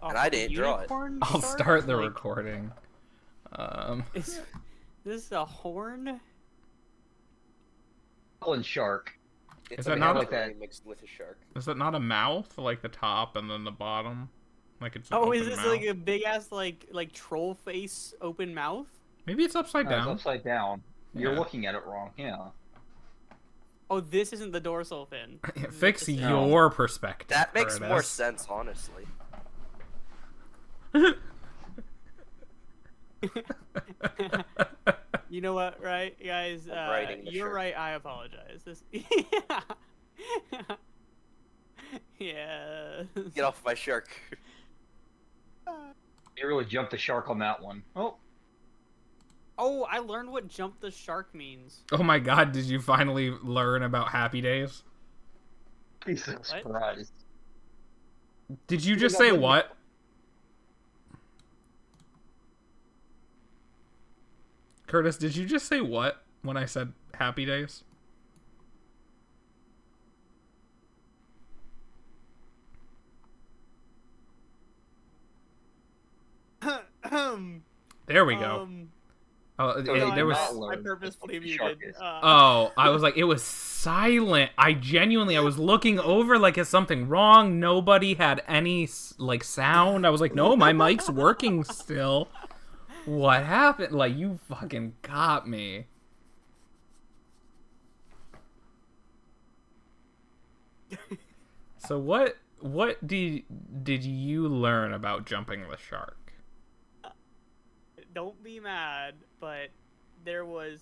And I didn't draw it. unicorn I'll shark? start the Like, recording. Is this a horn? Island shark. It's Is a that not like macaroni that? mixed with a shark. Is it not a mouth, like the top and then the bottom? Like it's an Oh, is open this mouth? like a big ass like troll face open mouth? Maybe it's upside No, it's down. upside down. You're Yeah. looking at it wrong. Yeah. Oh, this isn't the dorsal fin. Fix This is- your perspective. That makes more Curtis. sense, honestly. You know what, right, guys? writing the You're shirt. right. I apologize. This. Yeah. Get off my shark. You really jumped the shark on that one. Oh, Oh, I learned what jump the shark means. Oh my god, did you finally learn about Happy Days? Jesus What? Christ. Did you just say what? Curtis, did you just say what when I said Happy Days? There we go. Oh, So there was. not I learn purposefully what the shark muted. is. Oh, I was like, it was silent. I was looking over like, is something wrong? Nobody had any like sound. I was like, no, my mic's working still. What happened? Like, you fucking got me. So what did you learn about jumping the shark? Don't be mad, but there was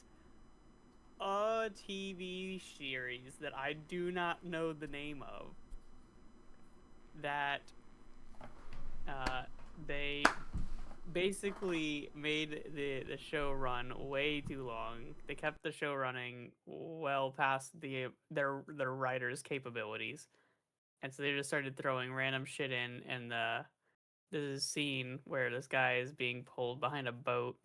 a TV series that I do not know the name of that they basically made the show run way too long. They kept the show running well past their writers' capabilities. And so they just started throwing random shit in, and there's a scene where this guy is being pulled behind a boat,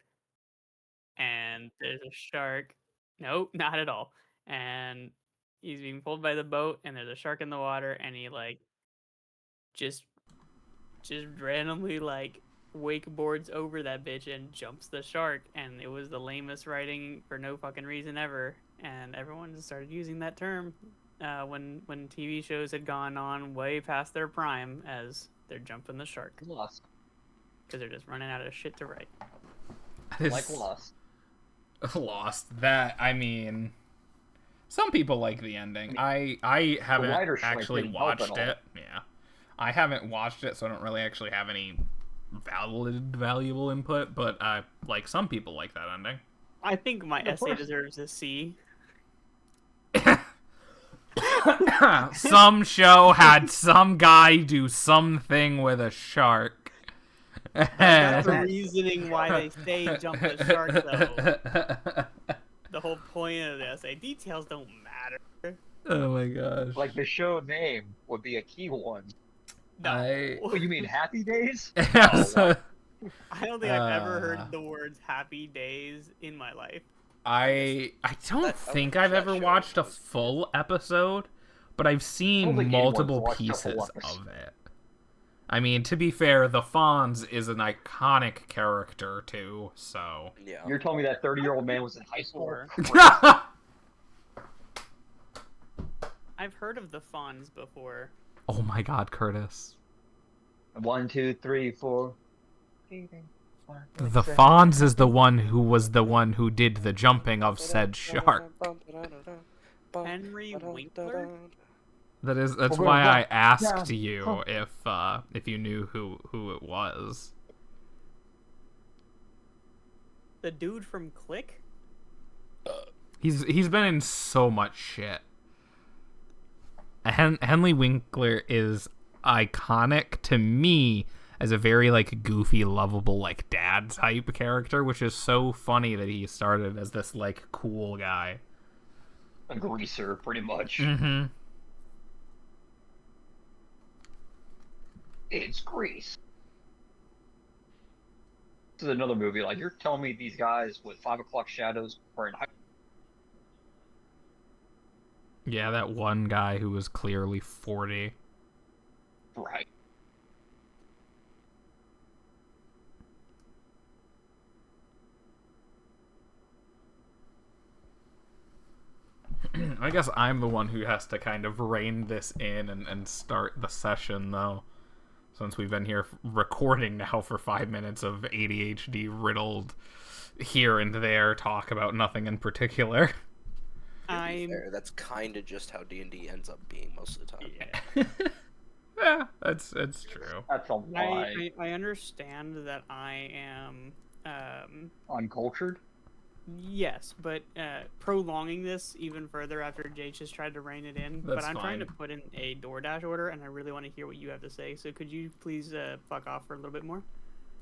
and there's a shark. Nope, not at all. And he's being pulled by the boat, and there's a shark in the water, and he like just randomly like wakeboards over that bitch and jumps the shark, and it was the lamest writing for no fucking reason ever, and everyone just started using that term when TV shows had gone on way past their prime as they're jumping the shark Lost. because they're just running out of shit to write. Like Lost. Lost. That, I mean, some people like the ending. I haven't writer's strike actually didn't help at watched all. it. Yeah, I haven't watched it, so I don't really actually have any valuable input. But like, some people like that ending. I think my Of essay course. deserves a C. Some show had some guy do something with a shark. That's the reasoning why they say jump the shark, though. The whole point of the essay. Details don't matter. Oh my gosh. Like the show name would be a key one. No. Oh, you mean Happy Days? So, I don't think I've ever Uh. heard the words happy days in my life. I don't That- think that I've ever show watched a was- full episode, but I've I don't seen think anyone's multiple watched a whole pieces episode. of it. I mean, to be fair, the Fonz is an iconic character too, so. Yeah. You're telling me that 30-year-old man was in high school? Sure. Oh I've heard of the Fonz before. my god, Curtis. 1, 2, 3, 4. The Fonz is the one who did the jumping of said shark. Henry Winkler? That's We're gonna why I go asked down. you if you knew who it was. The dude from Click? He's been in so much shit. Henley Winkler is iconic to me as a very like goofy, lovable like dad type character, which is so funny that he started as this like cool guy. A greaser, pretty much. Mm-hmm. It's Grease. This is another movie. Like, you're telling me these guys with 5 o'clock shadows were in high Yeah, that one guy who was clearly 40. right. I guess I'm the one who has to kind of rein this in and start the session, though. Since we've been here recording now for 5 minutes of ADHD riddled here and there talk about nothing in particular. That's kind of just how D&D ends up being most of the time. Yeah. Yeah, that's true. That's a lie. I understand that I am Uncultured? yes, but prolonging this even further after Jake just tried to rein it in. That's but I'm trying to fine. put in a DoorDash order, and I really want to hear what you have to say. So could you please fuck off for a little bit more?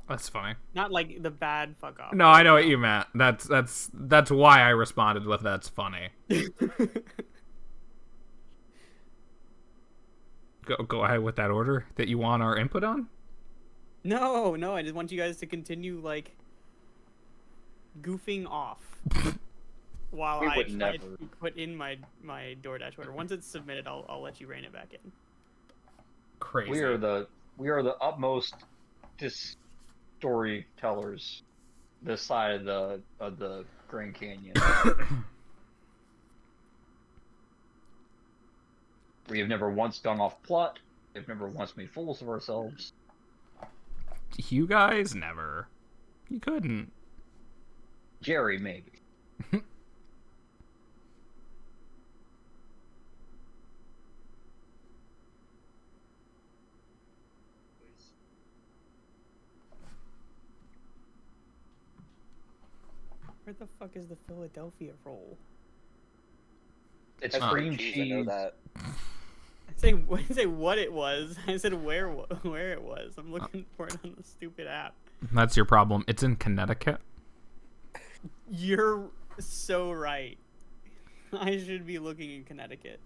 That's fine. Not like the bad fuck off. No, I know what you meant. That's why I responded with "that's funny." Go ahead with that order that you want our input on. No, I just want you guys to continue like goofing off while We I would try never. to put in my DoorDash order. Once it's submitted, I'll let you rein it back in. Crazy. We are the utmost storytellers this side of the Grand Canyon. We have never once gone off plot. We've never once made fools of ourselves. You guys never. You couldn't. Jerry, maybe. Where the fuck is the Philadelphia roll? It's That's cream cheese, I know cheese. that. I didn't say what it was. I said where it was. I'm looking for it on the stupid app. That's your problem. It's in Connecticut. You're so right. I should be looking in Connecticut.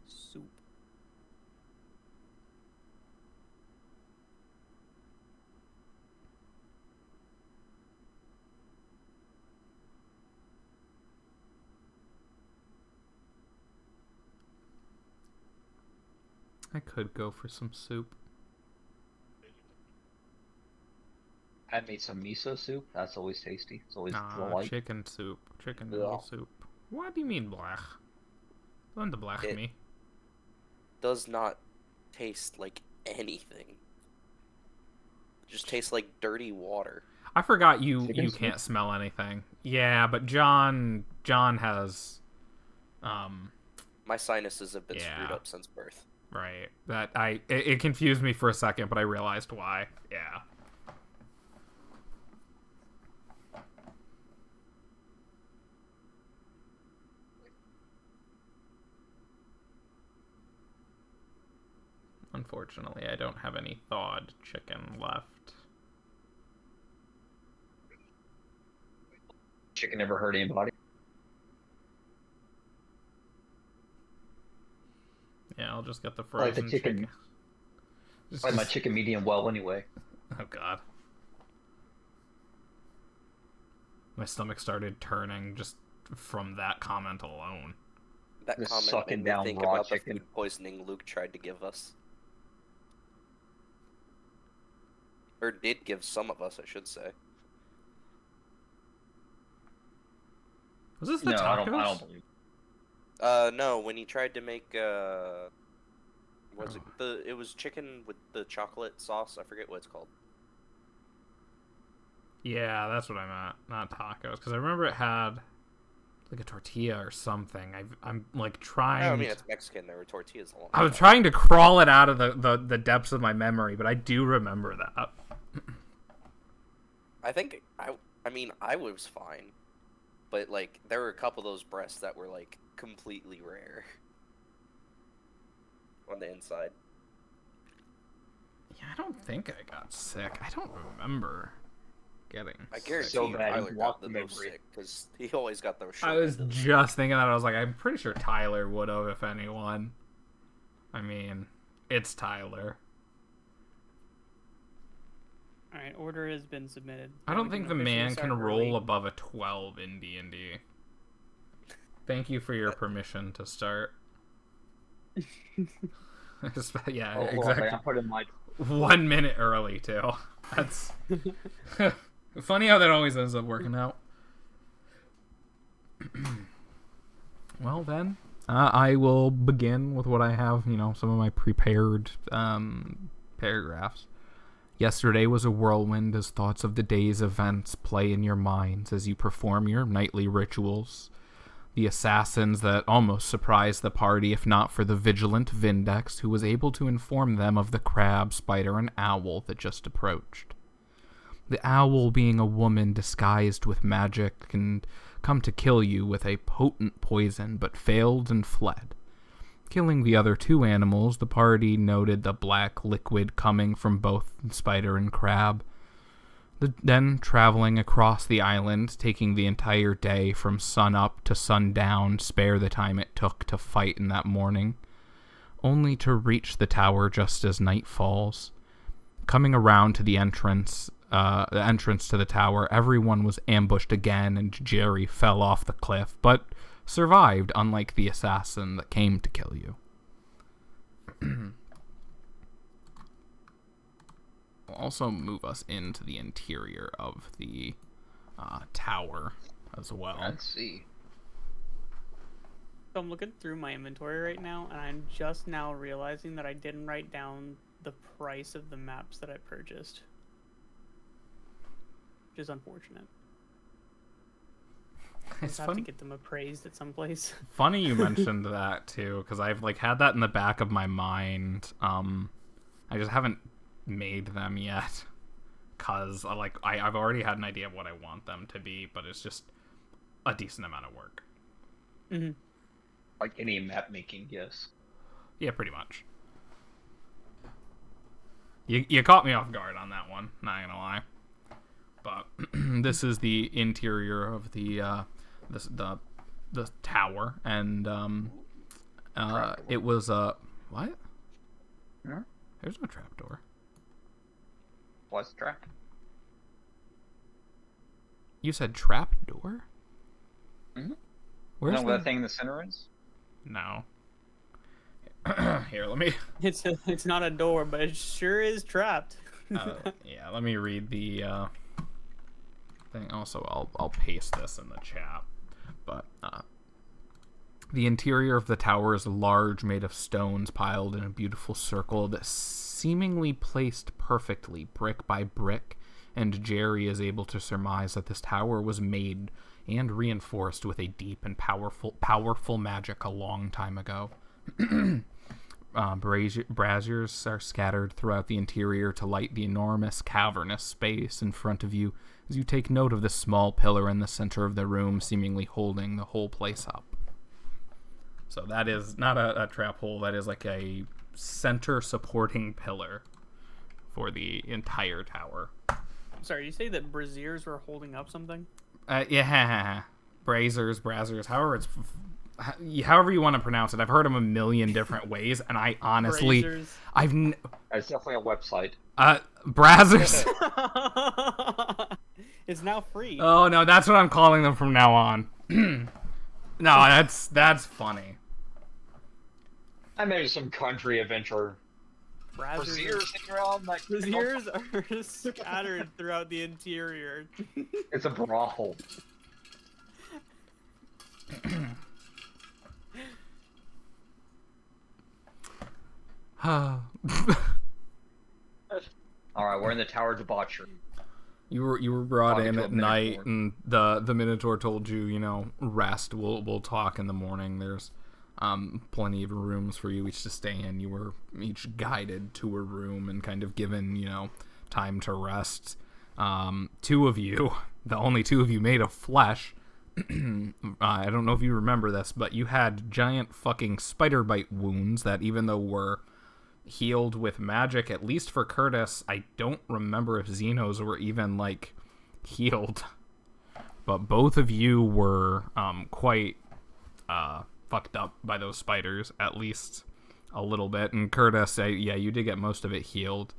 Soup. I could go for some soup. I made some miso soup. That's always tasty. It's always delight. Chicken soup. Chicken noodle soup. What do you mean blech? Don't blech It- me. Does not taste like anything. Just tastes like dirty water. I forgot you Chicken soup? can't smell anything. Yeah, but John has My sinuses have been screwed Yeah. up since birth. right. It confused me for a second, but I realized why. Yeah. Unfortunately, I don't have any thawed chicken left. Chicken never hurt anybody. Yeah, I'll just get the I like the frozen chicken. chicken. Just- I like my chicken medium well anyway. Oh god. My stomach started turning just from that comment alone. That Just comment sucking made me down think raw about chicken. the food poisoning Luke tried to give us. Or did give some of us, I should say. Was this the No, tacos? I don't believe. No, when he tried to make, it was chicken with the chocolate sauce, I forget what it's called. Yeah, that's what I meant. Not tacos. Because I remember it had like a tortilla or something. I'm like trying. I mean, it's Mexican, there were tortillas along. I was trying to crawl it out of the depths of my memory, but I do remember that. I think, I mean, I was fine. But, like, there were a couple of those breasts that were, like, completely rare. On the inside. Yeah, I don't think I got sick. I don't remember getting I sick. guarantee So you bad, Tyler you got walked the the most memory. sick, because he always got those I short was end of the just thinking that. I was like, I'm pretty sure Tyler would have, if anyone. I mean, it's Tyler. All right, order has been submitted. I Now don't we think the officially man start can early. roll above a 12 in D&D. Thank you for your permission to start. Yeah, Oh, hold on, exactly. I'm putting my 1 minute early too. That's funny how that always ends up working out. Well then, I will begin with what I have. Some of my prepared paragraphs. Yesterday was a whirlwind as thoughts of the day's events play in your minds as you perform your nightly rituals. The assassins that almost surprised the party, if not for the vigilant Vindex, who was able to inform them of the crab, spider, and owl that just approached. The owl being a woman disguised with magic and come to kill you with a potent poison, but failed and fled. Killing the other two animals, the party noted the black liquid coming from both spider and crab. Then traveling across the island, taking the entire day from sun up to sundown, spare the time it took to fight in that morning, only to reach the tower just as night falls. Coming around to the entrance to the tower, everyone was ambushed again, and Jerry fell off the cliff, but survived, unlike the assassin that came to kill you. We'll also move us into the interior of the tower as well. Let's see. So I'm looking through my inventory right now, and I'm just now realizing that I didn't write down the price of the maps that I purchased, which is unfortunate. It's I'll have fun. to get them appraised at some place. Funny you mentioned that too, because I've had that in the back of my mind. I just haven't made them yet, because I've already had an idea of what I want them to be, but it's just a decent amount of work. Mm-hmm. Like any map making, yes. Yeah, pretty much. You caught me off guard on that one, not gonna lie. But this is the interior of the tower, and it was what? Hmm? There's no trapdoor. What's the trap? You said trapdoor? Mm-hmm. Where's Isn't that what thing in the center is? No. Here, let me. It's not a door, but it sure is trapped. Yeah, let me read the thing. Also, I'll paste this in the chat. But the interior of the tower is large, made of stones piled in a beautiful circle that seemingly placed perfectly, brick by brick. And Jerry is able to surmise that this tower was made and reinforced with a deep and powerful magic a long time ago. Braziers are scattered throughout the interior to light the enormous cavernous space in front of you as you take note of the small pillar in the center of the room, seemingly holding the whole place up. So that is not a trap hole, that is like a center supporting pillar for the entire tower. Sorry, you say that braziers were holding up something? Yeah, braziers, however you want to pronounce it. I've heard them a million different ways, and I honestly, Braziers. It's definitely a website. brazzers. It's now free. Oh no, that's what I'm calling them from now on. No, that's funny. I made some country adventure. Braziers hanging around like Braziers are scattered throughout the interior. It's a brothel. All right, we're in the Tower Debauchery. You were brought Talking in to a at night, Minotaur. and the Minotaur told you, rest. We'll talk in the morning. There's plenty of rooms for you each to stay in. You were each guided to a room and kind of given, time to rest. Two of you, the only two of you made of flesh. I don't know if you remember this, but you had giant fucking spider bite wounds that, even though were healed with magic, at least for Curtis, I don't remember if Xenos were even healed. But both of you were quite fucked up by those spiders, at least a little bit. And Curtis, yeah, you did get most of it healed.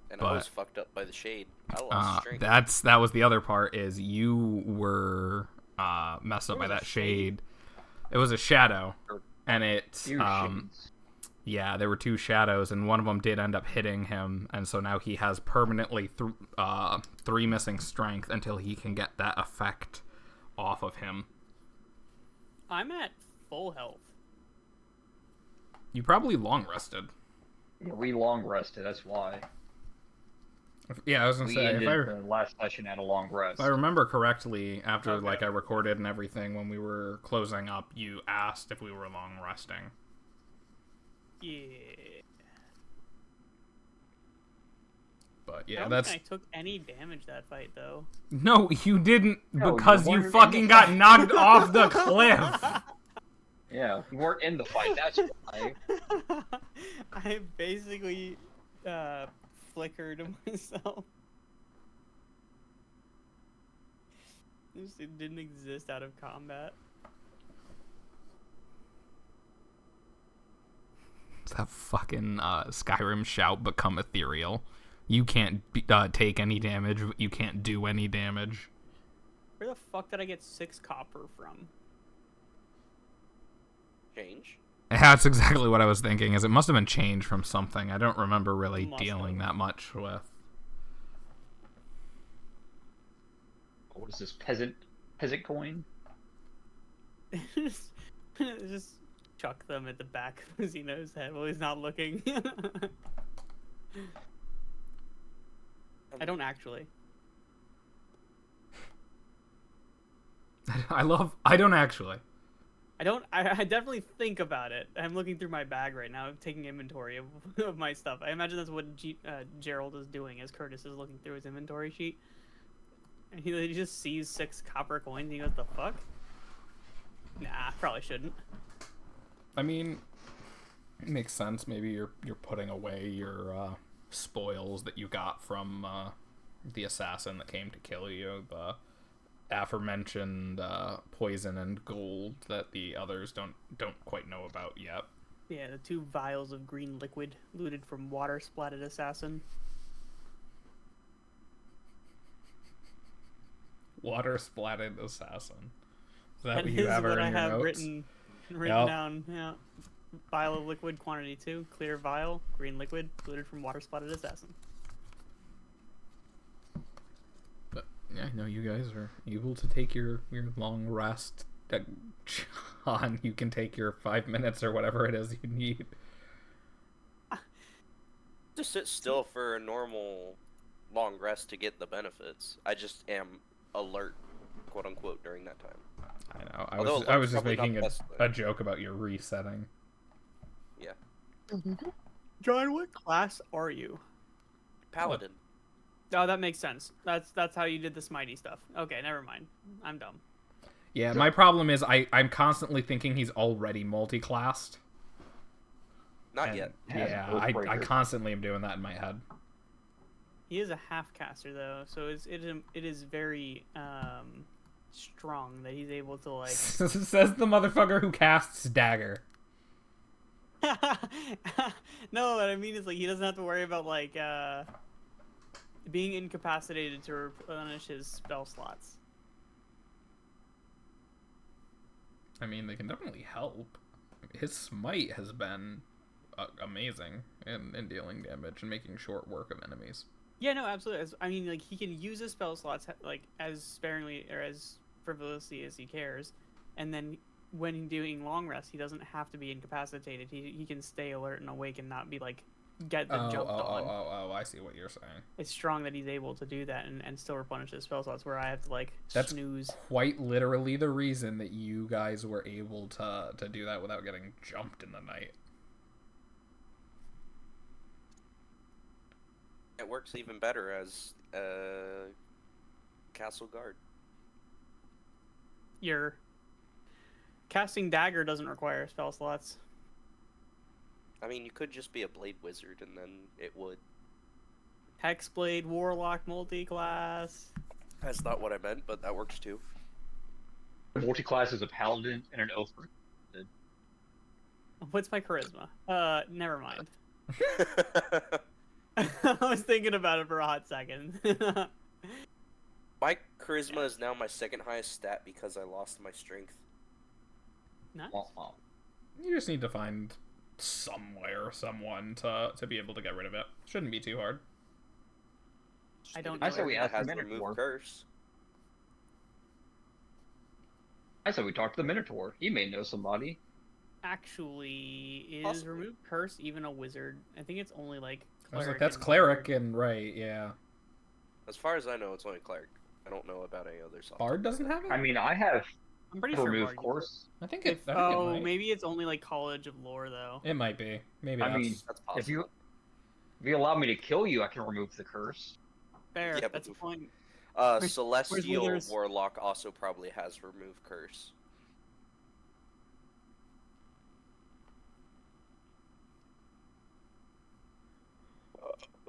And I was fucked up by the shade. I lost strength. That was the other part, is you were messed up by that shade. It was a shadow, and it Few shades. Yeah, there were two shadows, and one of them did end up hitting him, and so now he has permanently 3 missing strength until he can get that effect off of him. I'm at full health. You probably long rested. Yeah, we long rested, that's why. Yeah, I was gonna We say, ended the last session at a long rest. if I remember correctly, after Okay. I recorded and everything, when we were closing up, you asked if we were long resting. Yeah. But I yeah, don't that's think I took any damage that fight though. no, you didn't, No, because you you weren't in fucking the got fight. knocked off the cliff. Yeah, we weren't in the fight, that's why. I basically flickered myself. It didn't exist out of combat. Does that fucking Skyrim shout become ethereal? You can't take any damage, but you can't do any damage. Where the fuck did I get 6 copper from? Change. That's exactly what I was thinking, is it must have been changed from something I don't remember really Must dealing have. that much with. What is this, peasant coin? Just chuck them at the back of Zeno's head while he's not looking. I don't actually. I don't actually. I definitely think about it. I'm looking through my bag right now, taking inventory of my stuff. I imagine that's what Gerald is doing as Curtis is looking through his inventory sheet. And he just sees 6 copper coins and he goes, the fuck? Nah, probably shouldn't. I mean, it makes sense. Maybe you're putting away your spoils that you got from the assassin that came to kill you, the aforementioned poison and gold that the others don't quite know about yet. Yeah, the 2 vials of green liquid looted from water splatted assassin. Water splatted assassin. Is that That what you is have what in I your have notes? written Yep. down. Yeah, vial of liquid, quantity 2, clear vial, green liquid, looted from water splatted assassin. But yeah, I know you guys are able to take your long rest. John, you can take your 5 minutes or whatever it is you need. Just sit still for a normal long rest to get the benefits. I just am alert, quote unquote, during that time. I know. Although I was just probably not making the best a thing. joke about your resetting. Yeah. John, what class are you? Paladin. Oh, that makes sense. That's how you did the smitey stuff. Okay, never mind. I'm dumb. Yeah, my problem is I'm constantly thinking he's already multi-classed. Not and yet. Yeah, Has I Oathbreaker. constantly am doing that in my head. He is a half caster though, so it is very strong that he's able to like. Says the motherfucker who casts dagger. No, what I mean is like he doesn't have to worry about like being incapacitated to replenish his spell slots. I mean, they can definitely help. His smite has been amazing in dealing damage and making short work of enemies. Yeah, no, absolutely. I mean, like he can use his spell slots like as sparingly or as frivolously as he cares, and then when doing long rest, he doesn't have to be incapacitated. He can stay alert and awake and not be like get the jumped on. Oh, I see what you're saying. It's strong that he's able to do that and still replenish his spell slots, where I have to like That's snooze. quite literally the reason that you guys were able to do that without getting jumped in the night. It works even better as castle guard. Your casting dagger doesn't require spell slots. I mean, you could just be a blade wizard, and then it would. Hexblade, Warlock, multi-class. That's not what I meant, but that works too. Multi-class is a paladin and an oathbreaker. What's my charisma? Never mind. I was thinking about it for a hot second. My charisma is now my second highest stat because I lost my strength. Nice. Wah-wah. You just need to find somewhere someone to be able to get rid of it. Shouldn't be too hard. I don't. I said we That asked the has remove Minotaur. curse. I said we talked to the Minotaur. He may know somebody. Actually, is Possibly. remove curse even a wizard? I think it's only like. I was like, Cleric that's and cleric bard. and right, yeah. As far as I know, it's only cleric. I don't know about any others. Bard doesn't have it? I mean, I have I'm pretty sure. remove bard uses course. I think it. it. I think it Oh, might. maybe it's only like College of Lore though. It might be. Maybe I that's... mean, That's possible. If you allow me to kill you, I can remove the curse. Fair. Yeah, but That's a point. Celestial wizards? Warlock also probably has remove curse.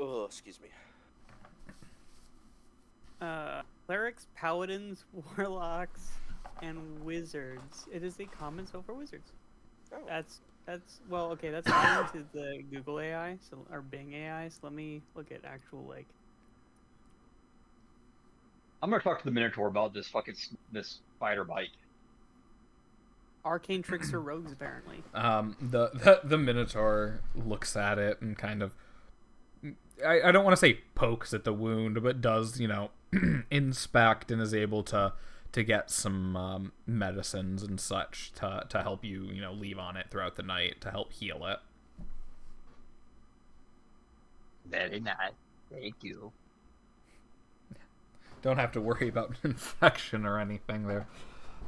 Oh, excuse me. Clerics, paladins, warlocks, and wizards. It is a common spell for wizards. Oh. That's well, okay. That's according to the Google AI, so or Bing AI. So let me look at actual like. I'm gonna talk to the Minotaur about this this spider bite. Arcane tricks or rogues, apparently. The Minotaur looks at it and kind of... I don't want to say pokes at the wound, but does, inspect and is able to get some medicines and such to help you, leave on it throughout the night to help heal it. Very nice. Thank you. Don't have to worry about infection or anything there.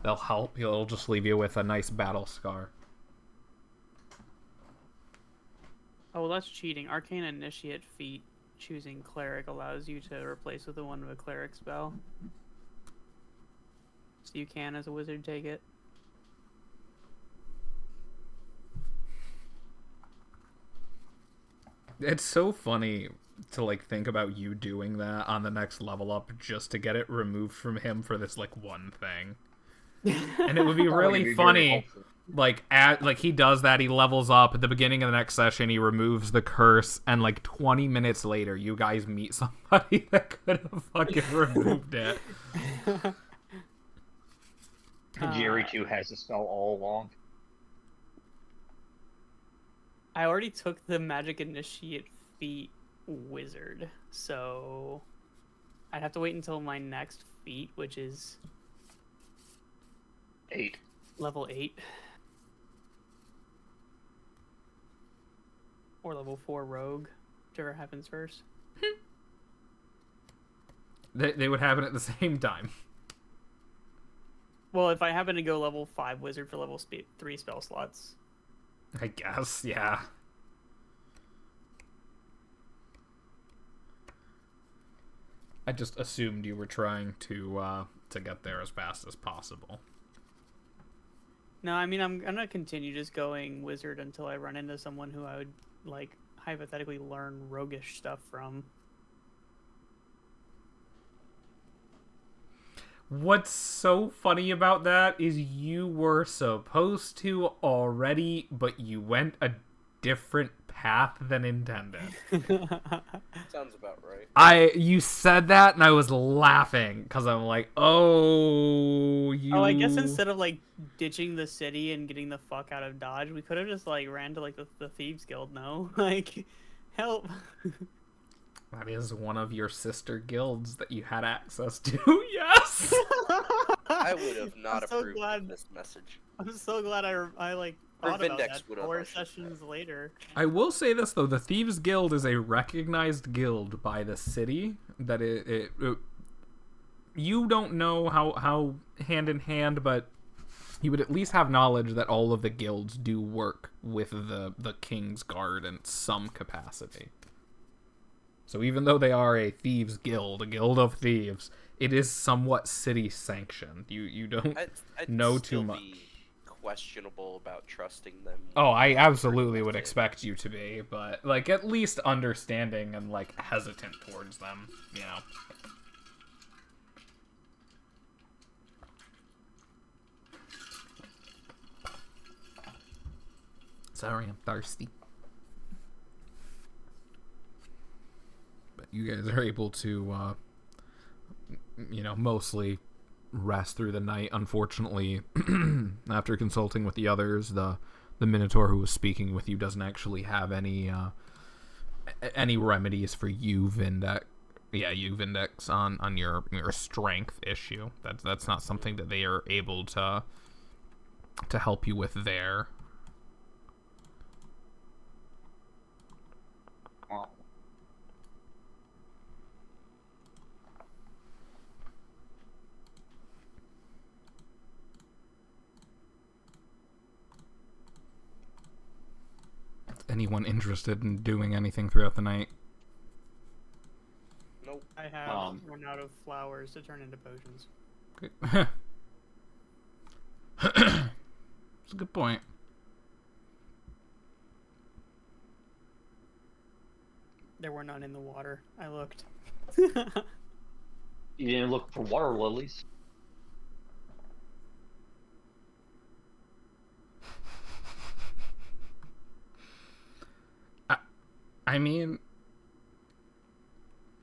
They'll help. It'll just leave you with a nice battle scar. Oh, well, that's cheating. Arcane Initiate feat choosing cleric allows you to replace with the one of a cleric spell. So you can, as a wizard, take it. It's so funny to think about you doing that on the next level up just to get it removed from him for this one thing. And it would be really funny. He does that, he levels up at the beginning of the next session, he removes the curse, and 20 minutes later you guys meet somebody that could have fucking removed it. Jerry too has the spell all along. I already took the Magic Initiate feat wizard, so I'd have to wait until my next feat, which is 8. level 8. Or level 4 rogue, whichever happens first. They would happen at the same time. Well, if I happen to go level 5 wizard for level 3 spell slots. I guess, yeah. I just assumed you were trying to get there as fast as possible. No, I mean, I'm gonna continue just going wizard until I run into someone who I would, hypothetically learn roguish stuff from. What's so funny about that is you were supposed to already, but you went a different path than intended. Sounds about right. You said that and I was laughing because I'm like, oh, you... Oh, I guess instead of, ditching the city and getting the fuck out of Dodge, we could have just, ran to, the Thieves Guild, no? Help. That is one of your sister guilds that you had access to, yes! I would have not I'm so approved glad- of this message. I'm so glad I thought about Vindex that would have, 4 I should sessions say. later. I will say this, though. The Thieves Guild is a recognized guild by the city. That it you don't know how hand in hand, but you would at least have knowledge that all of the guilds do work with the King's Guard in some capacity. So even though they are a thieves guild, a guild of thieves, it is somewhat city sanctioned. You don't I'd know still too much. Be questionable about trusting them. Oh, I absolutely would expect you to be, but at least understanding and hesitant towards them, Sorry, I'm thirsty. But you guys are able to, mostly rest through the night. Unfortunately, after consulting with the others, the Minotaur who was speaking with you doesn't actually have any remedies for you, Vindex. Yeah, you, Vindex, on your strength issue. That's not something that they are able to help you with there. Wow. Anyone interested in doing anything throughout the night? Nope. I have run out of flowers to turn into potions. Okay. That's a good point. There were none in the water. I looked. You didn't look for water lilies. I mean,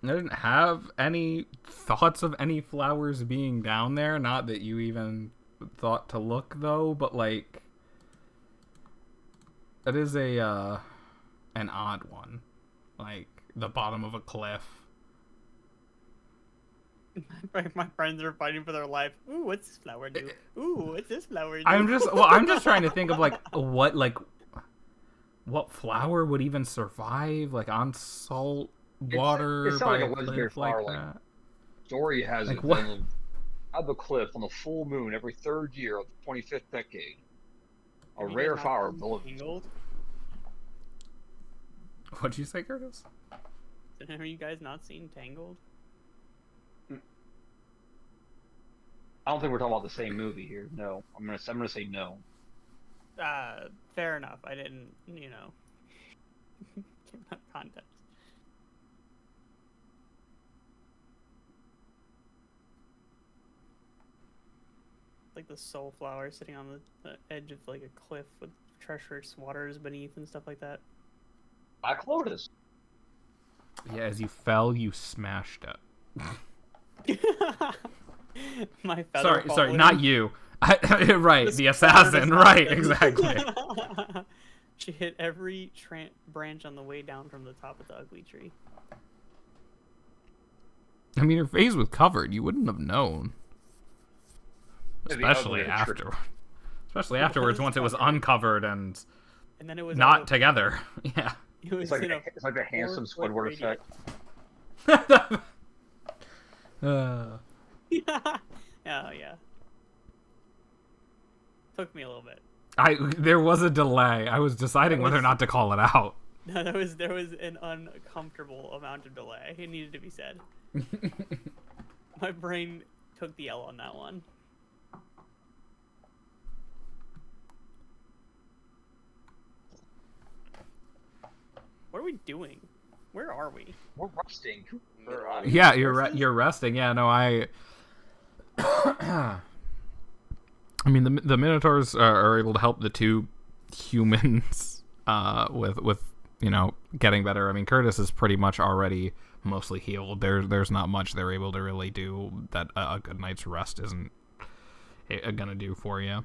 I didn't have any thoughts of any flowers being down there. Not that you even thought to look, though. But like, it is an odd one, like the bottom of a cliff. My friends are fighting for their life. Ooh, what's this flower do? Ooh, what's this flower do? I'm just trying to think of what flower would even survive like on salt water It's not by like a a legendary cliff like flower, like that. Story has Like it what? on the cliff on the full moon every third year of the 25th decade. A Have you rare guys not flower seen blooms. Tangled? What'd you say, Curtis? Have you guys not seen Tangled? I don't think we're talking about the same movie here. No, I'm gonna say no. Fair enough. I didn't, give that context. Like the soul flower sitting on the edge of like a cliff with treacherous waters beneath and stuff like that. Black Lotus. Yeah, as you fell, you smashed it. My feather Sorry, falling. not you. Right, the assassin. Right, exactly. She hit every branch on the way down from the top of the ugly tree. I mean, your face was covered. You wouldn't have known. Maybe Especially ugly afterwards. Especially afterwards, once it was uncovered and then it was not together. Yeah. It was It's like the handsome 4-foot Squidward radius. effect. Oh yeah. Took me a little bit. There was a delay. I was deciding whether or not to call it out. No, there was an uncomfortable amount of delay. It needed to be said. My brain took the L on that one. What are we doing? Where are we? We're rusting. Yeah, you're resting. Yeah, no, I mean, the Minotaurs are able to help the two humans with getting better. I mean, Curtis is pretty much already mostly healed. There's not much they're able to really do that a good night's rest isn't gonna do for you,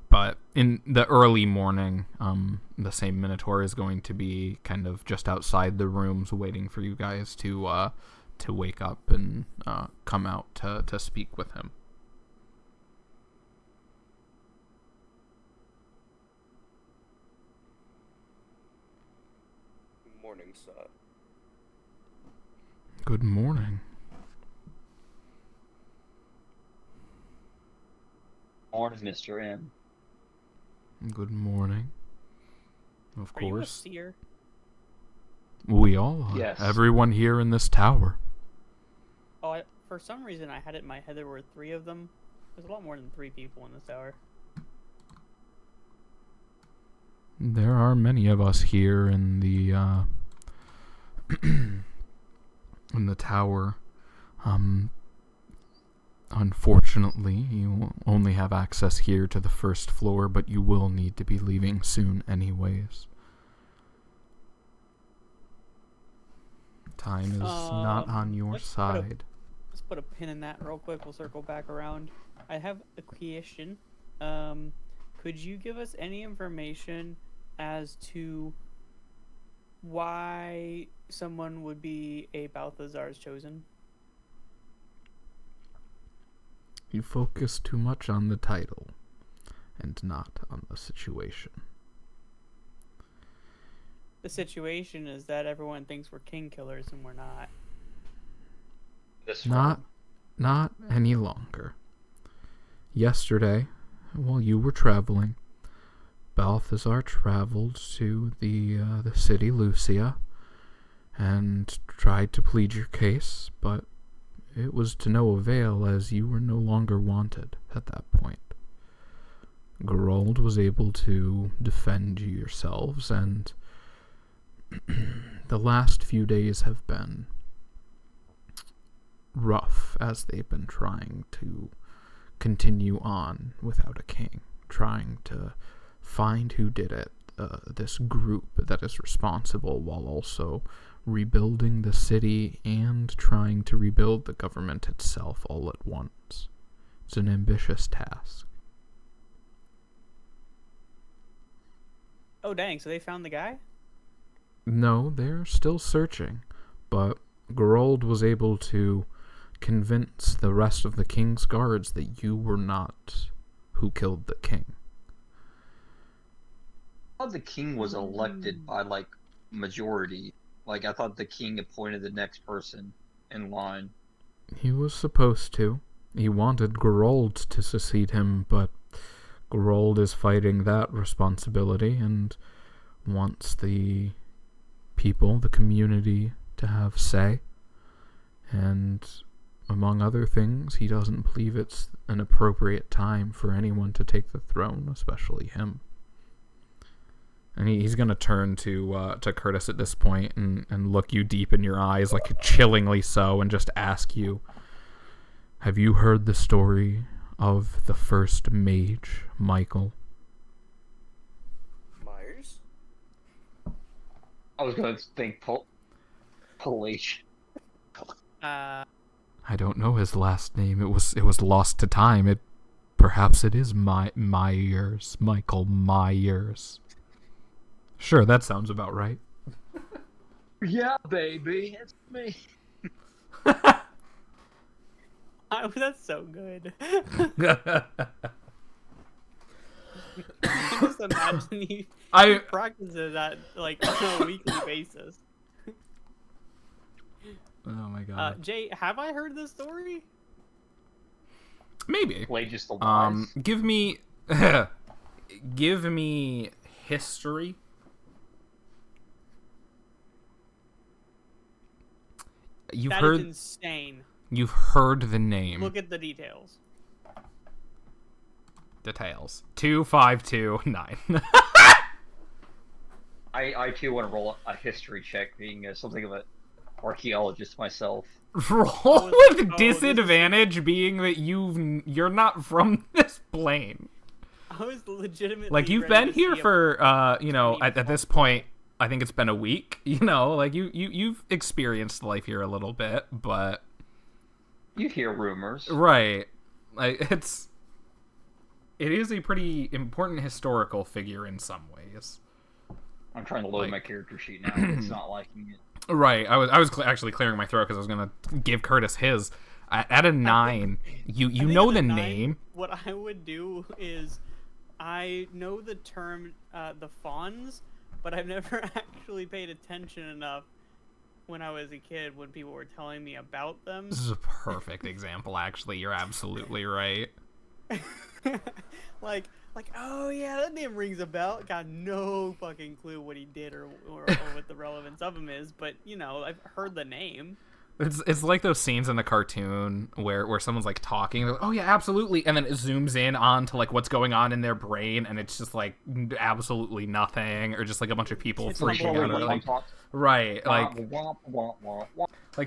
But in the early morning, the same Minotaur is going to be kind of just outside the rooms waiting for you guys to wake up and come out to speak with him. Morning, sir. Good morning. Morning, Mr. M. Good morning. Of Are you a course. seer? We all are. Yes. Everyone here in this tower. Oh, for some reason I had it in my head there were 3 of them. There's a lot more than 3 people in this tower. There are many of us here in the in the tower. Unfortunately, you only have access here to the first floor, but you will need to be leaving soon anyways. Time is not on your side. Let's put a pin in that real quick. We'll circle back around. I have a question. could you give us any information as to why someone would be a Balthazar's chosen? You focus too much on the title and not on the situation. The situation is that everyone thinks we're king killers and we're not. Not any longer. Yesterday, while you were traveling, Balthazar traveled to the city Lucia and tried to plead your case, but it was to no avail as you were no longer wanted at that point. Geralt was able to defend you yourselves, and the last few days have been rough as they've been trying to continue on without a king, trying to find who did it, this group that is responsible, while also rebuilding the city and trying to rebuild the government itself all at once. It's an ambitious task. Oh dang, so they found the guy? No, they're still searching, but Geralt was able to convince the rest of the king's guards that you were not who killed the king. I thought the king was elected by, like, majority. Like, I thought the king appointed the next person in line. He was supposed to. He wanted Geralt to succeed him, but Geralt is fighting that responsibility and wants the people, the community, to have say. And among other things, he doesn't believe it's an appropriate time for anyone to take the throne, especially him. And he's going to turn to Curtis at this point and look you deep in your eyes, like chillingly so, and just ask you, have you heard the story of the first mage, Michael? Myers? I was going to think Polish. I don't know his last name. It was lost to time. Perhaps it is Myers, Michael Myers. Sure, that sounds about right. Yeah, baby, it's me. That's so good. I just imagine he practices that like on a weekly basis. Oh my god. Jay, have I heard this story? Maybe. Play just the lies. Give me history. That is insane. You've heard the name. Look at the details. Details. 2529. I too want to roll a history check, being something of an archaeologist myself. Roll with disadvantage, being that you're not from this plane. I was legitimately like you've ready been to here see for at this point. I think it's been a week. Like you've experienced life here a little bit, but you hear rumors, right? Like it is a pretty important historical figure in some ways. I'm trying to load my character sheet now. It's not liking it. Right. I was actually clearing my throat because I was gonna give Curtis his. At a 9, you know the 9, name. What I would do is, I know the term the fawns, but I've never actually paid attention enough when I was a kid when people were telling me about them. This is a perfect example, actually. You're absolutely right. like, oh yeah, that name rings a bell. Got no fucking clue what he did or what the relevance of him is, but I've heard the name. It's like those scenes in the cartoon where someone's like talking, they're like, oh yeah, absolutely, and then it zooms in onto like what's going on in their brain, and it's just like absolutely nothing, or just like a bunch of people freaking out. Like, right, like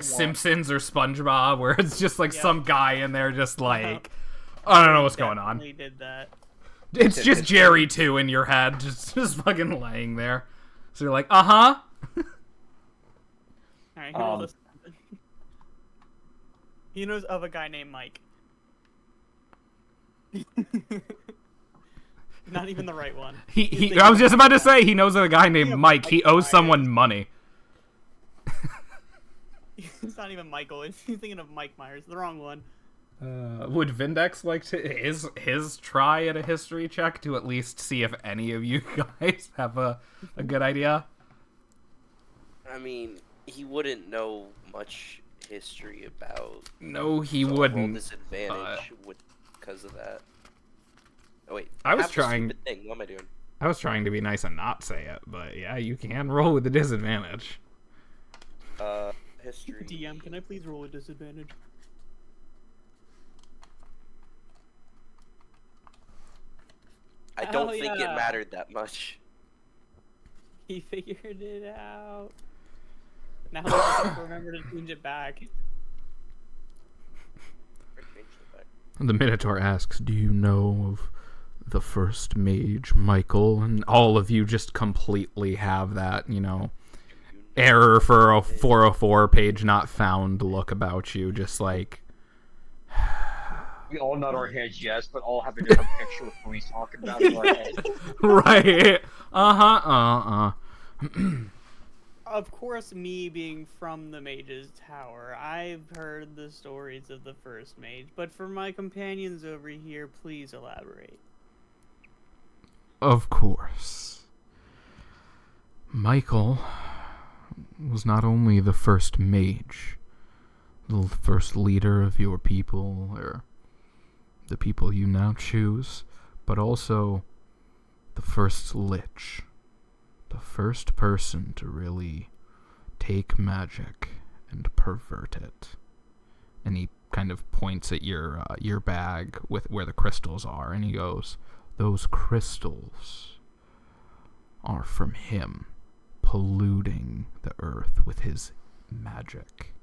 Simpsons or SpongeBob, where it's just like some guy in there just like, I don't know what's going on. Did that. It's just Jerry too in your head, just fucking laying there. So you're like, uh-huh. Alright, he knows of a guy named Mike. not even the right one. I was just about to say he knows a guy named Mike. He owes someone money. It's not even Michael. He's thinking of Mike Myers. The wrong one. Would Vindex like to his try at a history check to at least see if any of you guys have a good idea? I mean, he wouldn't know much history about. No, he so wouldn't. Roll disadvantage because of that. Oh wait, I was have the trying. stupid thing. What am I doing? I was trying to be nice and not say it, but yeah, you can roll with the disadvantage. History. DM, can I please roll a disadvantage? I don't Hell think yeah. it mattered that much. He figured it out. Now I have to remember to change it back. The Minotaur asks, "Do you know of the first mage, Michael?" And all of you just completely have that, error for a 404 page not found look about you, just like... We all nod our heads yes, but all have a different picture of who he's talking about in our head. Right. Of course, me being from the Mage's Tower, I've heard the stories of the first mage, but for my companions over here, please elaborate. Of course. Michael was not only the first mage, the first leader of your people, or the people you now choose, but also the first lich. The first person to really take magic and pervert it. And he kind of points at your bag with where the crystals are, and he goes, "Those crystals are from him polluting the earth with his magic.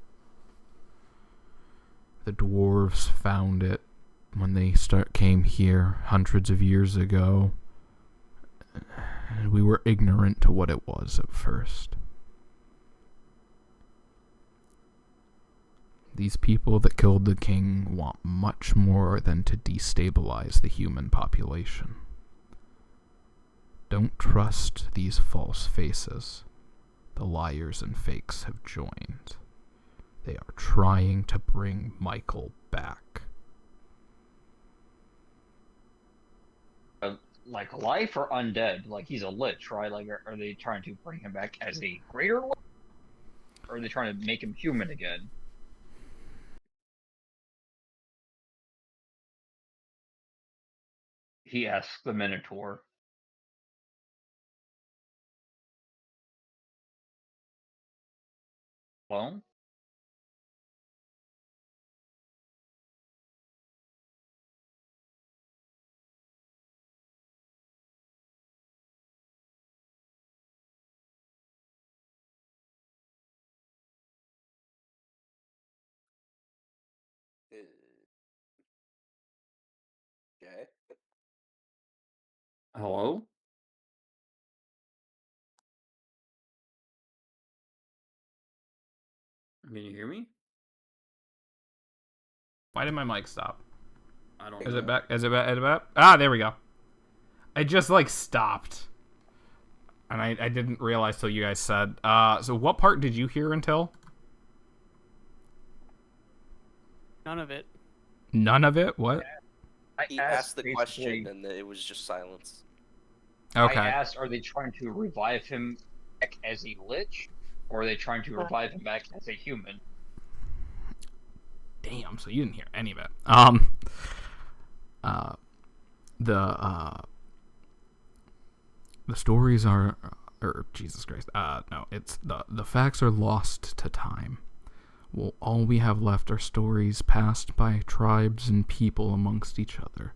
The dwarves found it when they came here hundreds of years ago, and we were ignorant to what it was at first. These people that killed the king want much more than to destabilize the human population. Don't trust these false faces. The liars and fakes have joined. They are trying to bring Michael back." Like life or undead? Like he's a lich, right? Like are they trying to bring him back as a greater lich? Or are they trying to make him human again? He asks the Minotaur. Well, Okay. Hello? Can you hear me? Why did my mic stop? I don't Is know. it back? Is it back? Is it back? Ah, there we go. I just, stopped. And I didn't realize till you guys said. So what part did you hear until? None of it. None of it? What? He asked the question, and it was just silence. Okay. I asked, are they trying to revive him back as a lich? Or are they trying to revive him back as a human? Damn, so you didn't hear any of it. The stories are, Jesus Christ, no, it's the facts are lost to time. Well, all we have left are stories passed by tribes and people amongst each other.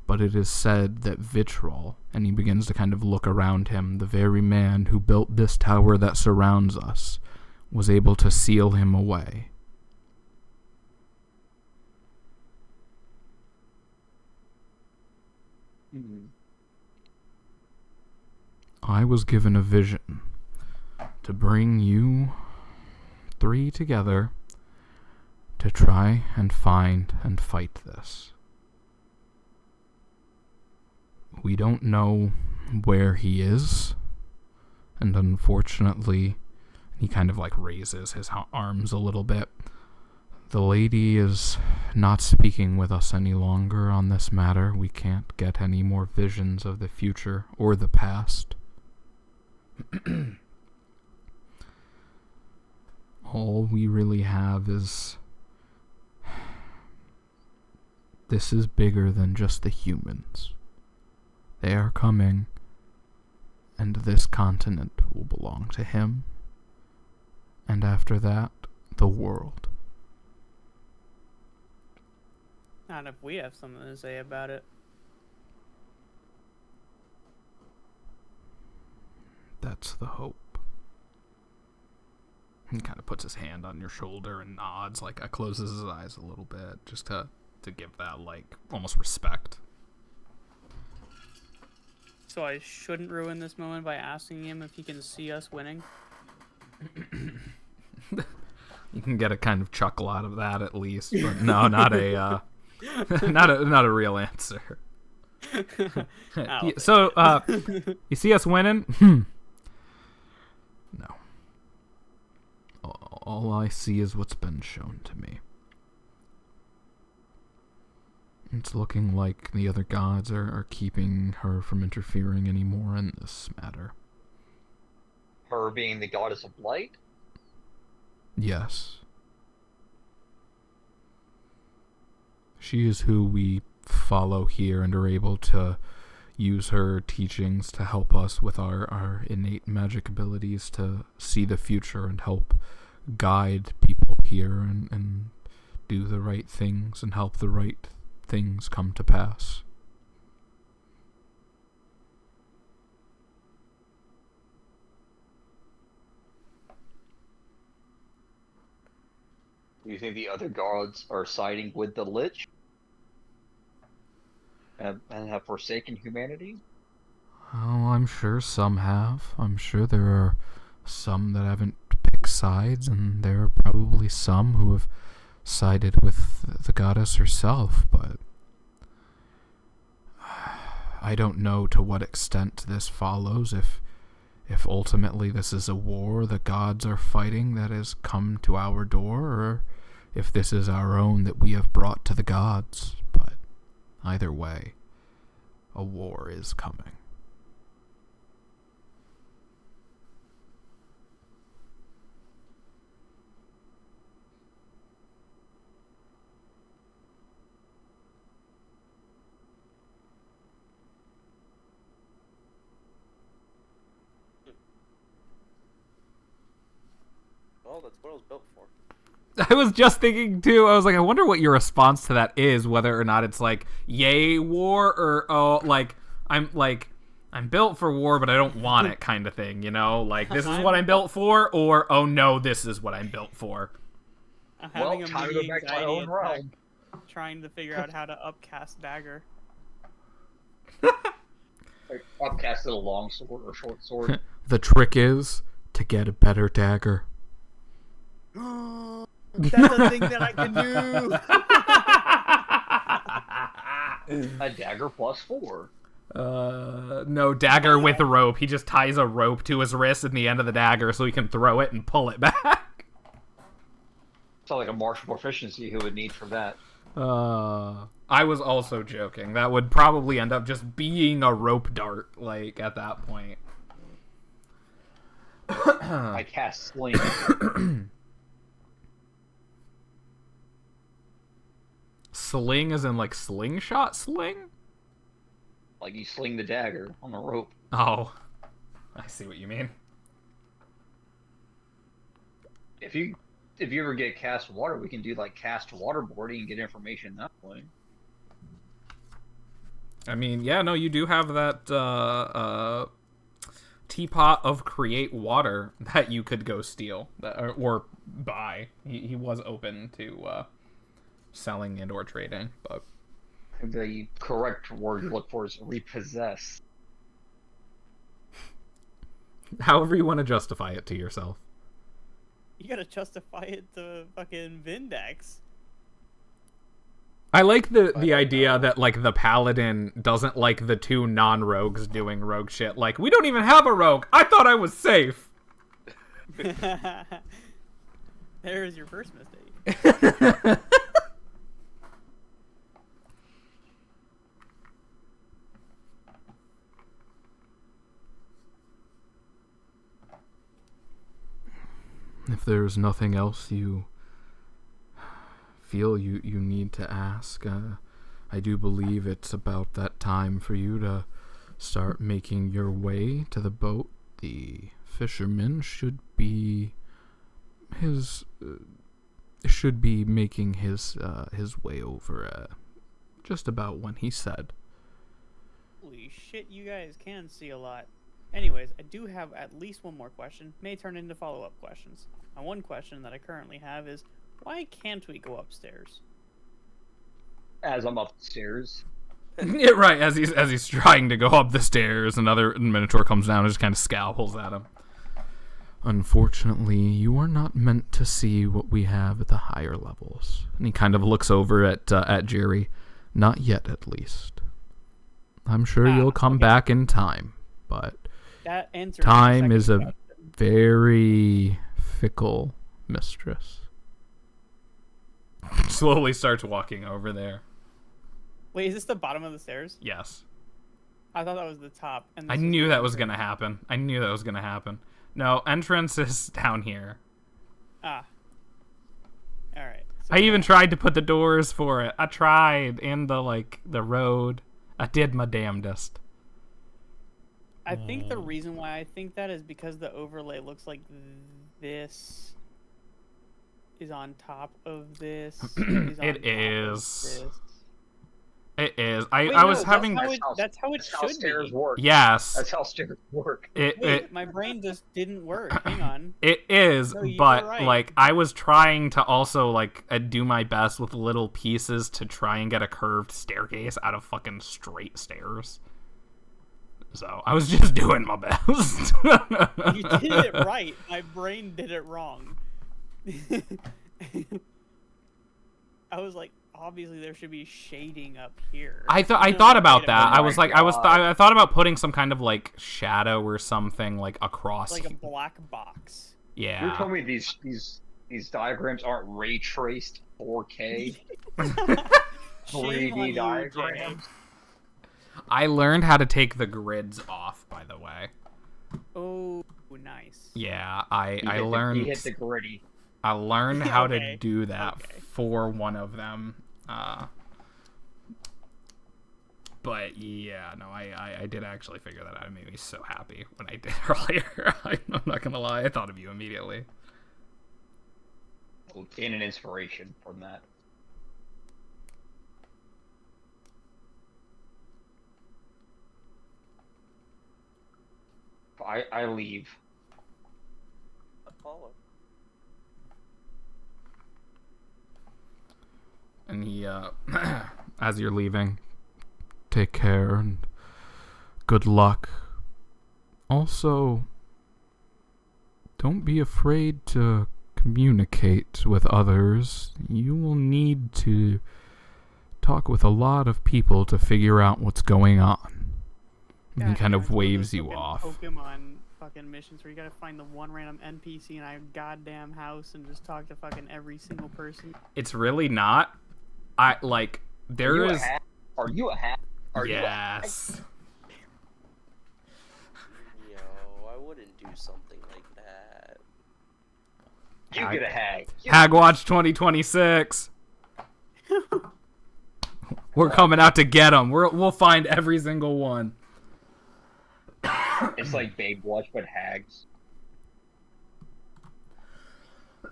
But it is said that Vitrol, and he begins to kind of look around him, the very man who built this tower that surrounds us, was able to seal him away. I was given a vision to bring you three together to try and find and fight this. We don't know where he is, and unfortunately, he kind of like raises his arms a little bit. The lady is not speaking with us any longer on this matter. We can't get any more visions of the future or the past. All we really have is... This is bigger than just the humans. They are coming, and this continent will belong to him. And after that, the world. Not if we have something to say about it. That's the hope. He kind of puts his hand on your shoulder and nods, like closes his eyes a little bit, just to give that, like, almost respect. So I shouldn't ruin this moment by asking him if he can see us winning? You can get a kind of chuckle out of that at least, but no, not a not a real answer. So, you see us winning? No. All I see is what's been shown to me. It's looking like the other gods are keeping her from interfering anymore in this matter. Her being the goddess of light? Yes. She is who we follow here and are able to use her teachings to help us with our innate magic abilities to see the future and help guide people here and do the right things and help the right things come to pass. Do you think the other gods are siding with the Lich? And have forsaken humanity? Oh, I'm sure some have. I'm sure there are some that haven't picked sides, and there are probably some who have sided with the goddess herself, but I don't know to what extent this follows. If ultimately this is a war the gods are fighting that has come to our door, or if this is our own that we have brought to the gods. But either way, a war is coming. Well, that's what it was built for. I was just thinking too, I was like, I wonder what your response to that is, whether or not it's like, yay, war, or, oh, like, I'm built for war, but I don't want it kind of thing, you know? Like, this is what I'm built for, or, oh no, this is what I'm built for. I'm having time to go back to my own realm. Trying to figure out how to upcast dagger. Like, upcast it a long sword or short sword. The trick is to get a better dagger. That's a thing that I can do! A dagger +4. No, dagger with a rope. He just ties a rope to his wrist at the end of the dagger so he can throw it and pull it back. Sounds like a martial proficiency he would need for that. I was also joking. That would probably end up just being a rope dart, like, at that point. I cast Sling. Sling as in, like, slingshot sling? Like you sling the dagger on a rope. Oh. I see what you mean. If you ever get cast water, we can do like cast waterboarding and get information that way. I mean, yeah, no, you do have that teapot of create water that you could go steal or buy. He was open to selling and or trading, but the correct word to look for is repossess. However you want to justify it to yourself. You gotta justify it to fucking Vindex. I like the idea that, like, the paladin doesn't like the two non-rogues doing rogue shit. Like, we don't even have a rogue. I thought I was safe. There's your first mistake. If there's nothing else you feel you need to ask, I do believe it's about that time for you to start making your way to the boat. The fisherman should be making his way over just about when he said. Holy shit, you guys can see a lot. Anyways, I do have at least one more question. May turn into follow-up questions. And one question that I currently have is, why can't we go upstairs? As I'm upstairs. Yeah, right. As he's trying to go up the stairs, another minotaur comes down and just kind of scowls at him. Unfortunately, you are not meant to see what we have at the higher levels. And he kind of looks over at Jerry. Not yet, at least. I'm sure you'll come back in time, but That answers time the is second a question. very fickle mistress. Slowly starts walking over there. Wait, is this the bottom of the stairs? Yes. I thought that was the top. And I this is knew the that was entrance. going to happen. I knew that was going to happen. No, entrance is down here. Ah. Alright. So I even tried to put the doors for it. I tried in the road. I did my damnedest. I think the reason why I think that is because the overlay looks like this is on top of this. It is. It is. Wait, I was no, having. That's how it That's how should stairs be. work. Yes. That's how stairs work. Wait, my brain just didn't work. Hang on. It is, No, you but were right. like I was trying to also do my best with little pieces to try and get a curved staircase out of fucking straight stairs. So I was just doing my best. You did it right. My brain did it wrong. I was like, obviously there should be shading up here. I No, thought no, about wait a that. minute. I was like, I thought about putting some kind of like shadow or something like across. Like a black box. Yeah. You told me these diagrams aren't ray traced 4K Shame on 3D you, diagrams. I learned how to take the grids off, by the way. Oh, nice. Yeah, You learned. hit the gritty. I learned how to Okay, do that okay. for one of them. But yeah, no, I did actually figure that out. It made me so happy when I did earlier. I'm not gonna lie, I thought of you immediately. We'll gain an inspiration from that. I leave. Apollo. And he, as you're leaving, take care and good luck. Also, don't be afraid to communicate with others. You will need to talk with a lot of people to figure out what's going on. And he God, kind damn, of it's one waves those you fucking off. Pokemon fucking missions where you gotta find the one random NPC in a goddamn house and just talk to fucking every single person. It's really not. There is. Are you a hack? Are you a Yes. Yo, I wouldn't do something like that. You get a hag. Hagwatch 2026. We're coming out to get them. We'll find every single one. It's like Babe Watch, but hags.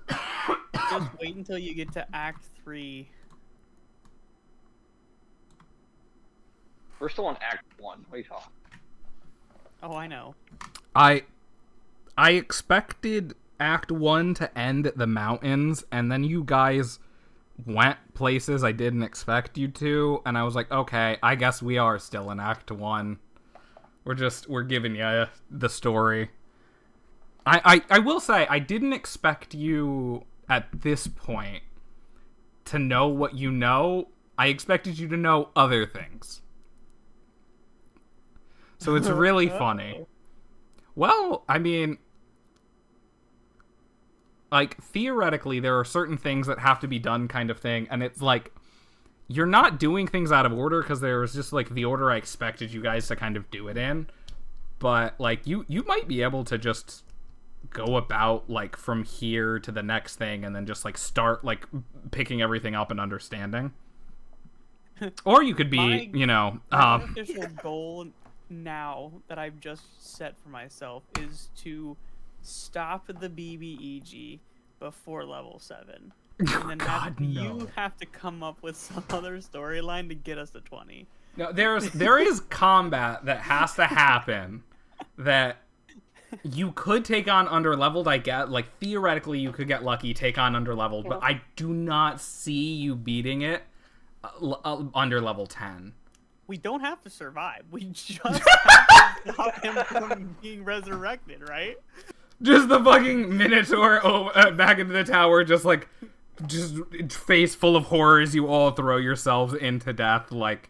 Just wait until you get to Act 3. We're still on Act 1. What are you talking? Oh, I know. I expected Act 1 to end at the mountains, and then you guys went places I didn't expect you to, and I was like, okay, I guess we are still in Act 1. We're giving you the story. I will say, I didn't expect you at this point to know what you know, I expected you to know other things. So it's really funny. Well, I mean, like, theoretically, there are certain things that have to be done kind of thing, and it's like, you're not doing things out of order, because there was just, like, the order I expected you guys to kind of do it in, but, like, you might be able to just go about, like, from here to the next thing, and then just, like, start, like, picking everything up and understanding. Or you could be, my official goal now that I've just set for myself is to stop the BBEG before level 7. And then you have to come up with some other storyline to get us to 20. No, there is combat that has to happen that you could take on underleveled. I get, like, theoretically you could get lucky, take on underleveled, but I do not see you beating it under level 10. We don't have to survive. We just have to stop him from being resurrected, right? Just the fucking Minotaur back into the tower, just face full of horrors. You all throw yourselves into death, like,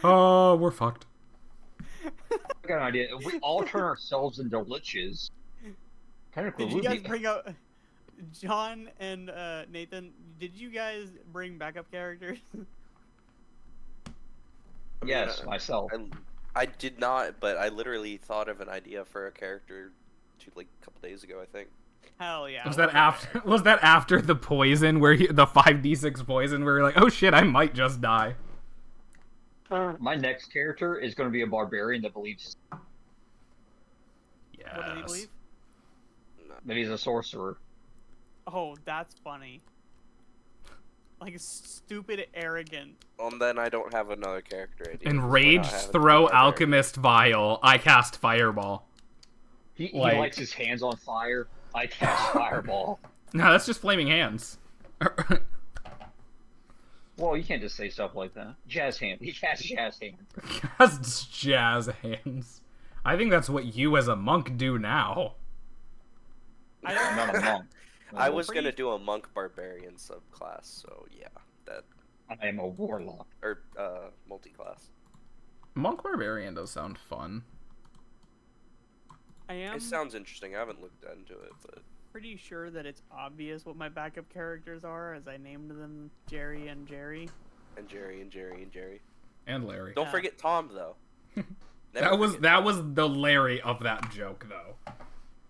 oh, we're fucked. I got an idea. If we all turn ourselves into liches, technically, did you guys bring out John and Nathan? Did you guys bring backup characters? Yes, myself. I did not, but I literally thought of an idea for a character like a couple days ago, I think. Hell yeah. Was that after the poison, the 5d6 poison, where you're like, oh shit, I might just die? My next character is going to be a barbarian that believes. Yes. What do they believe? That he's a sorcerer. Oh, that's funny. Like, stupid, arrogant. Then I don't have another character idea. Enraged, throw alchemist vial. I cast fireball. He lights his hands on fire. I cast fireball. No, that's just flaming hands. Well, you can't just say stuff like that. Jazz hand. He casts jazz hand. Casts jazz hands. I think that's what you as a monk do now. I'm not a monk. I was gonna do a monk barbarian subclass, so yeah, that. I am a warlock. Or multi-class. Monk barbarian does sound fun. I am It sounds interesting. I haven't looked into it, but pretty sure that it's obvious what my backup characters are, as I named them Jerry and Jerry. And Jerry and Jerry and Jerry. And Larry. Don't forget Tom, though. That was the Larry of that joke, though.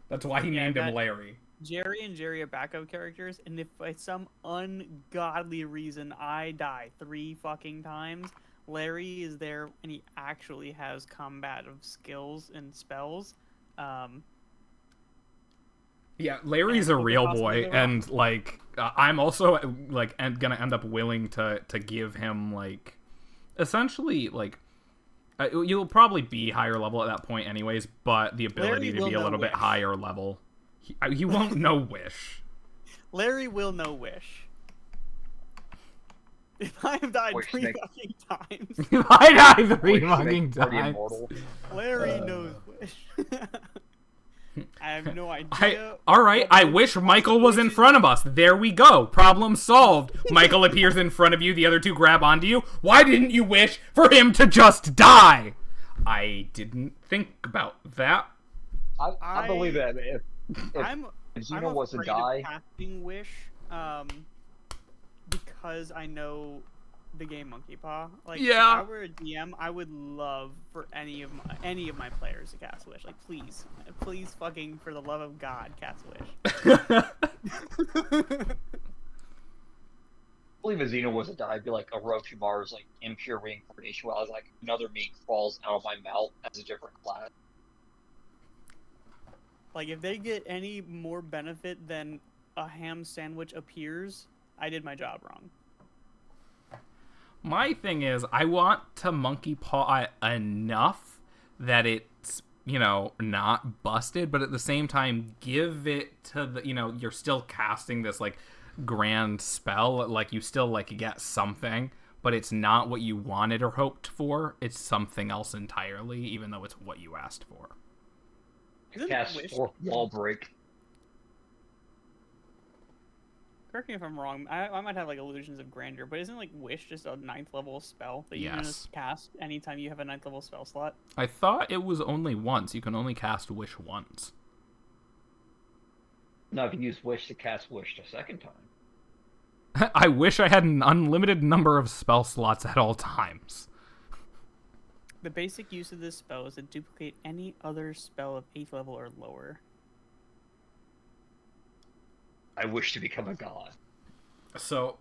That's why he named him Larry. Jerry and Jerry are backup characters, and if by some ungodly reason I die 3 fucking times, Larry is there and he actually has combative skills and spells. Yeah, Larry's a real boy, and like I'm also like gonna end up willing to give him like essentially like you'll probably be higher level at that point anyways, but the ability to be a little bit higher level. He won't know Wish. Larry will know Wish. If I have died 3 fucking times. If I die 3 fucking times. Larry knows Wish. I have no idea. Alright, I wish Michael was in front of us. There we go. Problem solved. Michael appears in front of you, the other two grab onto you. Why didn't you wish for him to just die? I didn't think about that. I believe that if Zeno was to die, casting Wish, because I know the game Monkey Paw. Like, if I were a DM, I would love for any of my players to cast Wish. Like, please, fucking for the love of God, cast Wish. I believe if Zeno was to die, it'd be like Orochimaru's like impure reincarnation, while like another meat falls out of my mouth as a different class. Like, if they get any more benefit than a ham sandwich appears, I did my job wrong. My thing is, I want to monkey paw enough that it's, not busted, but at the same time, give it to the, you're still casting this, like, grand spell, like, you still, like, get something, but it's not what you wanted or hoped for. It's something else entirely, even though it's what you asked for. Cast fourth wall break. correct me if I'm wrong. I might have like illusions of grandeur, but isn't like Wish just a 9th level spell that you can Yes. just cast anytime you have a 9th level spell slot? I thought it was only once. You can only cast Wish once. No, if you use Wish to cast Wish the second time. I wish I had an unlimited number of spell slots at all times. The basic use of this spell is to duplicate any other spell of 8th level or lower. I wish to become a god. So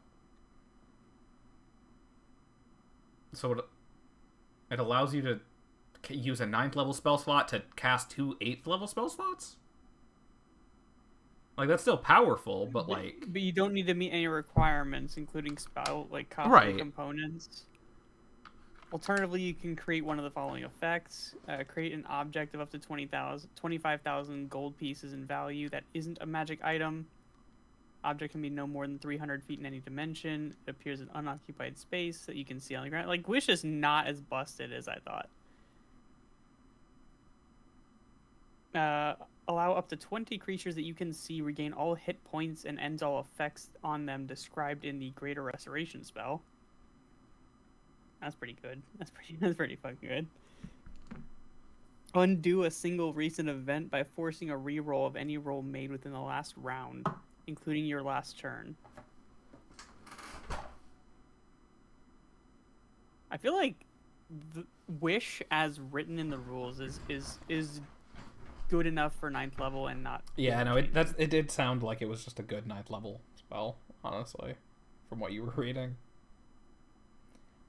it allows you to use a 9th level spell slot to cast 2 8th level spell slots? Like, that's still powerful, but like... But you don't need to meet any requirements, including spell, like copy Right. components. Alternatively, you can create one of the following effects. Create an object of up to 25,000 gold pieces in value that isn't a magic item. Object can be no more than 300 feet in any dimension. It appears in unoccupied space that you can see on the ground. Like, Wish is not as busted as I thought. Allow up to 20 creatures that you can see regain all hit points and ends all effects on them described in the Greater Restoration spell. That's pretty good. That's pretty fucking good. Undo a single recent event by forcing a reroll of any roll made within the last round, including your last turn. I feel like the Wish, as written in the rules, is good enough for 9th level and not... Yeah, no, it did sound like it was just a good 9th level spell, honestly, from what you were reading.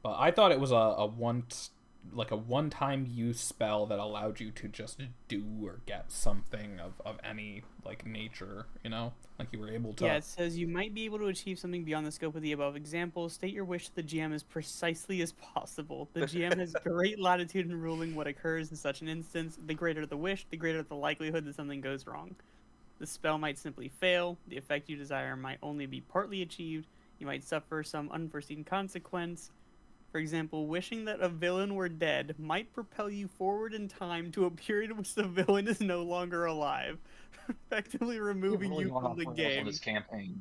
But I thought it was a one-time use spell that allowed you to just do or get something of any like nature, you know, like you were able to. Yeah, it says you might be able to achieve something beyond the scope of the above examples. State your wish to the GM as precisely as possible. The GM has great latitude in ruling what occurs in such an instance. The greater the wish, the greater the likelihood that something goes wrong. The spell might simply fail. The effect you desire might only be partly achieved. You might suffer some unforeseen consequence. For example, wishing that a villain were dead might propel you forward in time to a period in which the villain is no longer alive, effectively removing you from the game. This campaign.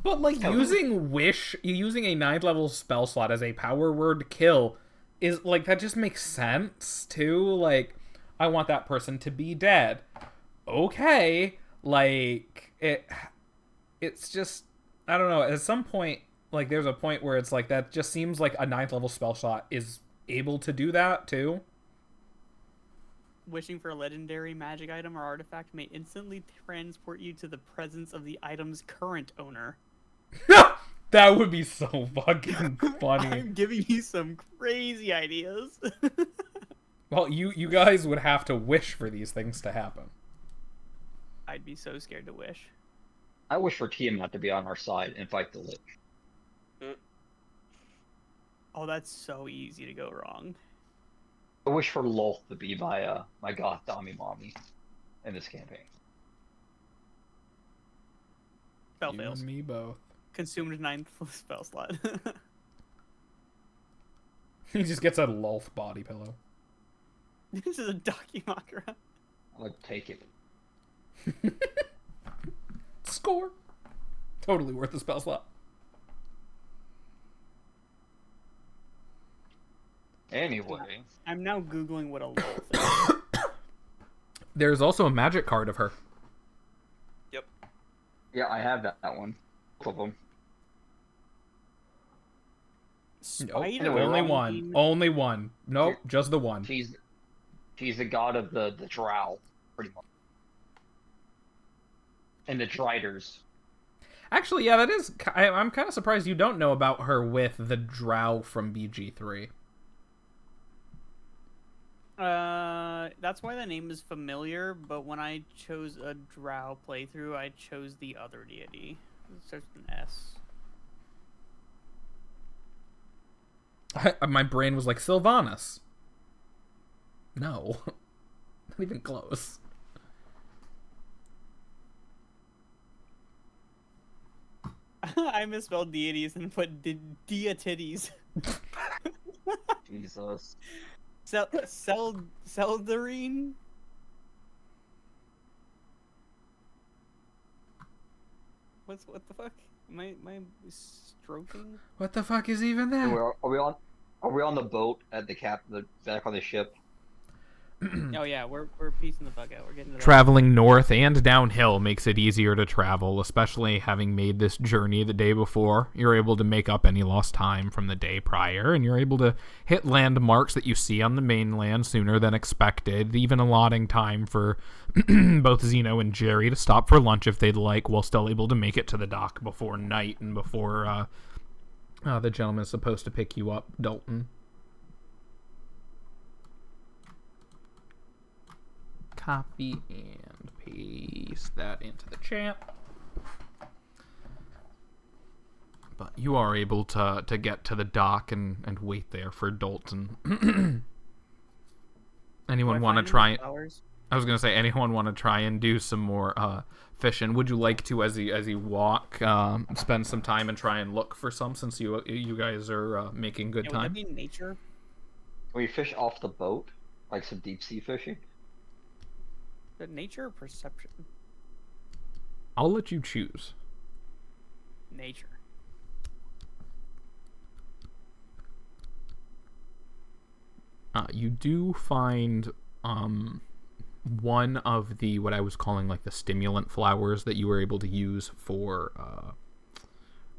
But like using a 9th level spell slot as a power word kill is like, that just makes sense too. Like, I want that person to be dead. Okay, like it's just, I don't know. At some point, like, there's a point where it's like, that just seems like a 9th level spell slot is able to do that too. Wishing for a legendary magic item or artifact may instantly transport you to the presence of the item's current owner. That would be so fucking funny. I'm giving you some crazy ideas. Well, you guys would have to wish for these things to happen. I'd be so scared to wish. I wish for Tiamat to be on our side and fight the Lich. Oh, that's so easy to go wrong. I wish for Lolth to be my goth Dami Mommy in this campaign. Spell You fails. and me both. Consumed 9th spell slot. He just gets a Lulth body pillow. This is a Dakimakura. I'm gonna take it. Score. Totally worth the spell slot. Anyway. I'm now Googling what a Lolth is. There's also a magic card of her. Yep. Yeah, I have that one. Both of them. Nope. Spider Only Queen. one. Only one. Nope, just the one. She's the god of the drow, pretty much. And the driders. Actually, yeah, that is... I'm kind of surprised you don't know about her with the drow from BG3. That's why the name is familiar, but when I chose a drow playthrough, I chose the other deity. It starts with an S. My brain was like, Sylvanas. No. Not even close. I misspelled deities and put deities. Jesus. Seldarine? What the fuck? Am I stroking? What the fuck is even And that? are we on the boat at the back on the ship? Oh yeah, we're piecing the fuck out. We're getting to that. Traveling north and downhill makes it easier to travel, especially having made this journey the day before. You're able to make up any lost time from the day prior, and you're able to hit landmarks that you see on the mainland sooner than expected, even allotting time for both Zeno and Jerry to stop for lunch if they'd like, while still able to make it to the dock before night and before the gentleman is supposed to pick you up, Dalton. Copy and paste that into the chat. But you are able to get to the dock and wait there for Dalton. Anyone want to try? I was gonna say, anyone want to try and do some more fishing? Would you like to, as you walk, spend some time and try and look for some, since you guys are making good time? Would that be nature? Can we fish off the boat, like some deep sea fishing? The nature or perception? I'll let you choose. Nature. You do find one of the, what I was calling like the stimulant flowers that you were able to use for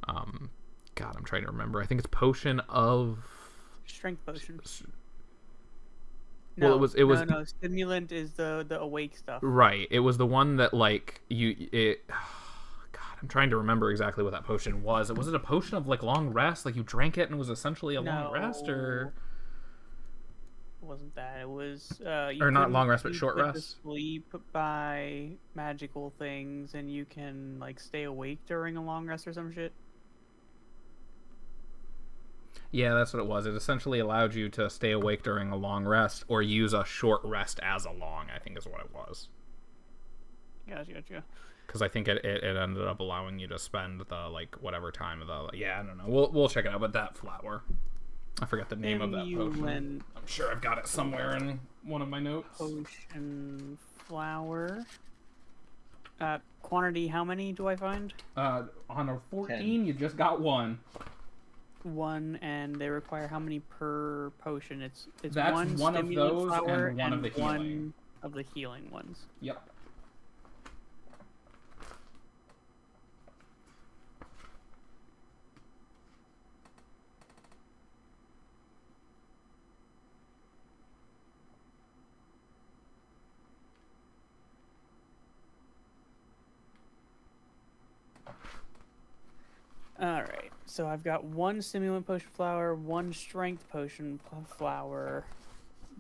God, I'm trying to remember. I think it's potion of Strength potion. Well, it was no. Stimulant is the awake stuff. Right. It was the one that God, I'm trying to remember exactly what that potion was. Was it a potion of like long rest? Like you drank it and it was essentially a long rest, or it wasn't that? It was or not long rest, but short rest. Sleep by magical things, and you can like stay awake during a long rest or some shit. Yeah, that's what it was. It essentially allowed you to stay awake during a long rest or use a short rest as a long, I think is what it was. Gotcha. Because I think it ended up allowing you to spend the, like, whatever time of the... Yeah, I don't know. We'll check it out. But that flower... I forgot the name of that potion. I'm sure I've got it somewhere in one of my notes. Potion flower. Quantity, how many do I find? On a 14, 10. You just got one. One, and they require how many per potion? It's That's one of those flower and one of the healing. One of the healing ones. Yep. Alright, so I've got one stimulant potion flower, one strength potion flower,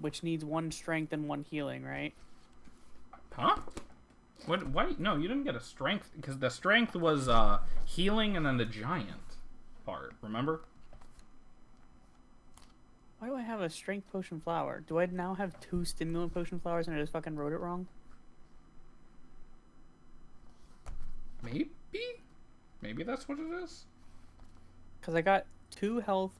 which needs one strength and one healing, right? Huh? What? Why? No, you didn't get a strength, because the strength was healing and then the giant part, remember? Why do I have a strength potion flower? Do I now have two stimulant potion flowers and I just fucking wrote it wrong? Maybe? Maybe that's what it is? Because I got two health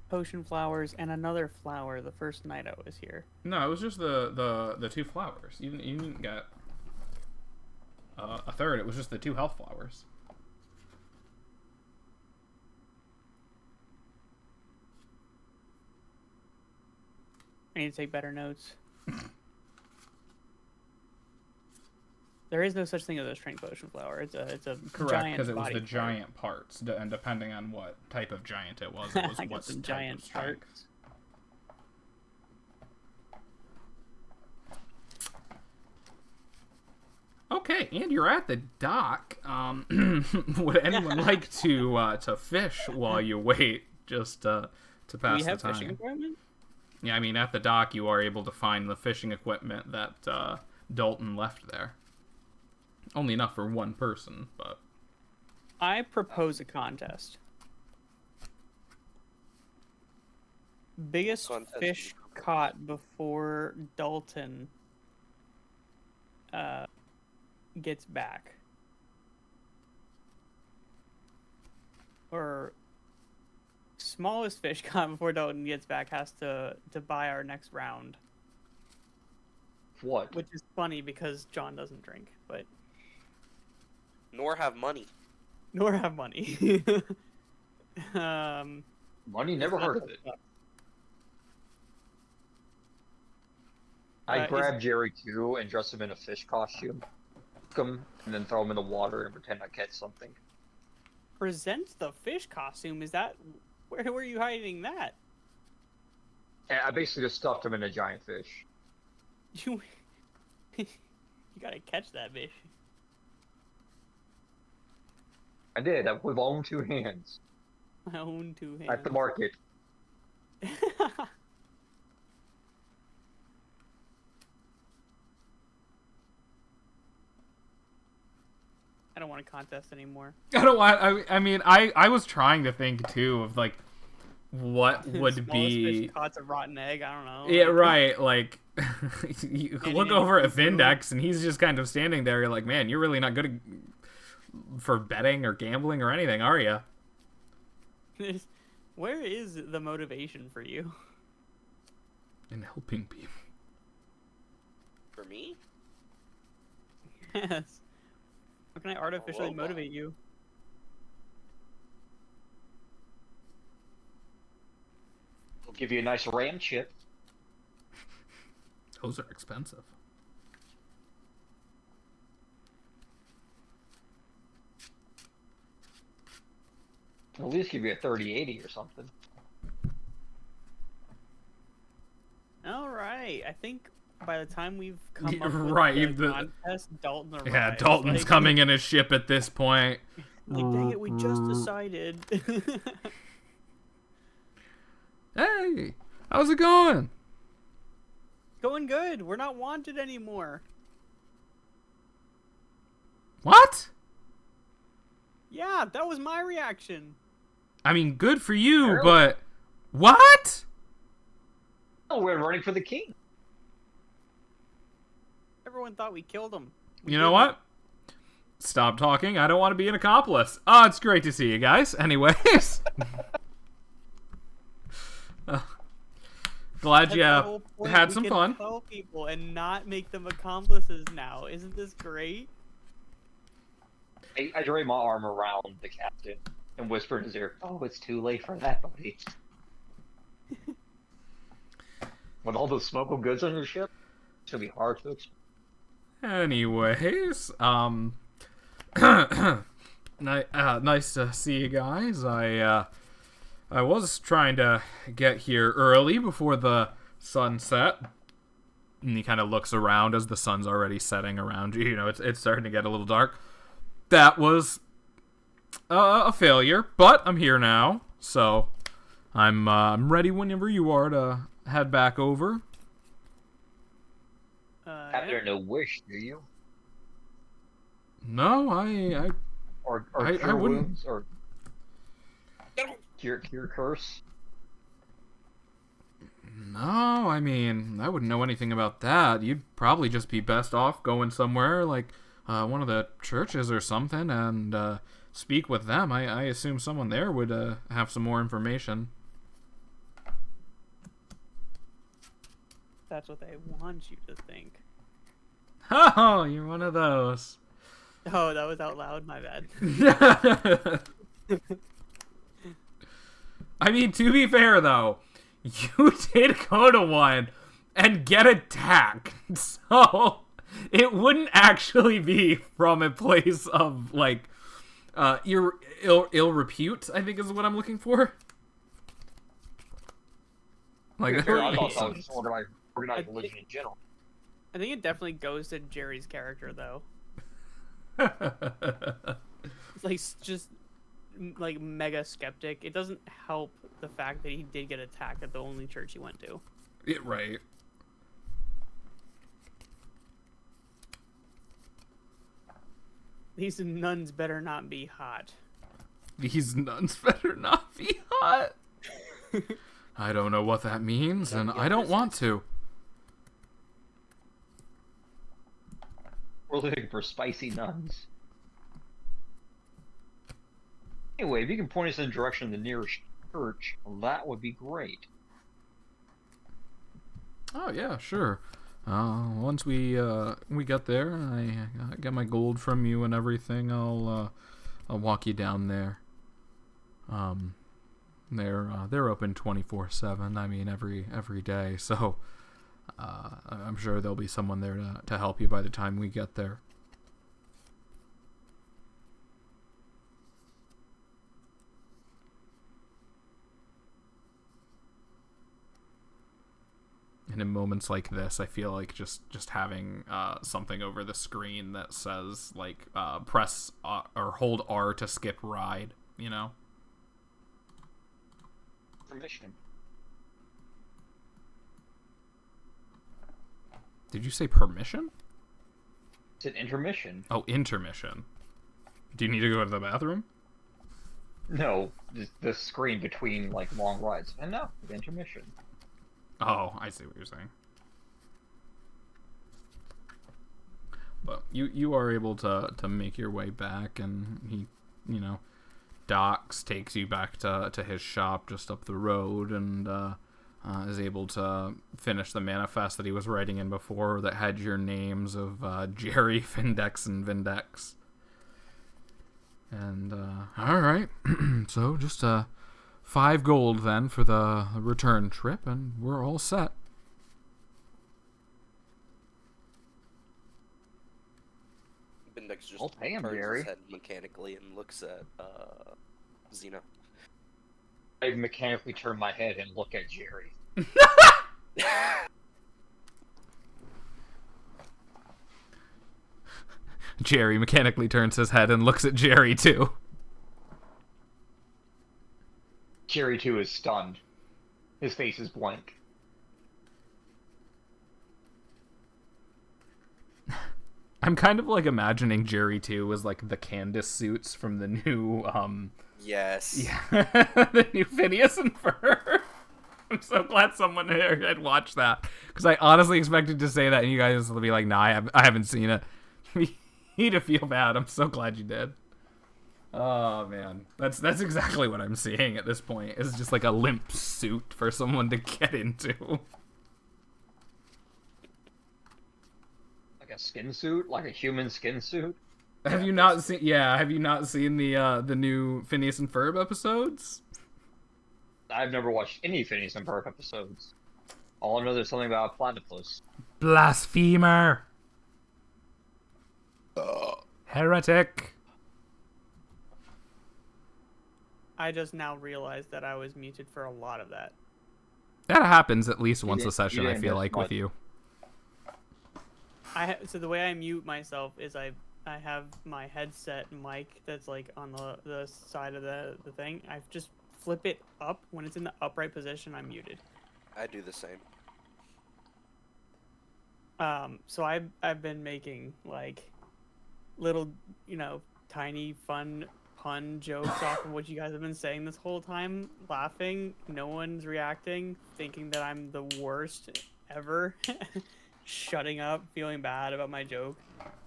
potion flowers and another flower the first night I was here. No, it was just the two flowers. You didn't get a third. It was just the two health flowers. I need to take better notes. There is no such thing as a strength potion flower. It's a Correct, giant because it was body the part. giant parts, and depending on what type of giant it was I what got some type giant of strength. parts. Okay, and you're at the dock. Would anyone like to fish while you wait, just to pass We the have time? fishing equipment? Yeah, I mean, at the dock, you are able to find the fishing equipment that Dalton left there. Only enough for one person, but... I propose a contest. Biggest Contest. fish caught before Dalton gets back. Or smallest fish caught before Dalton gets back has to buy our next round. What? Which is funny because John doesn't drink, but Nor have money. nor have money. Money, never heard of it. I grab Jerry too and dress him in a fish costume, cook him, and then throw him in the water and pretend I catch something. Present the fish costume? Is that... Where were you hiding that? And I basically just stuffed him in a giant fish. You... you gotta catch that fish. I did, with my own 2 hands. My own 2 hands. At the market. I don't want a contest anymore. I don't want. I mean, I was trying to think too of like what would Smallest be. fish caught a rotten egg. I don't know. Yeah, like- right. Like, you And look then over at you- Vindex, and he's just kind of standing there. You're like, man, you're really not good for betting or gambling or anything, are you? Where is the motivation for you? In helping people. For me? Yes. How can I artificially robot. motivate you? We'll give you a nice ram chip. Those are expensive. At least give you a 3080 or something. All right. I think by the time we've come Yeah, up with right, the the- contest, Dalton arrives. Yeah, Dalton's like, coming in a ship at this point. Like, dang it, we just decided. Hey, how's it going? Going good. We're not wanted anymore. What? Yeah, that was my reaction. I mean, good for you, Really? but what? Oh, we're running for the king. Everyone thought we killed him. We You know didn't. what? Stop talking. I don't want to be an accomplice. Oh, it's great to see you guys. Anyways. Glad That's you the whole point. had We some can fun. Tell people and not make them accomplices now. Isn't this great? I drape my arm around the captain and whisper in his ear, "Oh, it's too late for that, buddy." With all those smuggled goods on your ship, it's gonna be hard to explain. Anyways, nice to see you guys. I was trying to get here early before the sun set. And he kind of looks around as the sun's already setting around you. You know, it's starting to get a little dark. That was a failure, but I'm here now, so I'm ready whenever you are to head back over. Have there no wish, do you? No, I Or I cure wouldn't- wounds, or cure curse? No, I mean, I wouldn't know anything about that. You'd probably just be best off going somewhere like one of the churches or something and speak with them. I assume someone there would have some more information. That's what they want you to think. Oh, you're one of those. Oh, that was out loud. My bad. I mean, to be fair, though, you did go to one and get attacked. So it wouldn't actually be from a place of, like, ill repute, I think is what I'm looking for. Like, Fair, I that thought makes that was sense. just organized religion in general. I think it definitely goes to Jerry's character, though. It's like just like mega skeptic. It doesn't help the fact that he did get attacked at the only church he went to. Yeah, right. These nuns better not be hot. These nuns better not be hot. I don't know what that means, and I don't want to. We're looking for spicy nuns. Anyway, if you can point us in the direction of the nearest church, that would be great. Oh yeah, sure. Once we get there, I get my gold from you and everything. I'll I'll walk you down there. They're open 24/7. I mean, every day. So I'm sure there'll be someone there to help you by the time we get there. And in moments like this, I feel like just having something over the screen that says, like, press or hold R to skip ride, you know? Permission. Did you say permission? It's an intermission. Oh, intermission. Do you need to go to the bathroom? No, the screen between, like, long rides. And no, it's intermission. Oh, I see what you're saying. But you are able to make your way back, and he, docks, takes you back to his shop just up the road, and is able to finish the manifest that he was writing in before that had your names of Jerry, Findex, and Vindex. And, alright. So, just 5 gold then for the return trip, and we're all set. Bindex just I'll pay him, turns Jerry. his head mechanically and looks at Xena. I mechanically turn my head and look at Jerry. Jerry mechanically turns his head and looks at Jerry, too. Jerry, too, is stunned. His face is blank. I'm kind of, like, imagining Jerry, too, as, like, the Candace suits from the new, Yes. Yeah, the new Phineas and Ferb. I'm so glad someone here had watched that, because I honestly expected to say that, and you guys will be like, "Nah, I haven't seen it." You to feel bad. I'm so glad you did. Oh man, that's exactly what I'm seeing at this point. It's just like a limp suit for someone to get into. Like a skin suit? Like a human skin suit? Have you not seen? Yeah, have you not seen the new Phineas and Ferb episodes? I've never watched any Phineas and Ferb episodes. All I know there's something about a platypus. Blasphemer. Heretic. I just now realized that I was muted for a lot of that. That happens at least once a didn't- session, you I didn't feel miss like, much. with you. So the way I mute myself is I have my headset mic that's like on the side of the thing. I just flip it up. When it's in the upright position, I'm muted. I do the same. So I've been making like little, tiny fun pun jokes off of what you guys have been saying this whole time, laughing. No one's reacting, thinking that I'm the worst ever. Shutting up, feeling bad about my joke,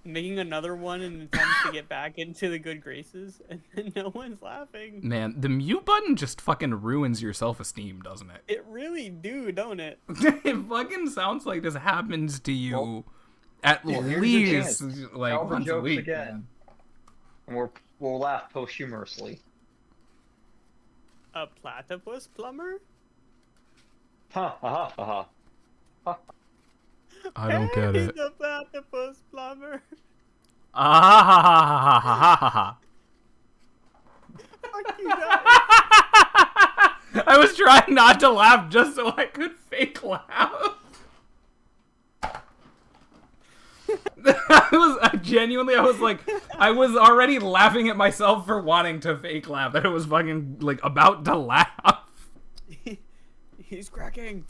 making another one in an attempt to get back into the good graces, and then no one's laughing. Man, the mute button just fucking ruins your self-esteem, doesn't it? It really do, don't it? It fucking sounds like this happens to you Well, at here's your least chance. like Tell the once a jokes week. again. And we'll laugh posthumously. A platypus plumber? Ha ha ha ha ha. I don't get He's it. a platypus plumber. Ah ha ha ha ha ha ha ha. Fuck you guys. I was trying not to laugh just so I could fake laugh. I was already laughing at myself for wanting to fake laugh. That it was fucking like about to laugh. He's cracking.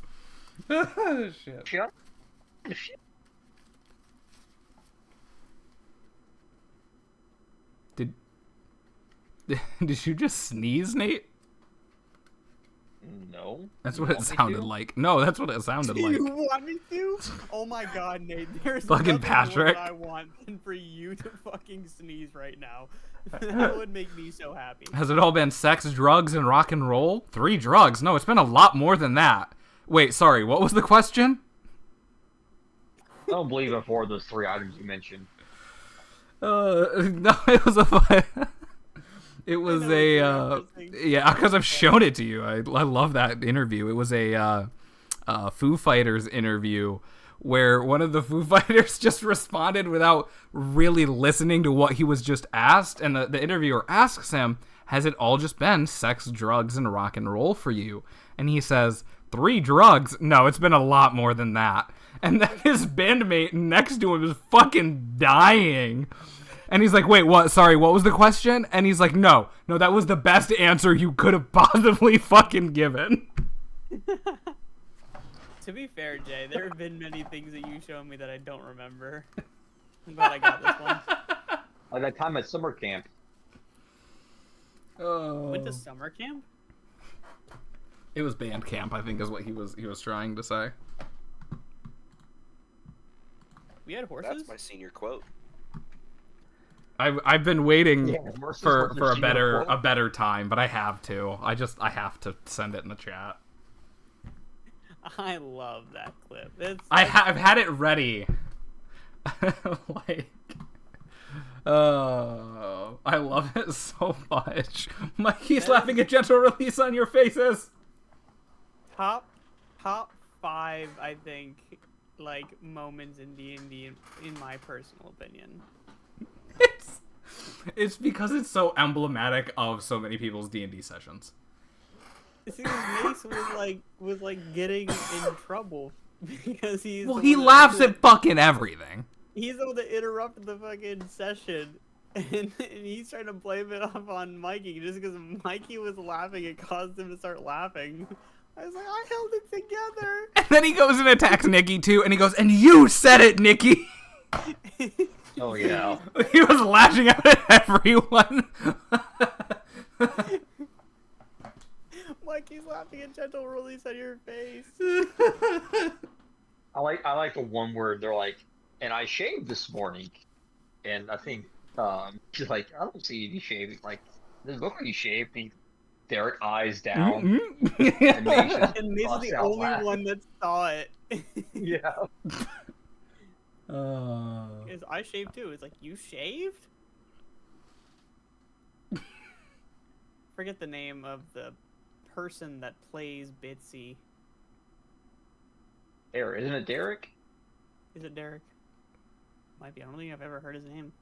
Shit. Shut. Did you just sneeze, Nate? No. That's You what it want me sounded to? like. No, that's what it sounded Do like. you want me to? Oh my god, Nate. There's Fucking nothing more Patrick. that I want than for you to fucking sneeze right now. That would make me so happy. Has it all been sex, drugs, and rock and roll? 3 drugs? No, it's been a lot more than that. Wait, sorry, what was the question? I don't believe in 4 of those 3 items you mentioned. No, it was a It was know what you're referencing. yeah, because I've shown it to you. I love that interview. It was a Foo Fighters interview where one of the Foo Fighters just responded without really listening to what he was just asked, and the interviewer asks him, "Has it all just been sex, drugs, and rock and roll for you?" And he says, 3 drugs? No, it's been a lot more than that. And then his bandmate next to him is fucking dying. And he's like, wait, what? Sorry, what was the question? And he's like, no, that was the best answer you could have possibly fucking given. To be fair, Jay, there have been many things that you showed me that I don't remember. I'm glad I got this one. Like that time at summer camp. Oh. Went to summer camp? It was band camp, I think, is what he was trying to say. We had horses? That's my senior quote. I've been waiting Versus for what a the better time, but I have to. I have to send it in the chat. I love that clip. I've had it ready. Like, I love it so much. Mikey's laughing at gentle release on your faces. top 5, I think, like moments in D&D in my personal opinion. It's because it's so emblematic of so many people's D&D sessions. See, Mace was like getting in trouble because he's Well, the he one laughs that- at fucking everything. He's the one that interrupted the fucking session, and he's trying to blame it off on Mikey just because Mikey was laughing. It caused him to start laughing. I was like, I held it together. And then he goes and attacks Nikki too, and he goes, "And you said it, Nikki." Oh yeah. He was lashing out at everyone. Mikey's laughing at gentle release on your face. I like the one where they're like, and I shaved this morning, and I think she's like, I don't see you shaving. Like, doesn't look like you shaved. And Derek eyes down, and Mace just And Mace is busts the out only laughing. one that saw it. Yeah. Is I shaved too. It's like, you shaved? Forget the name of the person that plays Bitsy. Derek, isn't it Derek? Is it Derek? Might be. I don't think I've ever heard his name.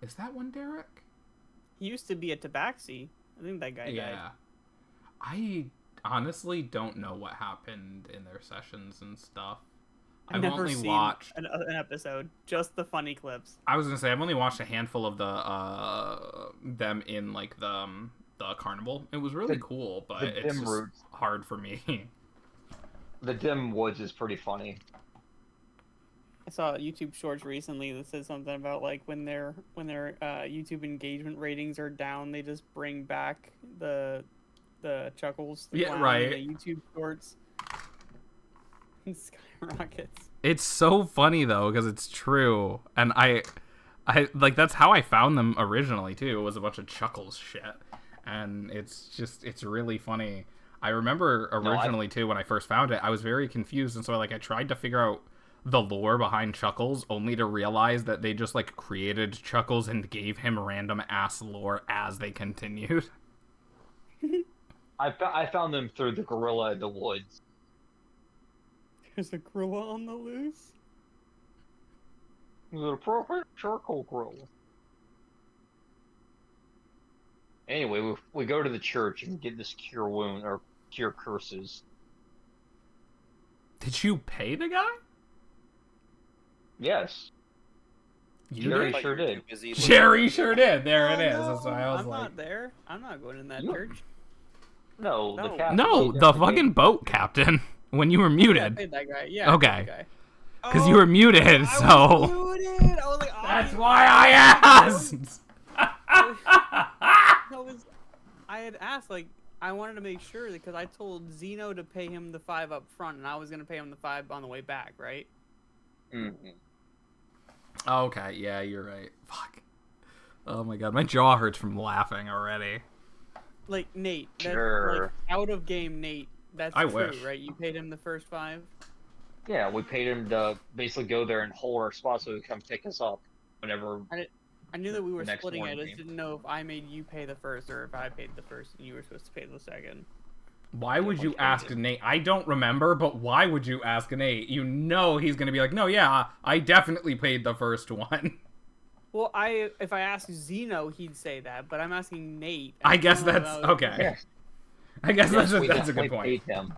Is that one Derek? He used to be a Tabaxi. I think that guy died. Yeah. I honestly don't know what happened in their sessions and stuff. I've never only seen watched. an episode, just the funny clips. I was gonna say I've only watched a handful of them in like the carnival. It was really cool, but the it's dim just roots. hard for me. The dim woods is pretty funny. I saw YouTube shorts recently that said something about like when their YouTube engagement ratings are down, they just bring back the Chuckles. The Yeah, clown, right. The YouTube shorts. And skyrockets. It's so funny though because it's true, and I like that's how I found them originally too. It was a bunch of Chuckles shit, and it's really funny. I remember originally too when I first found it, I was very confused, and so I tried to figure out the lore behind Chuckles, only to realize that they just like created Chuckles and gave him random ass lore as they continued. I found them through the gorilla in the woods. There's a gorilla on the loose. It was an appropriate charcoal gorilla. Anyway, we go to the church and get this cure wound or cure curses. Did you pay the guy? Yes. You Jerry did? sure did. Jerry sure did. There it is. Oh, That's why I was I'm like, not there. I'm not going in that You- church. No, the No. captain. no, he the definitely fucking boat captain. When you were Yeah, I muted, paid that guy. Yeah. I Okay. paid that guy. because you were muted, I was so muted. I was like, that's why I asked. I had asked, like, I wanted to make sure because I told Zeno to pay him the 5 up front, and I was gonna pay him the 5 on the way back, right? Mhm. Okay, yeah, you're right. Fuck. Oh my god, my jaw hurts from laughing already. Like Nate, that, Sure. like out of game Nate. That's I true, wish. right? You paid him the first 5. Yeah, we paid him to basically go there and hold our spot so he could come pick us up. whenever. I knew that we were Next splitting it. I morning just game. didn't know if I made you pay the first or if I paid the first and you were supposed to pay the second. Why would you ask Nate? I don't remember, but why would you ask Nate? You know he's gonna be like, no, yeah, I definitely paid the first one. Well, if I asked Zeno, he'd say that, but I'm asking Nate. I guess don't know that's about- okay. Yes, I guess yes, that's we a good definitely point. paid him.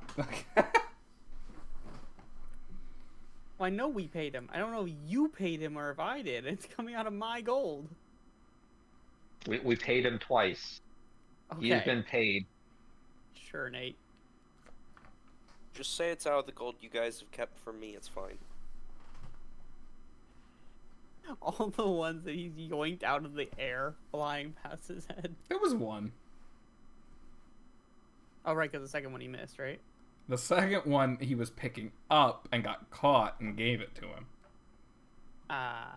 Well, I know we paid him. I don't know if you paid him or if I did. It's coming out of my gold. We paid him twice. Okay. He's been paid. Sure, Nate. Just say it's out of the gold you guys have kept from me. It's fine. All the ones that he's yoinked out of the air, flying past his head. It was one. Oh, right, because the second one he missed, right? The second one he was picking up and got caught and gave it to him. How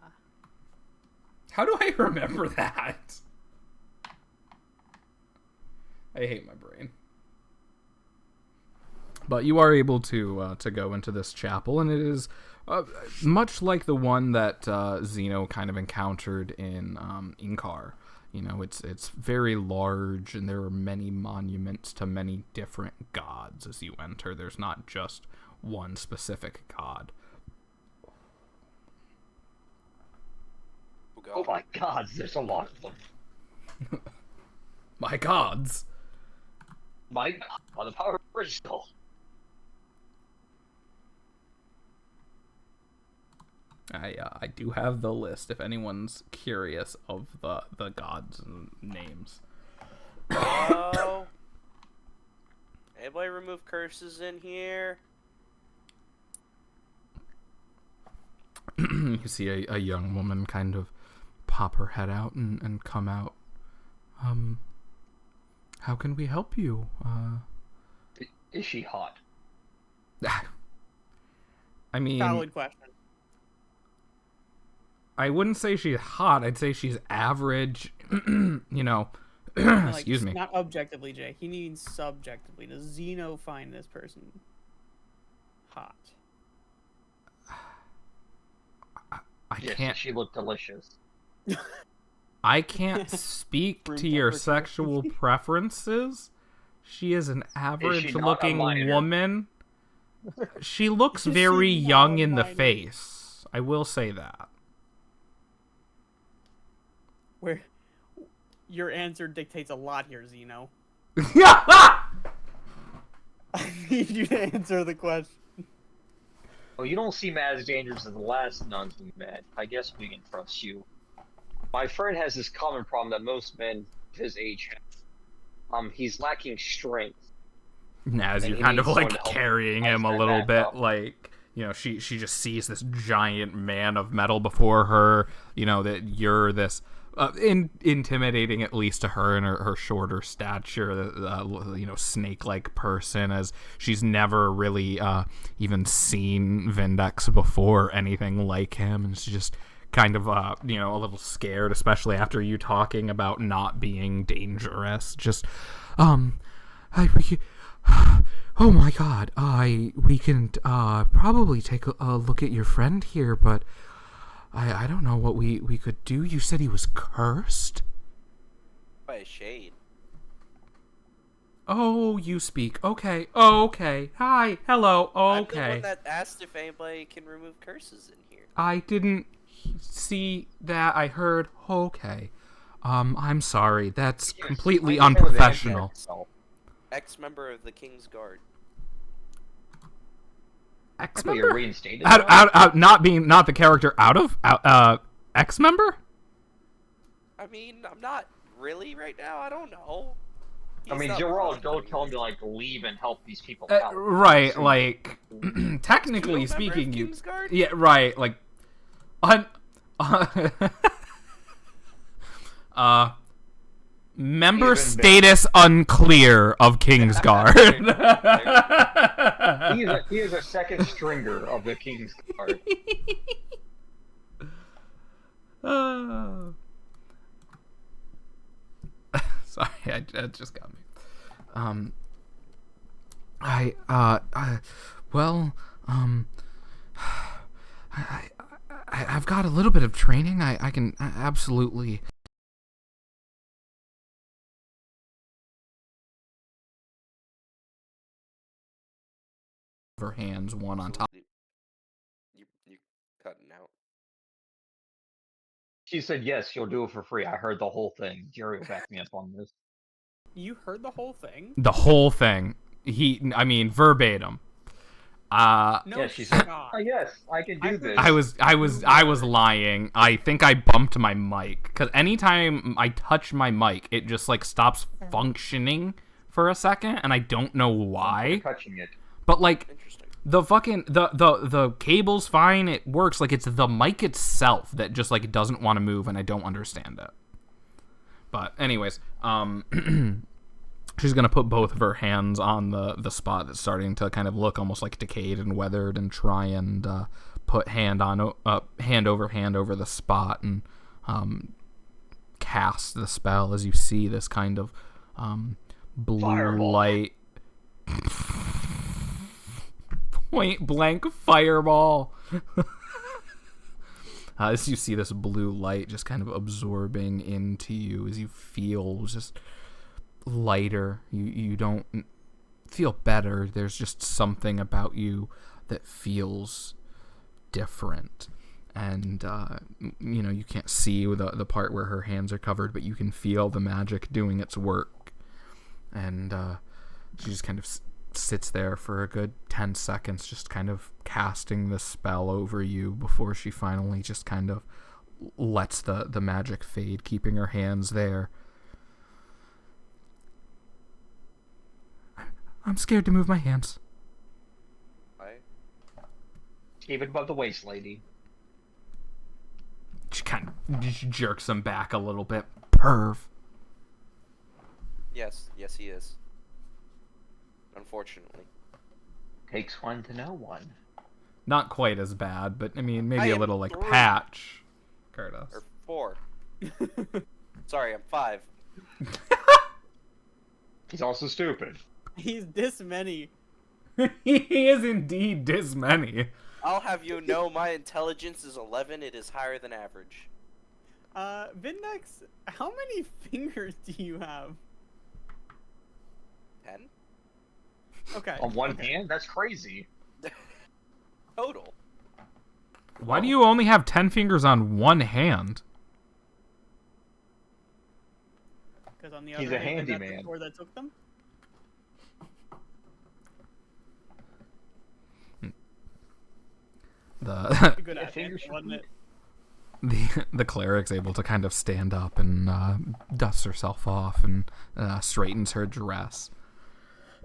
do I remember that? I hate my brain. But you are able to go into this chapel, and it is much like the one that Zeno kind of encountered in Inkar. You know, it's very large, and there are many monuments to many different gods as you enter. There's not just one specific god. Oh, God. Oh my God, there's a lot of them. My gods! My God, by the power of crystal. I do have the list if anyone's curious of the gods' names. Oh. Anybody remove curses in here? You see a young woman kind of pop her head out and come out. How can we help you? Is she hot? I mean, Valid question. I wouldn't say she's hot. I'd say she's average. You know, Like, excuse me. Not objectively, Jay. He means subjectively. Does Zeno find this person hot? I Yes, can't. she looked delicious. I can't speak Room to your temperature. sexual preferences. She is an not a average-looking minor? woman. She looks Is very she young not a in the minor? face. I will say that. Where your answer dictates a lot here, Zeno. I I need you to answer the question. Oh, you don't seem as dangerous as the last nuns we met. I guess we can trust you. My friend has this common problem that most men his age have. He's lacking strength. As And you're he kind of needs like someone to help carrying ice him a that little back bit, up. like, you know, she just sees this giant man of metal before her, you know, that you're this intimidating, at least to her in her shorter stature, you know, snake-like person, as she's never really even seen Vindex before, anything like him, and she's just kind of, you know, a little scared, especially after you talking about not being dangerous. Just, oh my God, we can probably take a look at your friend here, but I don't know what we could do. You said he was cursed? By a shade. Oh, you speak. Okay. Okay. Hi. Hello. I'm the Okay. one that asked if anybody can remove curses in here. I didn't see that. I heard. Okay. I'm sorry. That's Yes, completely I know that unprofessional. myself. Ex-member of the King's Guard. Ex-member? You're reinstated. now? Not the character out of ex-member? I mean, I'm not really right now. I don't know. I He's mean, not Gerald, wrong. don't tell him to like leave and help these people out. Right. So- Like, You a technically member of speaking, you. King's Guard? Yeah. Right. Like, member Even status unclear of Kingsguard. He is a second stringer of the King's Guard. Sorry, it just got me. I've got a little bit of training. I can absolutely. Her hands, one on top. You cutting out. She said yes, she'll do it for free. I heard the whole thing. Jerry will back me up on this. You heard the whole thing? The whole thing. I mean, verbatim. No, Yeah, she said, shot. "Oh yes, I can do this." I was lying. I think I bumped my mic because anytime I touch my mic, it just like stops functioning for a second, and I don't know why. Touching it. But like Interesting. the fucking the cable's fine. It works. Like it's the mic itself that just like doesn't want to move, and I don't understand it. But anyways, she's gonna put both of her hands on the spot that's starting to kind of look almost like decayed and weathered, and try and put hand over the spot and cast the spell. As you see this kind of blue Fireball. light, point blank fireball. As you see this blue light just kind of absorbing into you, as you feel just lighter, you don't feel better. There's just something about you that feels different, and you can't see the part where her hands are covered, but you can feel the magic doing its work, and she just kind of sits there for a good 10 seconds, just kind of casting the spell over you before she finally just kind of lets the magic fade, keeping her hands there. I'm scared to move my hands. Keep it above the waist, lady. She kind of just jerks him back a little bit. Perv. Yes, he is. Unfortunately. Takes one to know one. Not quite as bad, but I mean, maybe I a am little like 3. Patch. Curtis. Or 4. Sorry, I'm 5. He's also stupid. He's this many. He is indeed this many. I'll have you know my intelligence is 11. It is higher than average. Vindex, how many fingers do you have? 10? Okay. On one okay. hand? That's crazy. Total. Why do you only have 10 fingers on one hand? Because on the He's other a hand, that's handyman. the 4 that took them? The Good Yeah, answer, fingers wasn't it? the cleric's able to kind of stand up and dusts herself off and straightens her dress.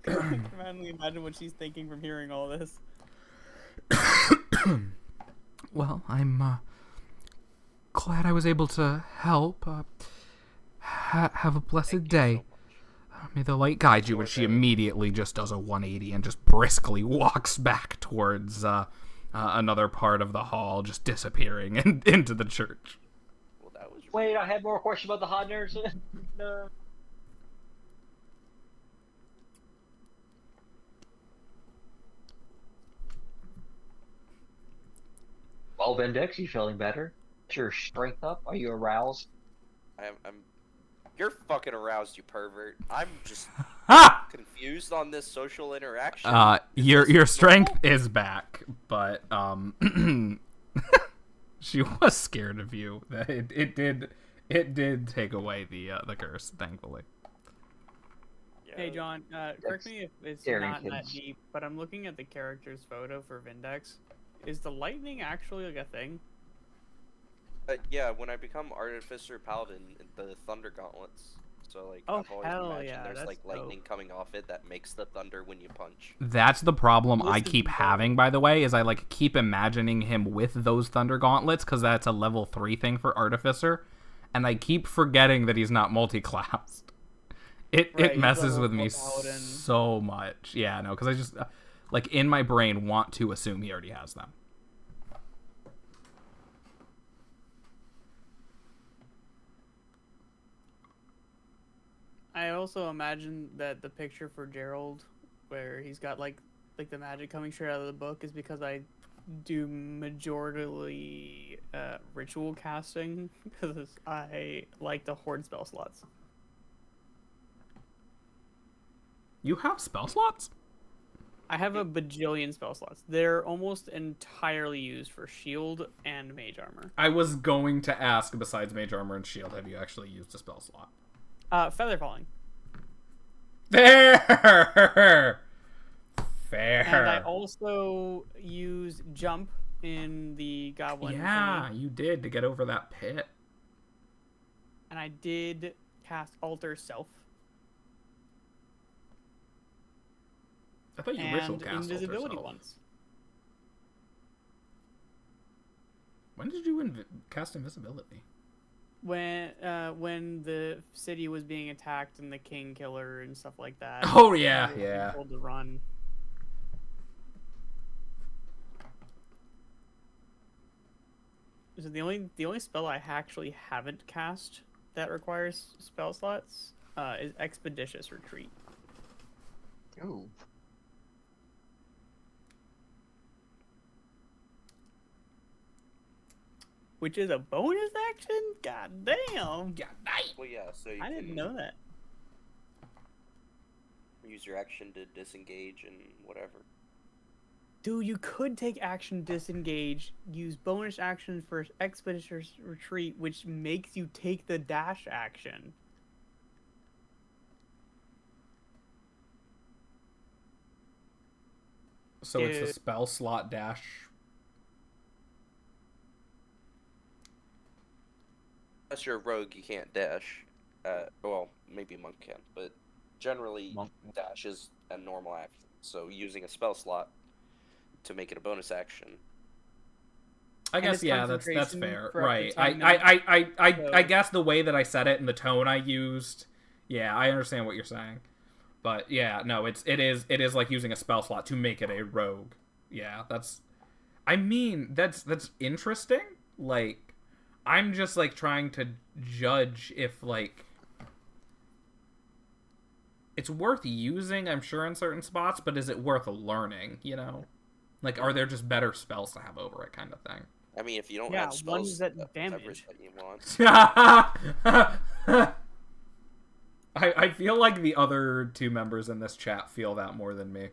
I can only imagine what she's thinking from hearing all this. Well, I'm glad I was able to help. Have a blessed Thank you day. so much. May the light guide you. And she immediately just does a 180 and just briskly walks back towards another part of the hall, just disappearing into the church. Well, that was Wait, I had more questions about the hot nurse. No. Well, Vindex, you feeling better? Is your strength up? Are you aroused? I'm you're fucking aroused, you pervert. I'm just Ha! confused on this social interaction. Your strength is back, but she was scared of you. It did take away the curse, thankfully. Yeah. Hey, John, correct me if it's Daring not that kids. deep, but I'm looking at the character's photo for Vindex. Is the lightning actually like a thing? Yeah, when I become Artificer Paladin, the Thunder Gauntlets. So, like, Oh, I've always hell imagined yeah, there's, that's like, lightning dope. coming off it that makes the thunder when you punch. That's the problem I Listen, keep bro. having, by the way, is I like keep imagining him with those thunder gauntlets because that's a level 3 thing for Artificer, and I keep forgetting that he's not multi-classed. Right, It he's messes level with me 4 Paladin. so much. Yeah, no, because I just like in my brain want to assume he already has them. I also imagine that the picture for Gerald, where he's got like the magic coming straight out of the book, is because I do majorly ritual casting because I like to hoard spell slots. You have spell slots? I have a bajillion spell slots. They're almost entirely used for shield and mage armor. I was going to ask, besides mage armor and shield, have you actually used a spell slot? Feather falling. Fair! Fair. And I also use jump in the goblin. Yeah, thingy. you did, to get over that pit. And I did cast alter self. I thought you ritual And cast invisibility Alter Self. once. When did you cast invisibility? When the city was being attacked and the king killer and stuff like that. Oh, yeah, I was yeah. told to run. So the only spell I actually haven't cast that requires spell slots is Expeditious Retreat. Ooh. Which is a bonus action? God damn! Well, yeah. So you I can didn't know that. use your action to disengage and whatever. Dude, you could take action disengage, use bonus action for Expeditious Retreat, which makes you take the dash action. So it's a Dude. spell slot dash. Unless you're a rogue, you can't dash. Well, maybe a monk can, but generally Monk. dash is a normal action. So using a spell slot to make it a bonus action. I And guess it's yeah, that's concentration fair, for up to right? 10 I so- guess the way that I said it and the tone I used, yeah, I understand what you're saying, but yeah, no, it is like using a spell slot to make it a rogue. Yeah, that's interesting. Like, I'm just like trying to judge if like it's worth using. I'm sure in certain spots, but is it worth learning? You know, like are there just better spells to have over it, kind of thing. I mean, if you don't Yeah, have spells ones that coverage damage. that you want. I feel like the other two members in this chat feel that more than me.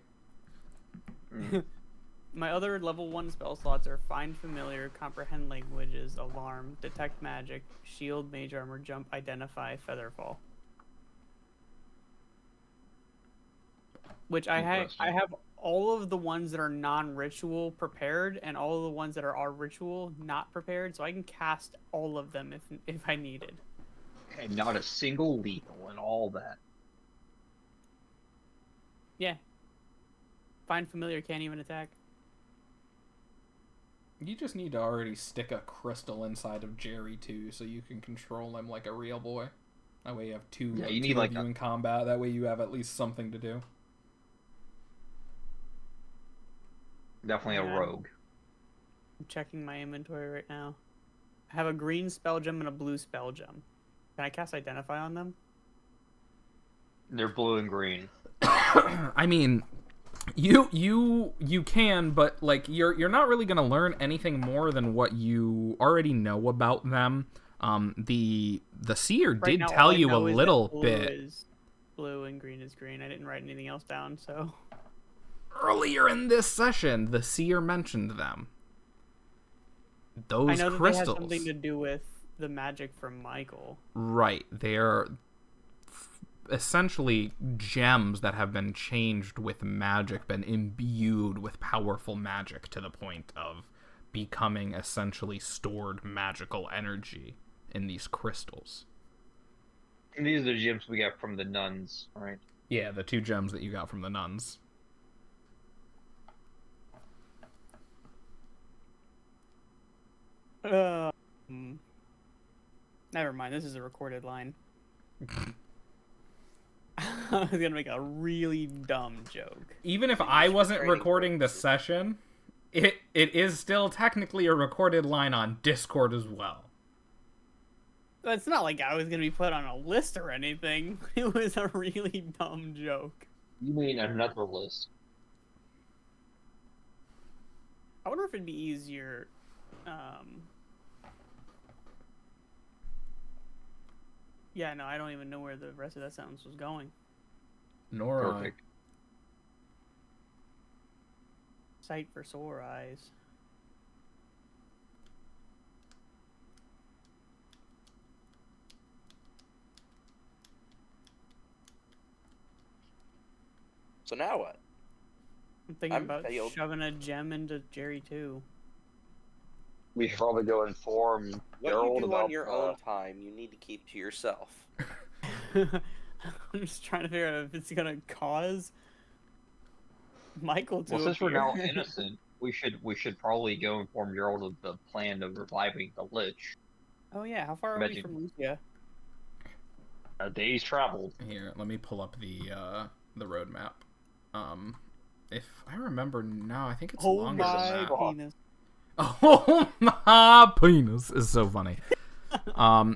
My other level 1 spell slots are Find Familiar, Comprehend Languages, Alarm, Detect Magic, Shield, Mage Armor, Jump, Identify, Featherfall. Which I have all of the ones that are non-ritual prepared, and all of the ones that are ritual not prepared, so I can cast all of them if I needed. And not a single lethal and all that. Yeah. Find Familiar can't even attack. You just need to already stick a crystal inside of Jerry too, so you can control him like a real boy. That way you have two. Yeah, you two need, of like, you a- in combat. That way you have at least something to do. Definitely a Yeah. rogue. I'm checking my inventory right now. I have a green spell gem and a blue spell gem. Can I cast Identify on them? They're blue and green. I mean, you can, but like you're not really gonna learn anything more than what you already know about them. The seer Right did now, tell all I you a know is that little blue bit is blue and green is green. I didn't write anything else down, so earlier in this session. The seer mentioned them. Those I know that crystals, they had something to do with the magic from Michael. right? They're essentially gems that have been changed with magic, been imbued with powerful magic to the point of becoming essentially stored magical energy in these crystals. And these are the gems we got from the nuns, right? Yeah, the two gems that you got from the nuns. Never mind. This is a recorded line. I was gonna make a really dumb joke. Even if I wasn't training recording the purposes. session, it is still technically a recorded line on Discord as well. But it's not like I was gonna be put on a list or anything. It was a really dumb joke. You mean another list? I wonder if it'd be easier. Yeah, no, I don't even know where the rest of that sentence was going. Nor I. Perfect. Sight for sore eyes. So now what? I'm thinking I'm about failed. shoving a gem into Jerry too. We should probably go inform What Gerald you do about on your own time, you need to keep to yourself. I'm just trying to figure out if it's gonna cause Michael to Well, since we're now appear. innocent, we should probably go inform Gerald of the plan of reviving the Lich. Oh yeah, how far are we Imagine. from Lucia? A day's travel. Here, let me pull up the roadmap. If I remember now, I think it's Oh longer than my that. penis. Oh my penis is so funny.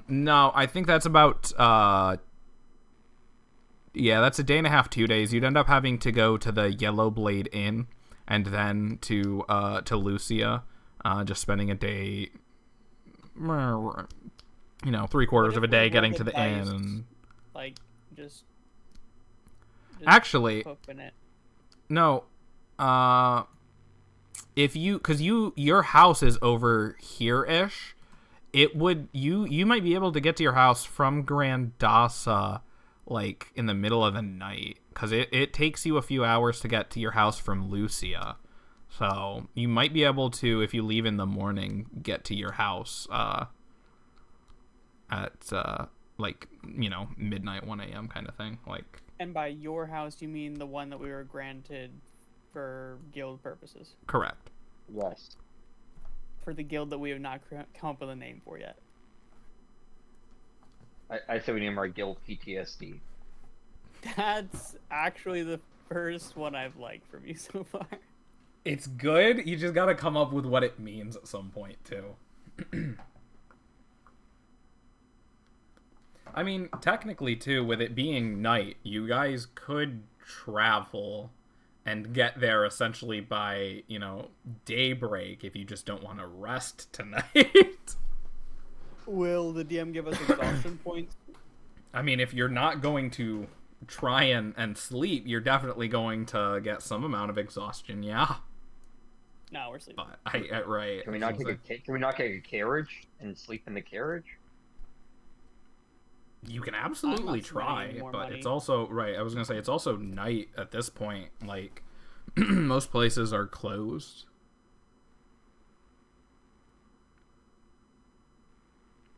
No, I think that's about yeah, that's a day and a half, 2 days. You'd end up having to go to the Yellow Blade Inn and then to Lucia, just spending a day, you know, 3/4 of a day getting to the inn. And... Like just Actually, cooking it. no, if you, cause your house is over here-ish, it would, you might be able to get to your house from Grandasa, like, in the middle of the night, cause it takes you a few hours to get to your house from Lucia, so you might be able to, if you leave in the morning, get to your house, at, like, you know, midnight, 1 a.m. kind of thing, like... And by your house, you mean the one that we were granted for guild purposes? Correct. Yes. For the guild that we have not come up with a name for yet. I say we name our guild PTSD. That's actually the first one I've liked from you so far. It's good, you just gotta come up with what it means at some point, too. I mean, technically, too, with it being night, you guys could travel and get there essentially by, you know, daybreak if you just don't want to rest tonight. Will the DM give us exhaustion points? I mean, if you're not going to try and sleep, you're definitely going to get some amount of exhaustion, yeah. No, we're sleeping. But, right. Can we not get a carriage and sleep in the carriage? You can absolutely try, spending more but money. it's also, right, I was gonna say, it's also night at this point, like, most places are closed.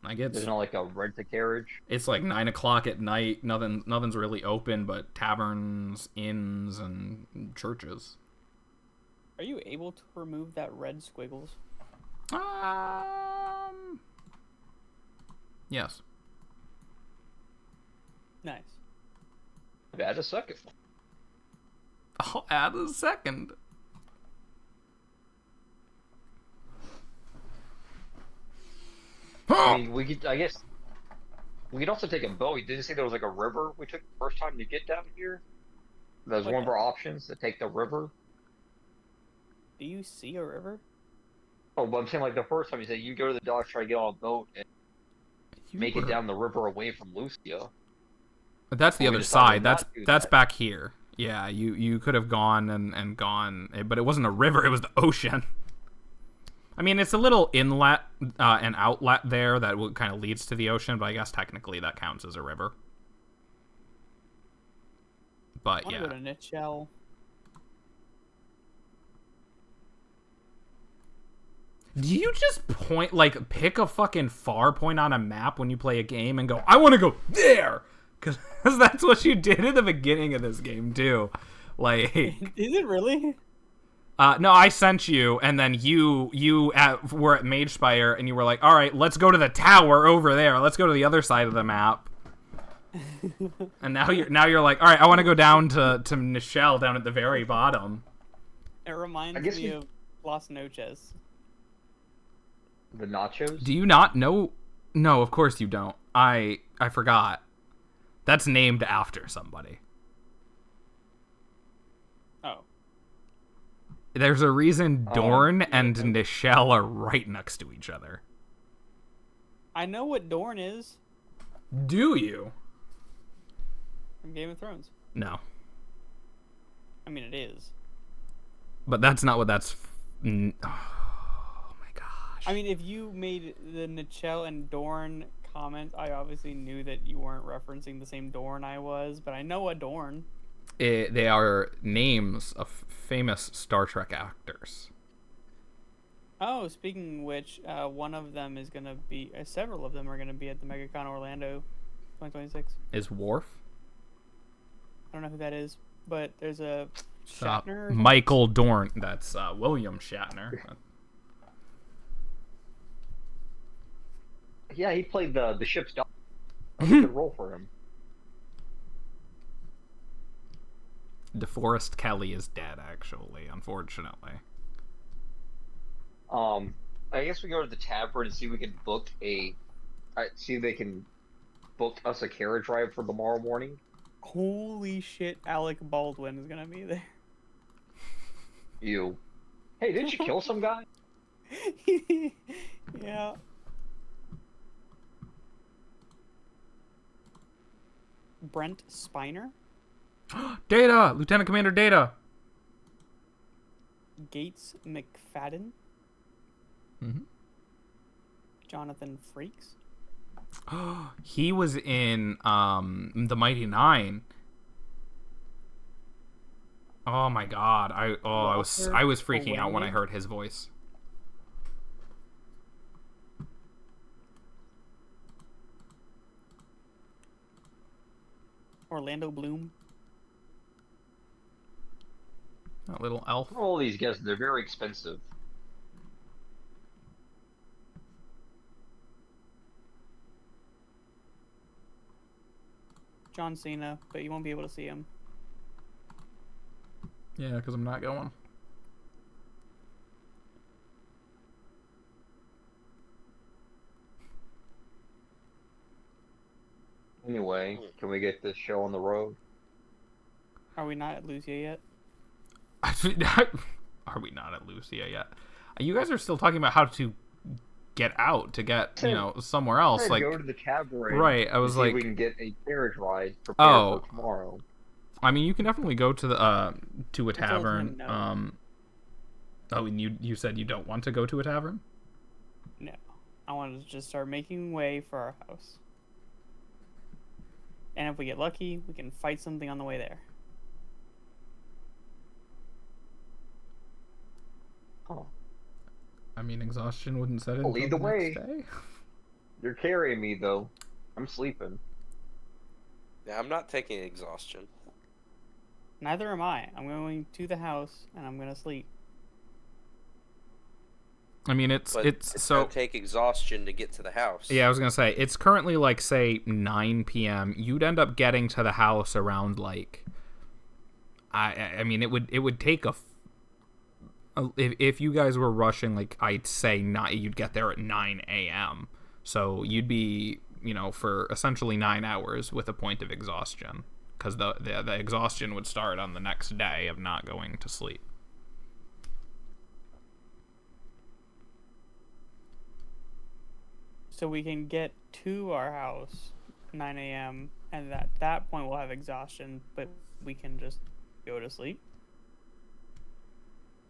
Like, There's not like a rent-a-carriage? it's like 9 o'clock at night, nothing's really open but taverns, inns, and churches. Are you able to remove that red squiggles? Yes. Nice. Add a second. I'll add a second. I mean, I guess we could also take a boat. Did you say there was like a river we took the first time to get down here? That was What one of the- our options, to take the river. Do you see a river? Oh, but I'm saying like the first time you said you go to the docks, try to get on a boat, and make it down the river away from Lucia. But that's the We other decided side. not to do That's that. back here. Yeah, you could have gone and gone, but it wasn't a river, it was the ocean. I mean, it's a little inlet and outlet there that kind of leads to the ocean, but I guess technically that counts as a river. I But want to yeah. go to Nichelle. Do you just pick a fucking far point on a map when you play a game and go, I want to go there? Because that's what you did at the beginning of this game, too. Like... Is it really? No, I sent you, and then you were at Magespire, and you were like, all right, let's go to the tower over there. Let's go to the other side of the map. And now you're like, all right, I want to go down to Nichelle down at the very bottom. It reminds guess me we- of Las Noches. The nachos? Do you not know? No, of course you don't. I forgot. That's named after somebody. Oh. There's a reason Oh, Dorn and yeah. Nichelle are right next to each other. I know what Dorne is Do you? from Game of Thrones. No. I mean, it is. But that's not what that's... Oh my gosh. I mean, if you made the Nichelle and Dorne comment, I obviously knew that you weren't referencing the same Dorne I was, but I know a Dorne. They are names of famous Star Trek actors. Oh, speaking of which, one of them is gonna be, several of them are gonna be at the MegaCon Orlando 2026. Is Worf? I don't know who that is, but there's a Stop. Shatner. or something? Michael Dorn. That's William Shatner. Yeah, he played the ship's dog. That was a good role for him. DeForest Kelly is dead, actually, unfortunately. I guess we go to the tavern and see if we can book see if they can book us a carriage ride for tomorrow morning. Holy shit, Alec Baldwin is gonna be there. You. Hey, didn't you kill some guy? Yeah. Brent Spiner? Data! Lieutenant Commander Data! Gates McFadden? Mm-hmm. Jonathan Frakes? He was in The Mighty Nine. Oh my god. I was freaking out when I heard his voice. Orlando Bloom? That little elf. All these guys, they're very expensive. John Cena, but you won't be able to see him. Yeah, because I'm not going. Anyway, can we get this show on the road? Are we not at Lucia yet? Are we not at Lucia yet? You guys are still talking about how to get out, to get, somewhere else. Hey, Like, go to the cabaret. right, I was and see if like... we can get a carriage ride prepared Oh. for tomorrow. I mean, you can definitely go to the to a told him tavern. no. Oh, and you said you don't want to go to a tavern? No. I wanted to just start making way for our house. And if we get lucky, we can fight something on the way there. Oh, I mean, exhaustion wouldn't set in Well, until either the next way. day. you're carrying me though. I'm sleeping. Yeah, I'm not taking exhaustion. Neither am I. I'm going to the house and I'm going to sleep. I mean, But it's gonna so... take exhaustion to get to the house. Yeah, I was gonna say, it's currently, like, say, 9 p.m. You'd end up getting to the house around, like... I mean, it would take if you guys were rushing, like, I'd say you'd get there at 9 a.m. So you'd be, for essentially 9 hours with a point of exhaustion. Because the exhaustion would start on the next day of not going to sleep. So we can get to our house 9 a.m. and at that point we'll have exhaustion, but we can just go to sleep.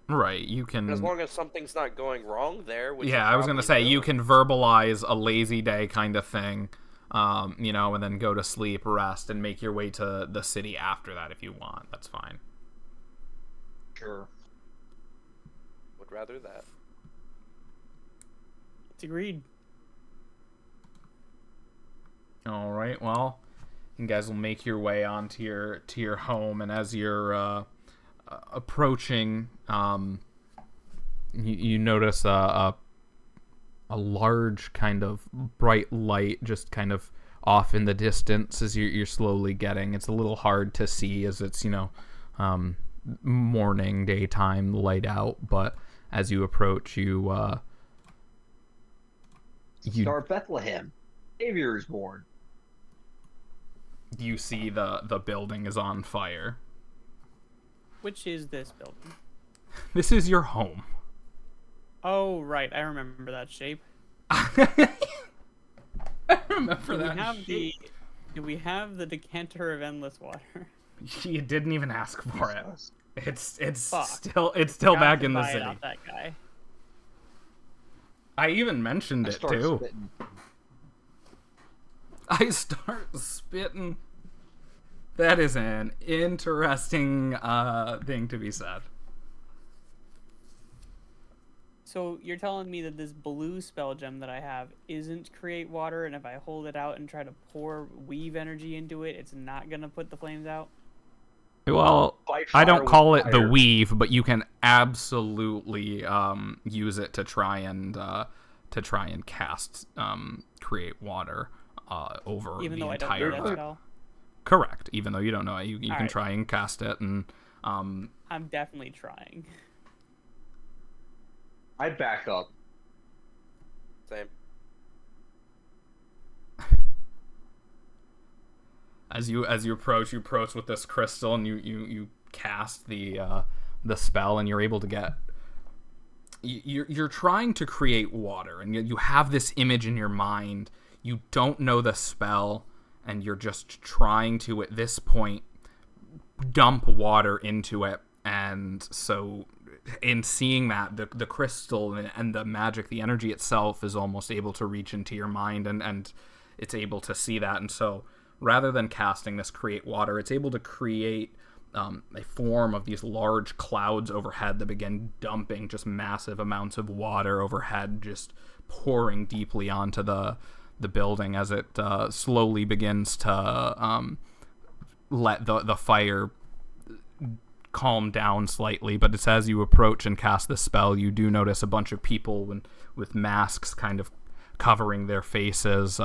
Right, you can... As long as something's not going wrong there. Which Yeah, it I was gonna probably say, you will. can verbalize a lazy day kind of thing, and then go to sleep, rest, and make your way to the city after that if you want. That's fine. Sure. Would rather that. It's agreed. All right, well, you guys will make your way onto your home, and as you're approaching, you notice a large kind of bright light just kind of off in the distance as you're slowly getting. It's a little hard to see as it's morning, daytime, light out, but as you approach, you Star Bethlehem. Savior is born. you see the building is on fire. Which is this building? This is your home. Oh, right. I remember that shape. I remember Do we that. have do we have the decanter of endless water? You didn't even ask for it. It's Fuck. still Forgot back to in the buy it city. off that guy. I even mentioned I it start too. spitting. I start spitting. That is an interesting thing to be said. So you're telling me that this blue spell gem that I have isn't create water, and if I hold it out and try to pour weave energy into it, it's not gonna put the flames out? Well, Fight I fire don't with call it the fire. weave, but you can absolutely use it to try and cast create water over Even the though I don't entire know that map. spell? Correct. Even though you don't know it, you can Alright. try and cast it, and I'm definitely trying. I back up. Same. as you approach with this crystal, and you cast the spell, and you're able to get. You're trying to create water, and you have this image in your mind. You don't know the spell, and you're just trying to, at this point, dump water into it. And so, in seeing that, the crystal and the magic, the energy itself is almost able to reach into your mind, and it's able to see that. And so, rather than casting this create water, it's able to create a form of these large clouds overhead that begin dumping just massive amounts of water overhead, just pouring deeply onto the building as it slowly begins to let the fire calm down slightly. But it's as you approach and cast the spell, you do notice a bunch of people with masks kind of covering their faces,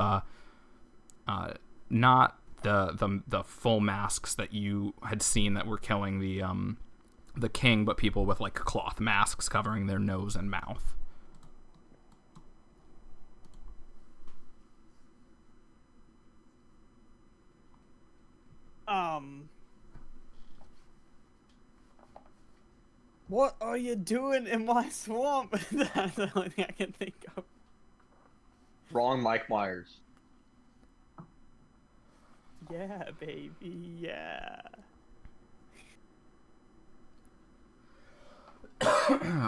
not the full masks that you had seen that were killing the king, but people with like cloth masks covering their nose and mouth. What are you doing in my swamp? That's the only thing I can think of. Wrong Mike Myers. Yeah, baby, yeah.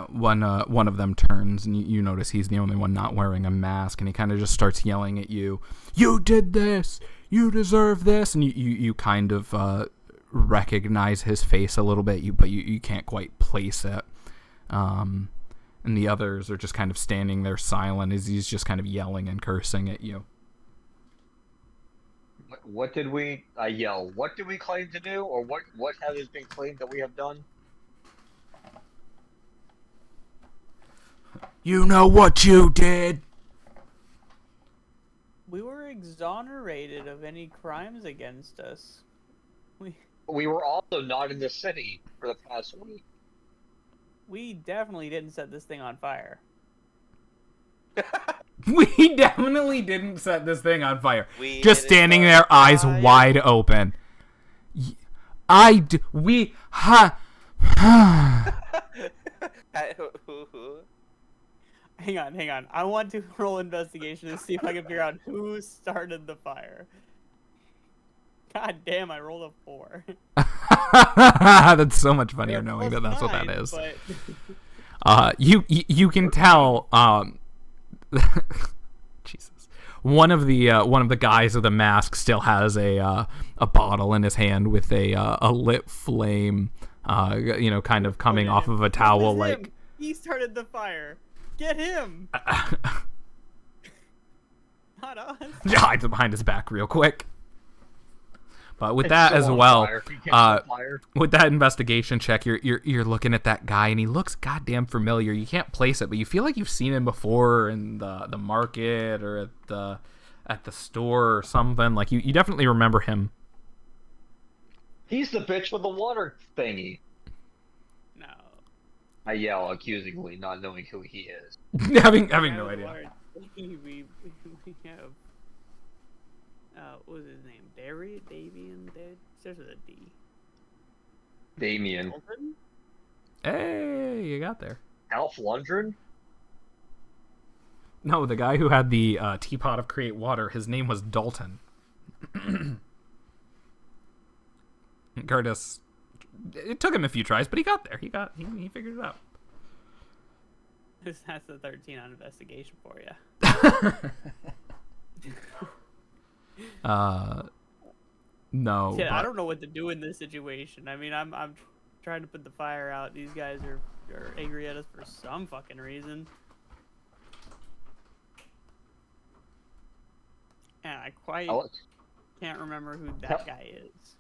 One of them turns, and you notice he's the only one not wearing a mask, and he kind of just starts yelling at you. You did this! You deserve this! And you kind of recognize his face a little bit, but you can't quite place it. And the others are just kind of standing there silent as he's just kind of yelling and cursing at you. What did we? I yell. What did we claim to do, or what has been claimed that we have done? You know what you did! We were exonerated of any crimes against us. We were also not in the city for the past week. We definitely didn't set this thing on fire. We definitely didn't set this thing on fire. We Just didn't standing start there, eyes fire. wide open. Hang on. I want to roll investigation to see if I can figure out who started the fire. God damn, I rolled a 4. That's so much funnier knowing that that's what that +9, is. but- You can tell. Jesus. One of the guys with the mask still has a bottle in his hand with a lit flame, kind of coming off of a towel. It was him. Like He started the fire. Get him. Not us. hides it behind his back real quick. But with It's that so as on well, fire. He can't on fire. with that investigation check, you're looking at that guy, and he looks goddamn familiar. You can't place it, but you feel like you've seen him before in the market or at the store or something. Like you definitely remember him. He's the bitch with the water thingy. No. I yell accusingly, not knowing who he is. having no idea. We have. What was his name? Davian? Starts with a D. Damien. Dalton? Hey, you got there. Alf Lundgren? No, the guy who had the teapot of create water, his name was Dalton. Curtis, it took him a few tries, but he got there. He figured it out. That's the 13 on investigation for you. No. Yeah, but... I don't know what to do in this situation. I mean, I'm trying to put the fire out. These guys are angry at us for some fucking reason. And I quite can't remember who that guy is.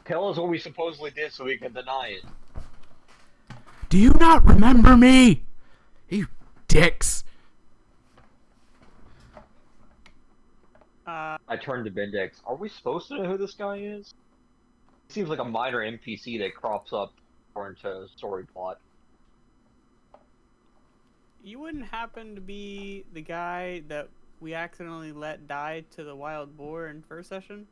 Tell us what we supposedly did so we can deny it. Do you not remember me? You dicks. I turned to Bendex. Are we supposed to know who this guy is? It seems like a minor NPC that crops up according to story plot. You wouldn't happen to be the guy that we accidentally let die to the wild boar in first session?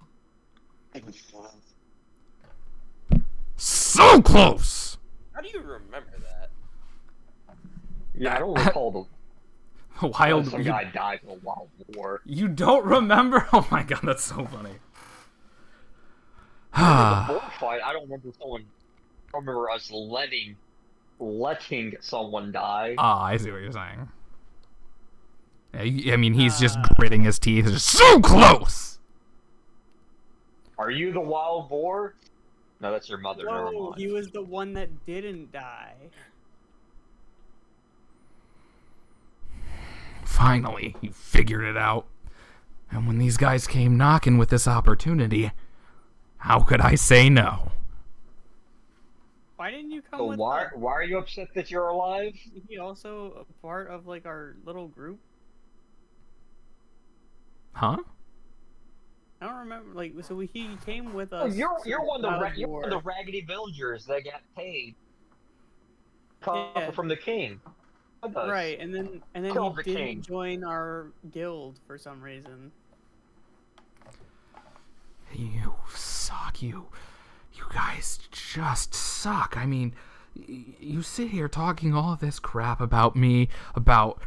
So close! How do you remember that? Yeah, I don't recall the Wild some guy died in a wild boar. You don't remember? Oh my god, that's so funny. The boar fight, I don't remember someone. I don't remember us letting someone die. Ah, I see what you're saying. Yeah, I mean, he's just gritting his teeth. It's so close! Are you the wild boar? No, that's your mother. Never No, mind. he was the one that didn't die. Finally, you figured it out. And when these guys came knocking with this opportunity, how could I say no? Why didn't you come So with why us? are you upset that you're alive? Is he also a part of like our little group? Huh? I don't remember. Like, so he came with Oh, us. you're one of Wild the Boar. raggedy villagers that got paid Yeah. from the king. Right, and then Kill he the didn't king. join our guild for some reason. You suck. You guys just suck. I mean, you sit here talking all of this crap about me, about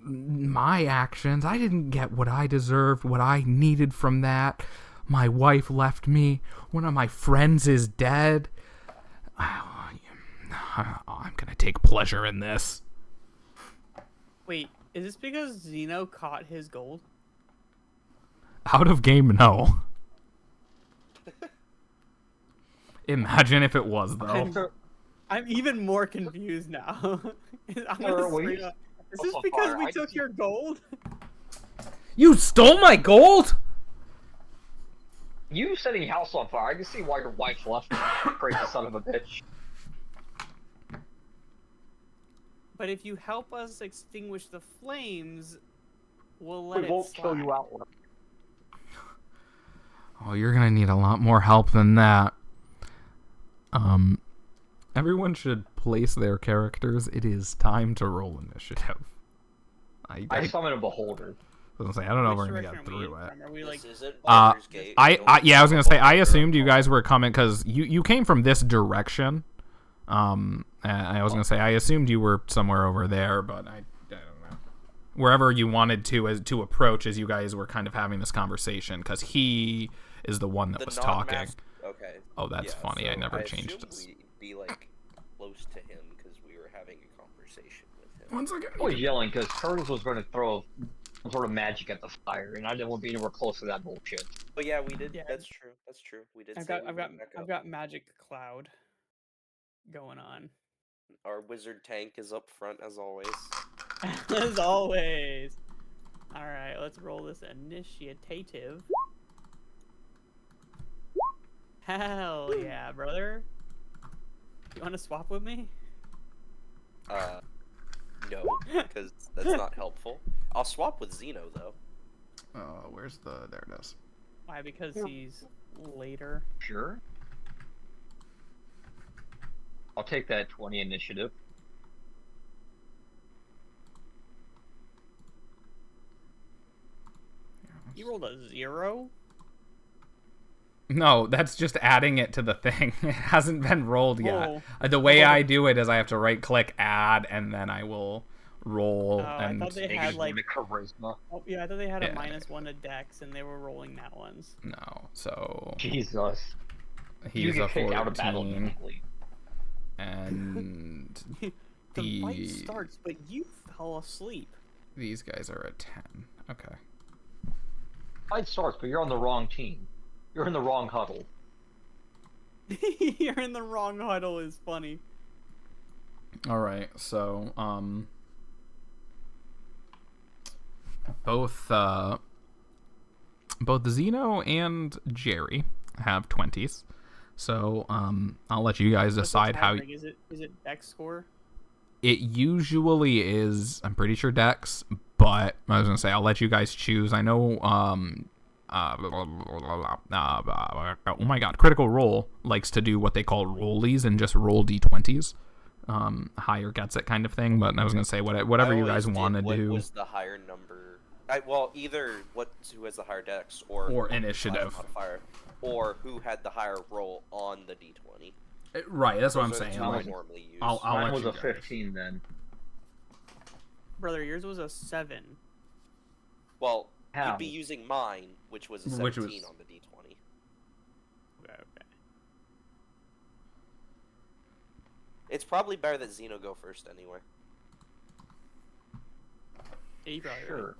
my actions. I didn't get what I deserved, what I needed from that. My wife left me. One of my friends is dead. I'm gonna take pleasure in this. Wait, is this because Zeno caught his gold? Out of game, no. Imagine if it was, though. I'm even more confused now. I'm Sir, gonna will straight you up- Is stop this on because fire? we I took just- your gold? You stole my gold? You setting your house on fire. I can see why your wife left you. Crazy son of a bitch. But if you help us extinguish the flames, we'll let We it won't slide. kill you outright. Oh, you're gonna need a lot more help than that. Everyone should place their characters. It is time to roll initiative. I summon a beholder. I was gonna say, I don't know if Which we're gonna direction get are we through in it. from? Are we like? This isn't Uh, Baldur's Gate. I was gonna say, I assumed you guys were coming because you came from this direction. And I was gonna say, I assumed you were somewhere over there, but I don't know. Wherever you wanted to approach as you guys were kind of having this conversation, because he is the one that was talking. Okay. Oh, that's Yeah, funny. I so never changed assumed this. we'd be like close to him because we were having a conversation with him. One second. I was yelling because Curtis was going to throw some sort of magic at the fire, and I didn't want to be anywhere close to that bullshit. But yeah, we did. Yeah. That's true. That's true. We did. I've say got we I've would got back I've up. got magic cloud going on. Our wizard tank is up front as always. As always. All right, let's roll this initiative. Hell yeah, brother. You want to swap with me? No, because that's not helpful. I'll swap with Zeno though. Where's the? There it is. Why? Because he's later. Sure. I'll take that 20 initiative. You rolled a 0. No, that's just adding it to the thing. It hasn't been rolled yet. Oh. The way I do it is I have to right-click add, and then I will roll. I and thought they They had just like. wanted charisma. Oh, yeah, I thought they had Yeah. a -1 to Dex, and they were rolling that ones. No, so Jesus. You he's a get kicked out of battle 14, immediately. and The fight The- starts, but you fell asleep. these guys are a 10. Okay. Fight starts, but you're on the wrong team. You're in the wrong huddle. You're in the wrong huddle is funny. All right, so both Zeno and Jerry have 20s. So I'll let you guys What's the decide how tiebreak? Is it Dex score? it usually is. I'm pretty sure Dex, but I was gonna say I'll let you guys choose. I know oh my god, Critical Role likes to do what they call rollies and just roll d20s. Higher gets it kind of thing, but I was gonna say whatever you guys want to do. What was the higher number? Either who has the higher dex Or initiative. modifier, or who had the higher roll on the d20. Right, that's what I'm Those are the saying. two I Like, normally use. I'll Mine let was you a guys. 15 then. Brother, yours was a 7. Well, How? you'd be using mine, which was a Which 17 was- on the d20. Okay. It's probably better that Xeno go first anyway. Yeah, you probably right. Sure.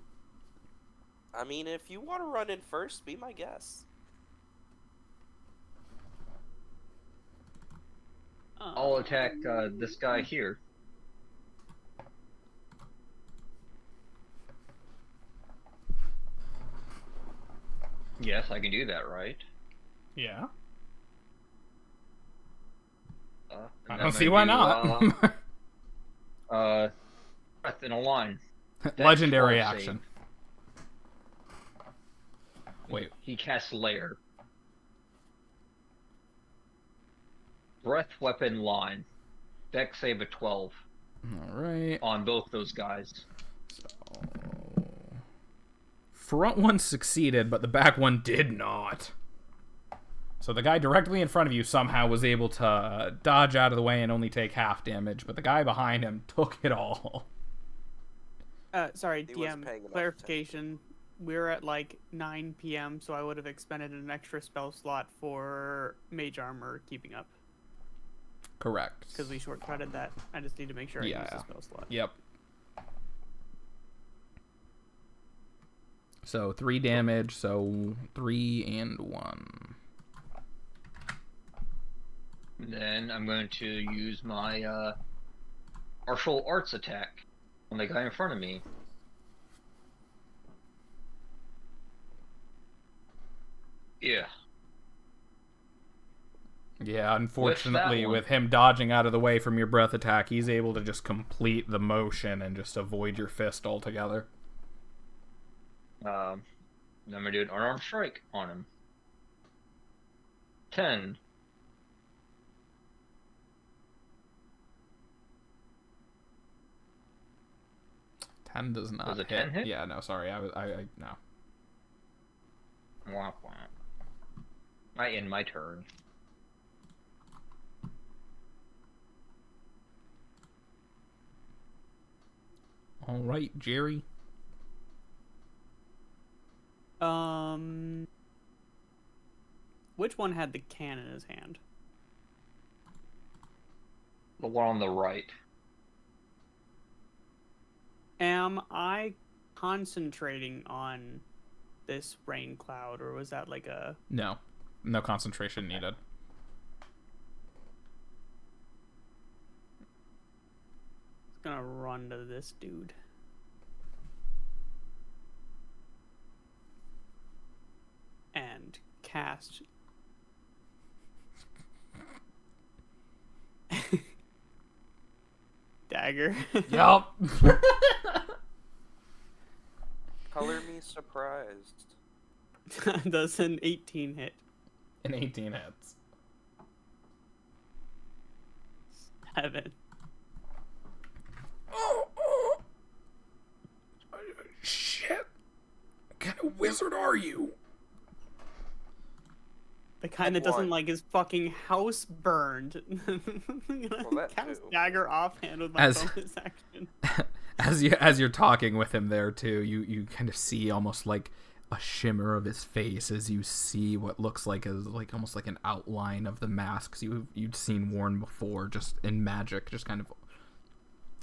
I mean, if you want to run in first, be my guest. I'll attack this guy here. Yes, I can do that, right? Yeah. And I then don't see why do, not. Breath in a line. Dex Legendary 12 action. save. Wait. He casts Lair. Breath weapon line. Dex save of 12 All right. on both those guys. Front one succeeded, but the back one did not. So the guy directly in front of you somehow was able to dodge out of the way and only take half damage, but the guy behind him took it all. Sorry, He wasn't DM, paying enough clarification. We're at like 9 p.m., so I would have expended an extra spell slot for Mage Armor keeping up. Correct. Because we shortcutted that. I just need to make sure I use the spell slot. Yep. So 3 damage, so 3 and 1. Then I'm going to use my martial arts attack on the guy in front of me. Yeah. Yeah, unfortunately, one. with him dodging out of the way from your breath attack, he's able to just complete the motion and just avoid your fist altogether. Then I'm gonna do an unarmed strike on him. 10. Ten does not Does a hit. 10 hit? Yeah, no, sorry, I no. Womp womp. I end my turn. All right, Jerry. Which one had the can in his hand? The one on the right. Am I concentrating on this rain cloud, or was that like a... No, no concentration needed. It's gonna run to this dude. And cast... Dagger. Yup. Color me surprised. Does an 18 hit. An 18 hits. 7. Shit. What kind of wizard are you? The kind that One. doesn't like his fucking house burned. that Cast too. dagger offhand with my As- bonus action. As you're talking with him there too, you kind of see almost like a shimmer of his face as you see what looks like as like almost like an outline of the masks you'd seen worn before, just in magic, just kind of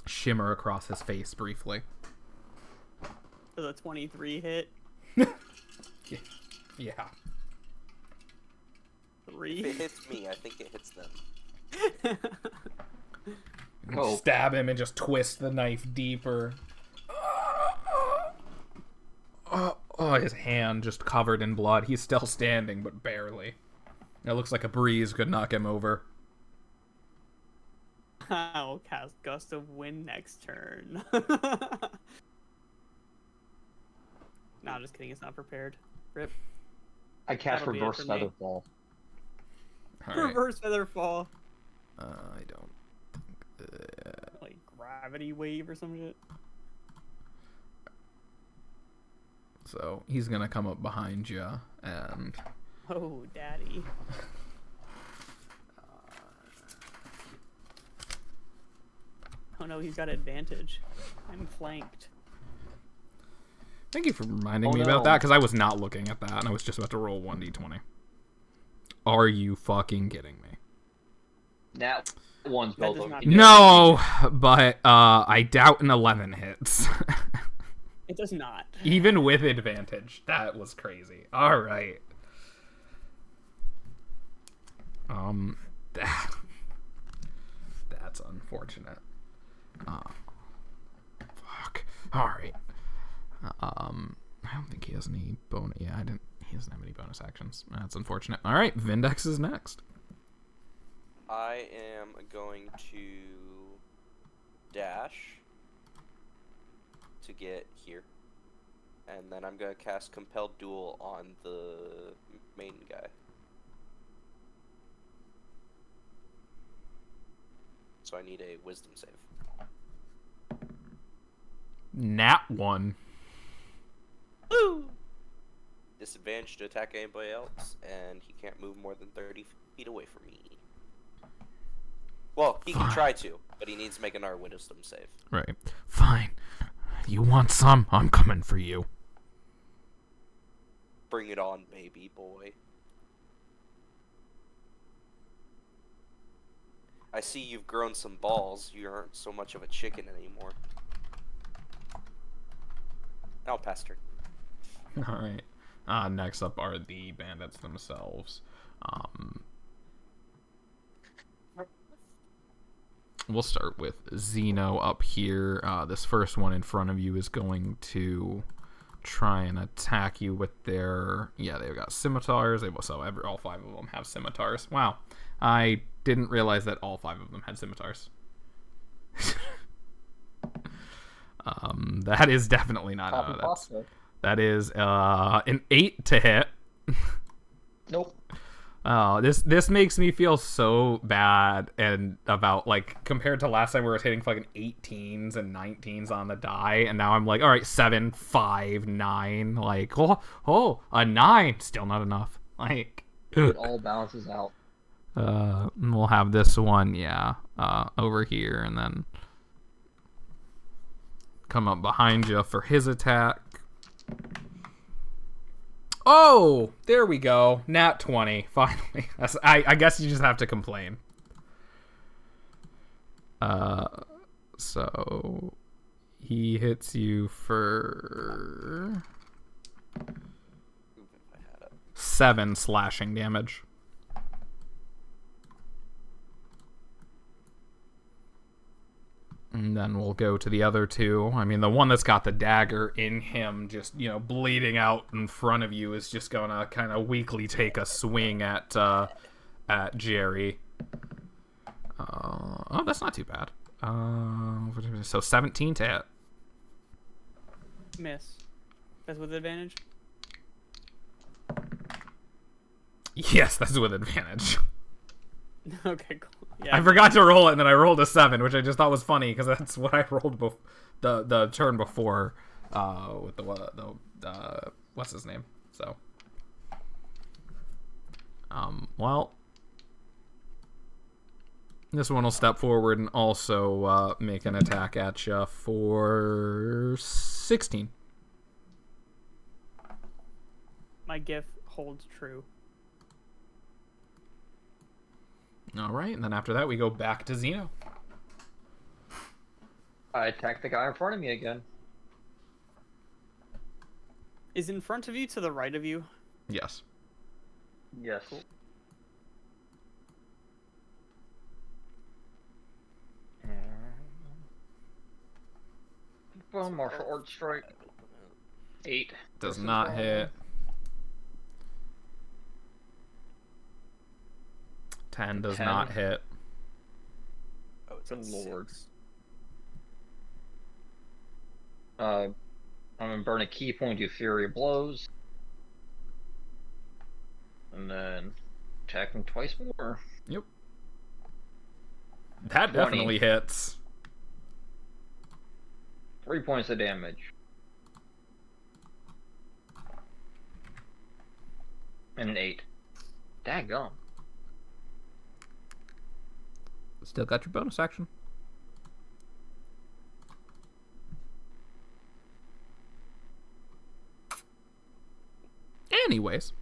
shimmer across his face briefly. Does a 23 hit? Yeah. 3. If it hits me, I think it hits them. Oh. Stab him and just twist the knife deeper. Oh, his hand just covered in blood. He's still standing, but barely. It looks like a breeze could knock him over. I'll cast Gust of Wind next turn. No, I'm just kidding. It's not prepared. Rip. I cast That'll be it Reverse for me. Featherfall. All right. Reverse Featherfall. I don't. Like gravity wave or some shit. So he's gonna come up behind you, and Oh, daddy. Oh no, he's got advantage. I'm flanked. thank you for reminding Oh, me about no. that, because I was not looking at that, and I was just about to roll 1d20. Are you fucking kidding me? That one's That both does of not- them. No, but I doubt an 11 hits. It does not. Even with advantage. That was crazy. All right. That's unfortunate. Fuck. All right. I don't think he has any bonus. Yeah, he doesn't have any bonus actions. That's unfortunate. All right, Vindex is next. I am going to dash to get here. And then I'm going to cast Compelled Duel on the main guy. So I need a Wisdom save. Nat 1. Woo! Disadvantage to attack anybody else, and he can't move more than 30 feet away from me. Well, he can Fine. try to, but he needs to make another Wisdom save. Right. Fine. You want some? I'm coming for you. Bring it on, baby boy. I see you've grown some balls. You aren't so much of a chicken anymore. I'll pass turn. All right. Next up are the bandits themselves. We'll start with Xeno up here. This first one in front of you is going to try and attack you with their... Yeah, they've got scimitars. All 5 of them have scimitars. Wow. I didn't realize that all 5 of them had scimitars. That is definitely not... Copy pasta. That is an 8 to hit. Nope. Oh, this makes me feel so bad and about, like, compared to last time we were hitting fucking 18s and 19s on the die, and now I'm like, all right, 7, 5, 9, like, oh, a 9, still not enough. Like, It all balances out. we'll have this one, over here, and then come up behind you for his attack. Oh, there we go. Nat 20, finally. I guess you just have to complain. So he hits you for 7 slashing damage. And then we'll go to the other 2. I mean, the one that's got the dagger in him, just, bleeding out in front of you, is just gonna kind of weakly take a swing at Jerry. Oh, that's not too bad. So 17 to hit. Miss. That's with advantage? Yes, that's with advantage. Okay, cool. Yeah. I forgot to roll it, and then I rolled a 7, which I just thought was funny because that's what I rolled the turn before with the what's his name. So Well, this one will step forward and also make an attack at you for 16. My gift holds true. All right, and then after that, we go back to Xeno. I attack the guy in front of me again. Is in front of you to the right of you? Yes. Yes. Cool. Well, martial arts strike. 8. Does not hit. 10 does 10. not hit. Oh, it's Good at lord. 6. I'm gonna burn a key point to Fury Blows. And then attack him twice more. Yep. That 20. definitely hits. 3 points of damage. And an 8. Daggum. Still got your bonus action. Anyways.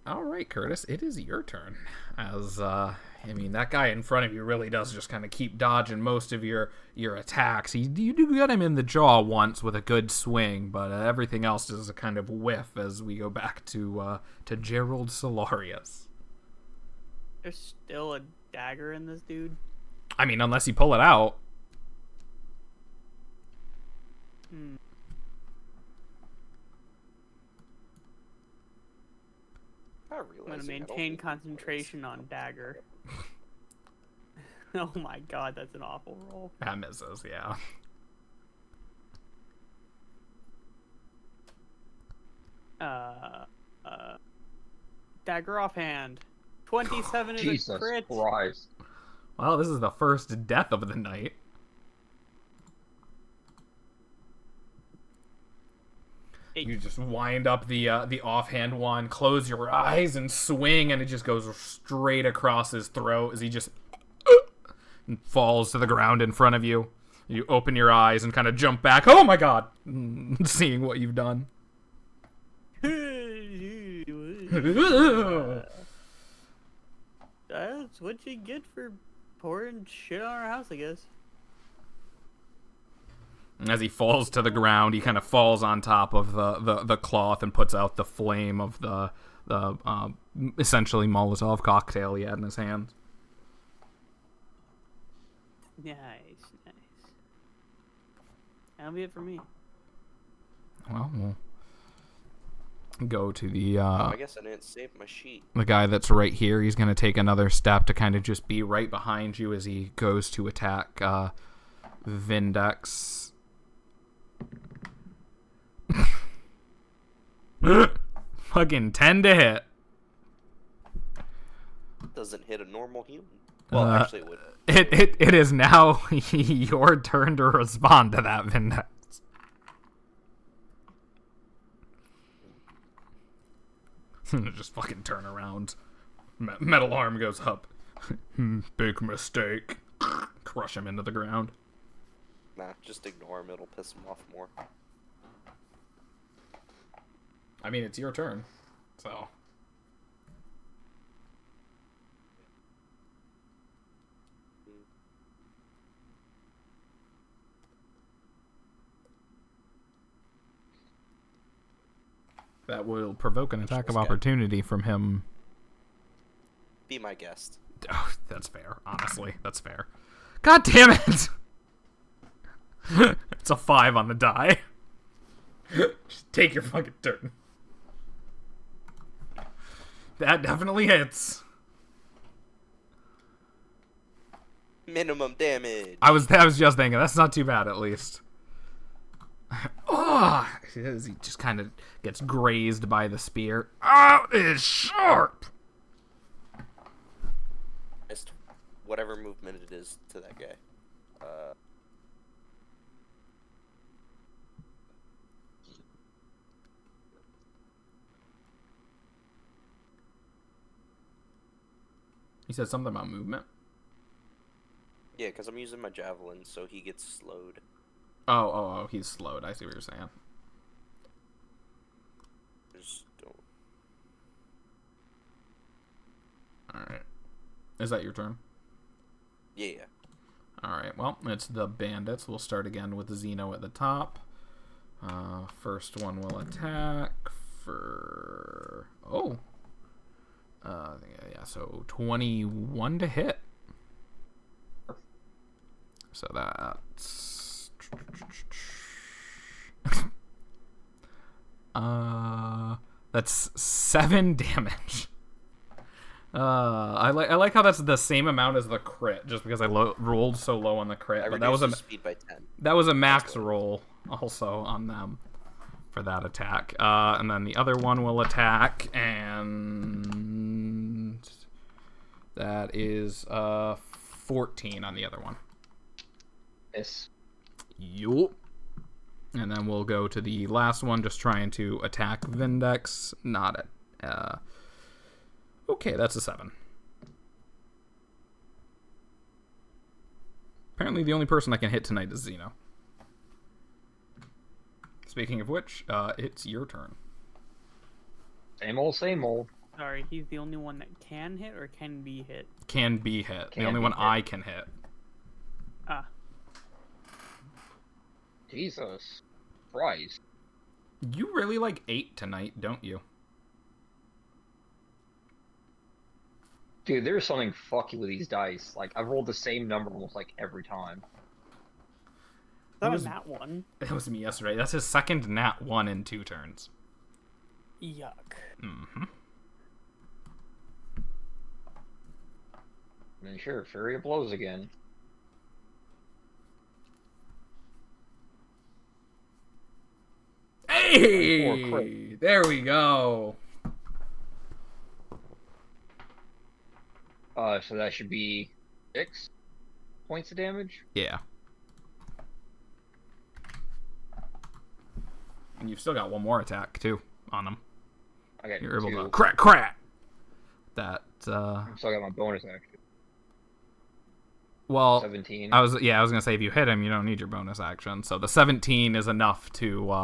All right, Curtis, it is your turn. As, I mean, that guy in front of you really does just kind of keep dodging most of your attacks. You do get him in the jaw once with a good swing, but everything else is a kind of whiff as we go back to Gerald Solarius. There's still a dagger in this dude. I mean, unless you pull it out. Hmm. I I'm gonna realize maintain concentration on dagger. Oh my god, that's an awful roll. That misses, yeah. Dagger offhand. 27 is a Jesus crit. Christ. Well, this is the first death of the night. You just wind up the offhand one, close your eyes, and swing, and it just goes straight across his throat as he just and falls to the ground in front of you. You open your eyes and kind of jump back. Oh my god! Seeing what you've done. That's what you get for pouring shit on our house, I guess. As he falls to the ground, he kind of falls on top of the cloth and puts out the flame of the essentially Molotov cocktail he had in his hand. Nice, nice. That'll be it for me. Well, we'll go to the I guess I didn't save my sheet. the guy that's right here. He's going to take another step to kind of just be right behind you as he goes to attack Vindex. Fucking 10 to hit. Doesn't hit a normal human. Well, actually, it would. It is now your turn to respond to that, Vindex. Just fucking turn around. Metal arm goes up. Big mistake. Crush him into the ground. Nah, just ignore him. It'll piss him off more. I mean, it's your turn, so. That will provoke an attack of opportunity from him. Be my guest. Oh, that's fair. Honestly, that's fair. God damn it! It's a 5 on the die. Just take your fucking turn. That definitely hits. Minimum damage. I was just thinking, that's not too bad at least. Oh, he just kind of gets grazed by the spear. Oh, it is sharp. Just whatever movement it is to that guy. You said something about movement? Yeah, because I'm using my javelin, so he gets slowed. Oh, he's slowed. I see what you're saying. Just don't. Alright. Is that your turn? Yeah. Alright, well, it's the bandits. We'll start again with Xeno at the top. First one will attack for... Oh! Yeah, so 21 to hit. So that's... that's 7 damage. I like how that's the same amount as the crit, just because I rolled so low on the crit. I But that was reduced his speed by 10. that was a max roll also on them for that attack. And then the other one will attack, and that is 14 on the other one. Yes. Yup. And then we'll go to the last one, just trying to attack Vindex. Not at... Okay, that's a 7. Apparently the only person I can hit tonight is Xeno. Speaking of which, it's your turn. Same old, same old. Sorry, he's the only one that can hit or can be hit. Can be hit. Can the only be one hit. I can hit. Ah. Jesus Christ. You really like 8 tonight, don't you? Dude, there's something fucky with these dice. Like, I've rolled the same number almost like every time. That was- was that one. It was me yesterday. That's his second nat 1 in 2 turns. Yuck. Mm-hmm. And then sure, Fury of Blows again. Hey! There we go. So that should be 6 points of damage. Yeah. And you've still got one more attack, too, on him. I got You're able 2. to crack. That, I still got my bonus action. well, 17. I was gonna say if you hit him, you don't need your bonus action. So the 17 is enough to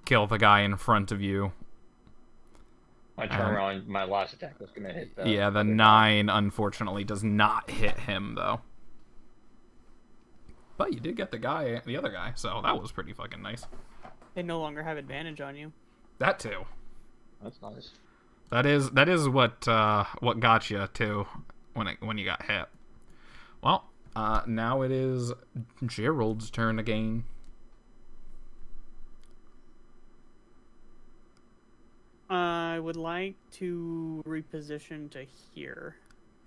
kill the guy in front of you. My turnaround, my last attack was gonna hit that. Yeah, the 9 unfortunately does not hit him though. But you did get the other guy, so that was pretty fucking nice. They no longer have advantage on you. That too. That's nice. That is what got you too when you got hit. Well, now it is Gerald's turn again. I would like to reposition to here,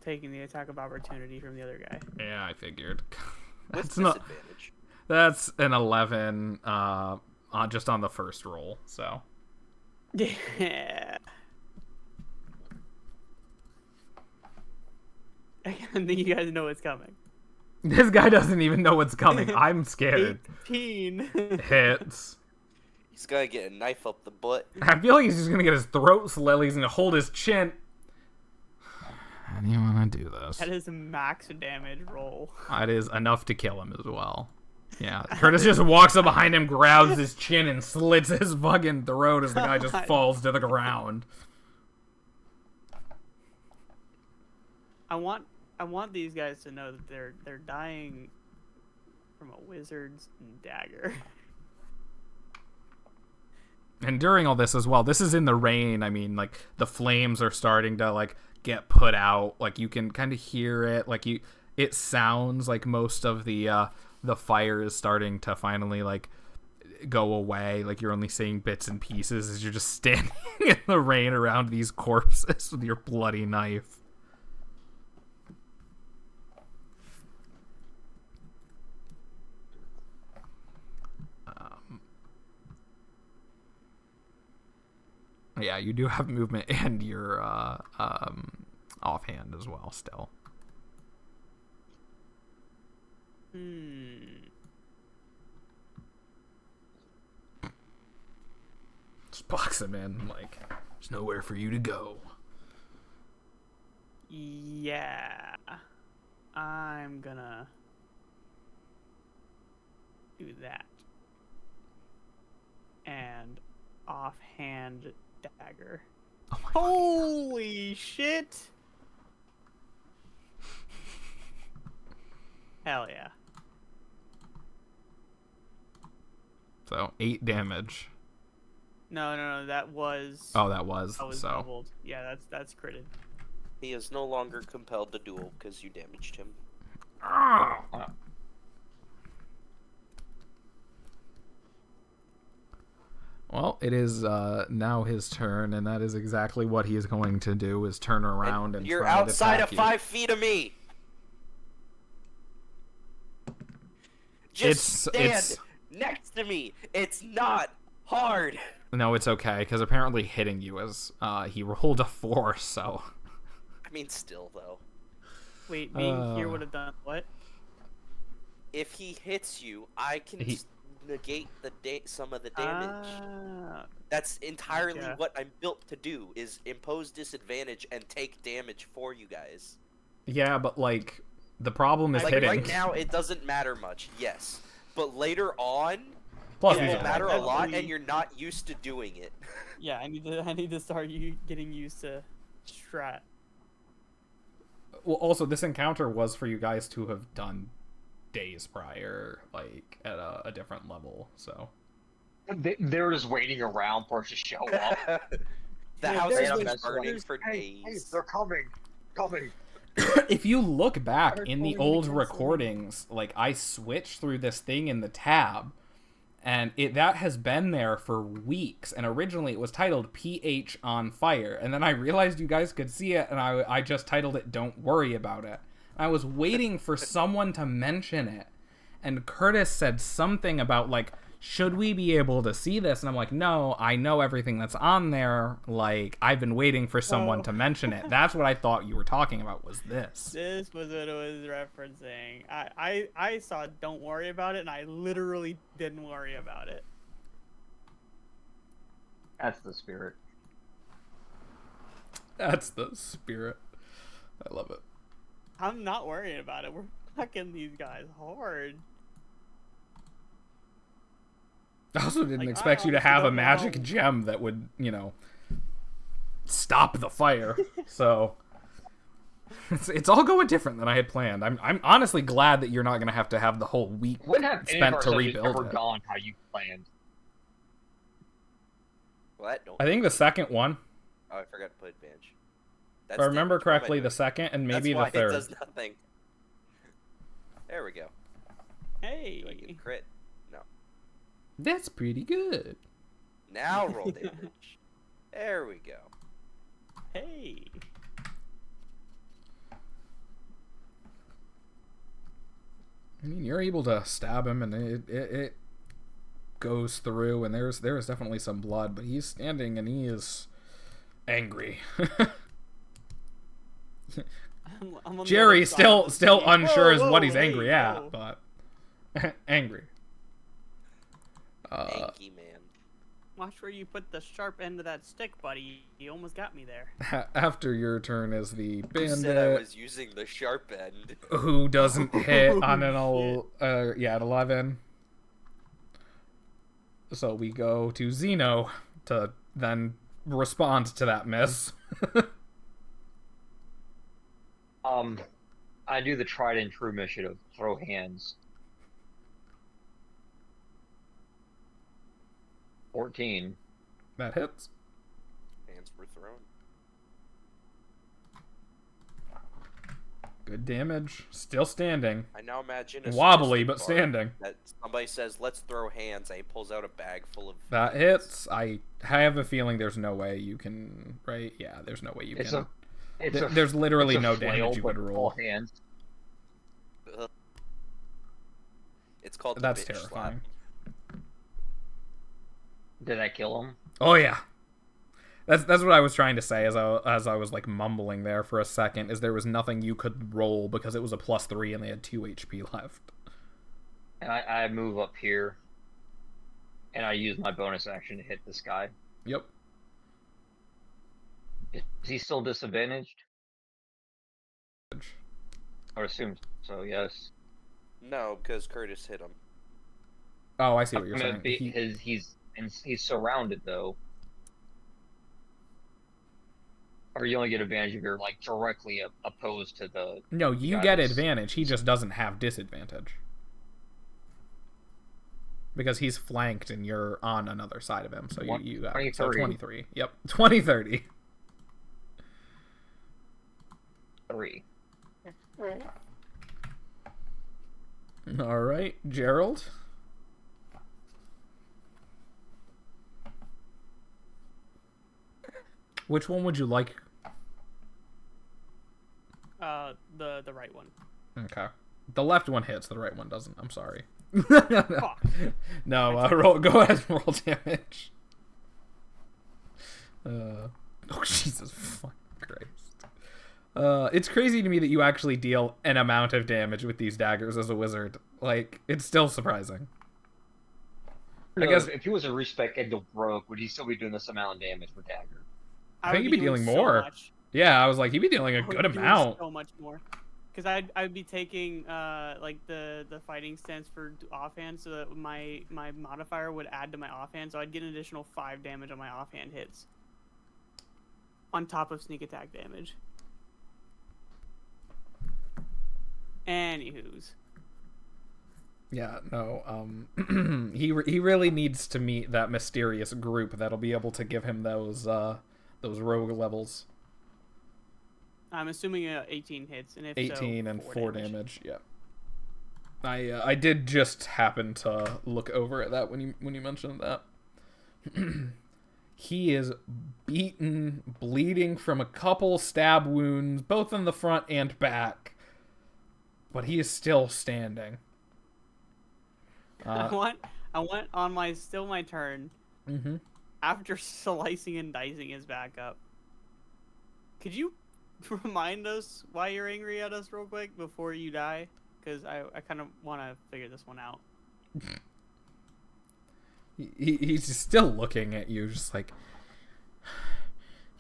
taking the attack of opportunity from the other guy. Yeah, I figured. With That's not. disadvantage. That's an 11, just on the first roll. So Yeah. I think you guys know what's coming. this guy doesn't even know what's coming. I'm scared. 18. Hits. He's gotta get a knife up the butt. I feel like he's just gonna get his throat slit. He's gonna hold his chin. How do you want to do this? That is a max damage roll. It is enough to kill him as well. Yeah, Curtis just walks up behind him, grabs his chin, and slits his fucking throat as the guy just falls to the ground. I want these guys to know that they're dying from a wizard's dagger. And during all this as well, this is in the rain. I mean, like, the flames are starting to, like, get put out. Like, you can kind of hear it. Like, it sounds like most of the fire is starting to finally, like, go away. Like, you're only seeing bits and pieces as you're just standing in the rain around these corpses with your bloody knife. Yeah, you do have movement and your offhand as well still. Just box him in, like, there's nowhere for you to go. Yeah. I'm gonna do that. And offhand dagger. Oh my Holy shit! Hell yeah. So 8 damage. No, that was Oh, that was so. doubled. Yeah, that's critted. He is no longer compelled to duel because you damaged him. Ah! Well, it is now his turn, and that is exactly what he is going to do: is turn around and you're try to outside attack of you. 5 feet of me. Just stand next to me. It's not hard. No, it's okay, because apparently hitting you is he rolled a 4, so. I mean, still though. Wait, being here would have done what? If he hits you, I can negate some of the damage. That's entirely Yeah. what I'm built to do: is impose disadvantage and take damage for you guys. Yeah, but like the problem is Like hitting. right now, it doesn't matter much. Yes, but later on, Plus, it these will are matter a high lot, level. and you're not used to doing it. Yeah, I need to start getting used to strat. Well, also this encounter was for you guys to have done days prior, like at a different level. So They're just waiting around for us to show up. The Yeah, house there's- has been there's- burning for Hey, days. they're coming. if you look back in the totally old cancel it. recordings, like I switched through this thing in the tab, and that has been there for weeks. And originally it was titled PH on Fire, and then I realized you guys could see it, and I just titled it Don't Worry About It. I was waiting for someone to mention it, and Curtis said something about like, should we be able to see this? And I'm like, no, I know everything that's on there. Like, I've been waiting for someone to mention it. That's what I thought you were talking about, was this. This was what it was referencing. I saw don't worry about it, and I literally didn't worry about it. That's the spirit. That's the spirit. I love it. I'm not worrying about it. We're fucking these guys hard. I also didn't Like, expect I you to honestly have a don't know magic how- gem that would, stop the fire. So it's all going different than I had planned. I'm honestly glad that you're not going to have the whole week Wouldn't have any of spent our to subjects rebuild ever it. gone how you planned. What? Don't. I think the second one, Oh, I forgot to put advantage. if I remember damage. What am I correctly, the doing? second and maybe That's why the third. It does nothing. There we go. Hey. Do I get crit? No. That's pretty good. Now roll damage. There we go. Hey. I mean, you're able to stab him, and it goes through, and there is definitely some blood, but he's standing and he is angry. I'm on the Jerry other side of the still screen. unsure as Whoa, what he's hey, angry at, whoa. but angry. Anky man. Watch where you put the sharp end of that stick, buddy. You almost got me there. After your turn is the Who said I bandit was using the sharp end? who doesn't hit on an Oh, at 11. So we go to Zeno to then respond to that miss. I do the tried and true mission of throw hands. 14. That hits. Hands were thrown. Good damage. Still standing. I now imagine a Wobbly, sadistic but bard standing. That somebody says, "Let's throw hands," and he pulls out a bag full of. That hits. I have a feeling there's no way you can. Right? Yeah, there's no way you It's can. a. It's There's literally it's a no flail, damage you but could all roll. hands. Ugh. It's called. The That's bitch slap. terrifying. Did I kill him? Oh yeah. That's what I was trying to say as I was like mumbling there for a second, is there was nothing you could roll because it was a +3 and they had 2 HP left. And I move up here, and I use my bonus action to hit this guy. Yep. Is he still disadvantaged? I would assume so. Yes. No, because Curtis hit him. Oh, I see what you're I saying. mean, he's surrounded though. Or you only get advantage if you're like directly opposed to the. No, you guy get that's- advantage. He just doesn't have disadvantage. Because he's flanked and you're on another side of him. So you got 23. Yep. 20-30. 3. All right, Gerald. Which one would you like? The right one. Okay. The left one hits, the right one doesn't. I'm sorry. Fuck. No, go ahead and roll damage. Oh, Jesus fucking Christ. It's crazy to me that you actually deal an amount of damage with these daggers as a wizard. Like, it's still surprising. I guess if he was a respec and the rogue, would he still be doing this amount of damage with dagger? I think would you'd be dealing more. much. Yeah, I was like, he'd be dealing a I would good be doing amount. So much more. Because I'd be taking like the fighting stance for offhand, so that my modifier would add to my offhand, so I'd get an additional 5 damage on my offhand hits, on top of sneak attack damage. Anywho's. Yeah, no. He really needs to meet that mysterious group that'll be able to give him those rogue levels. I'm assuming 18 hits, and if 18 so, and 4 4 damage. Yeah. I did just happen to look over at that when you mentioned that. He is beaten, bleeding from a couple stab wounds, both in the front and back, but he is still standing. I want on my turn. Mm-hmm. After slicing and dicing his back up, could you remind us why you're angry at us real quick before you die? Because I kind of want to figure this one out. He's just still looking at you, just like,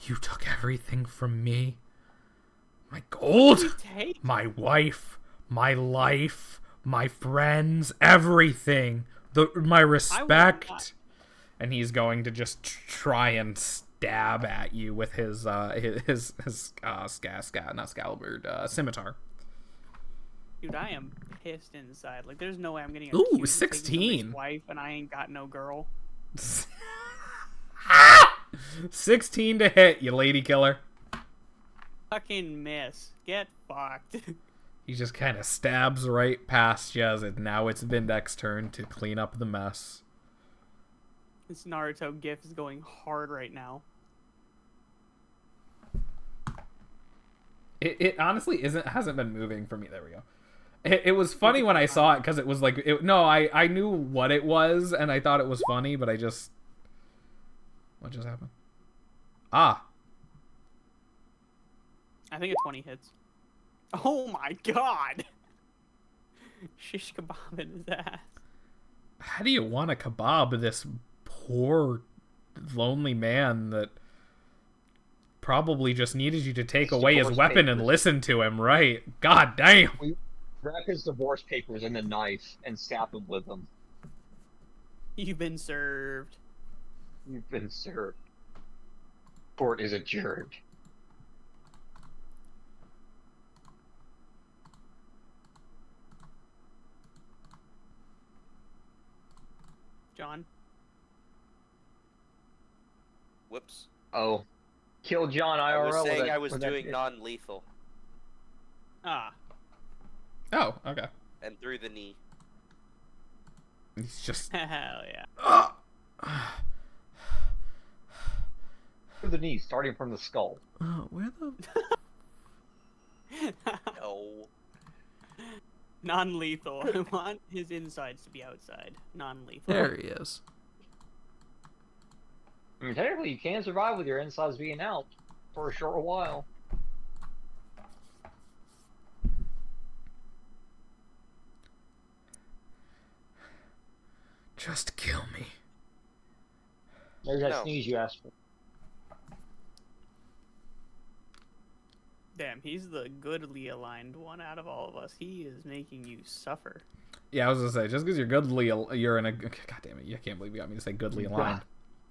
you took everything from me. My gold, my wife, my life, my friends, everything. My respect. And he's going to just try and stab at you with his scimitar. Dude, I am pissed inside. Like, there's no way I'm getting Ooh, accused of taking 16. somebody's wife and I ain't got no girl. 16 to hit, you lady killer. Fucking miss. Get fucked. He just kind of stabs right past you, and now it's Vindek's turn to clean up the mess. This Naruto gif is going hard right now. It honestly hasn't been moving for me. There we go. It was funny when I saw it because it was like I knew what it was and I thought it was funny, but what just happened? Ah, I think a 20 hits. Oh my god! Shish kebab in his ass. how do you want to kebab this poor lonely man that probably just needed you to take away his weapon and listen to him, right? God damn. We wrap his divorce papers in the knife and stab him with them. You've been served. You've been served. Court is adjourned. John? Whoops. Oh. Kill John IRL. I was saying with that- I was with that doing hit. non-lethal Ah. Oh, okay. and through the knee. He's just Hell yeah. Through the knee, starting from the skull. Where the No. Non-lethal. I want his insides to be outside. Non-lethal. There he is. I mean, technically, you can survive with your insides being out for a short while. Just kill me. There's that No. sneeze you asked for. Damn, he's the goodly aligned one out of all of us. He is making you suffer. Yeah, I was gonna say, just because you're goodly, you're in a. God damn it! I can't believe you got me to say goodly aligned.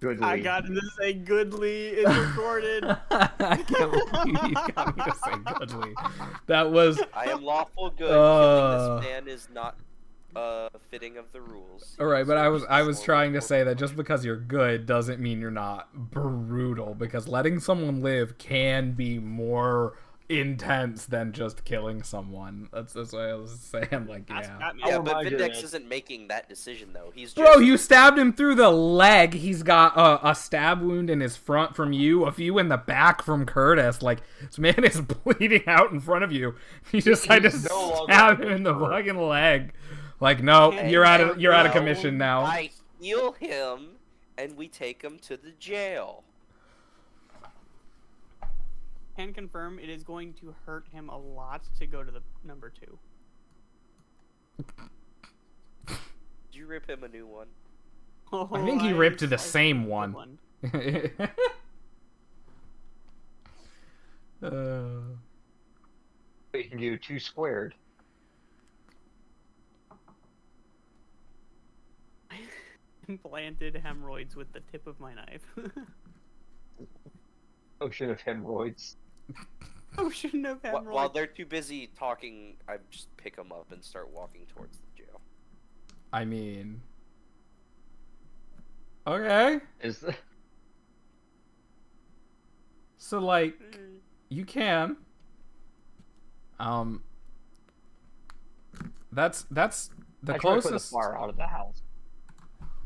Good. I got him to say goodly. It's recorded. I can't believe you got me to say goodly. That was. I am lawful good. Killing this man is not fitting of the rules. All right, but So I was trying to say that just because you're good doesn't mean you're not brutal, because letting someone live can be more intense than just killing someone. That's what I was saying. Like, yeah. Yeah, but remind you Vindex that- isn't making that decision though. He's just... Bro, you stabbed him through the leg. He's got a stab wound in his front from you, a few in the back from Curtis. Like, this man is bleeding out in front of you. You decided to He's no longer stab him in the hurt. fucking leg. Like, no, Hey, you're out of no, commission now. I heal him, and we take him to the jail. Can confirm it is going to hurt him a lot to go to the number 2. Did you rip him a new one? I think he ripped the same one. We can do 2 squared. Implanted hemorrhoids with the tip of my knife. Ocean of hemorrhoids. Oh, shouldn't have hemorrhoids. While they're too busy talking, I just pick them up and start walking towards the jail. I mean... Okay. Is the... So, like, you can. That's the I tried to put the closest. fire out of the house.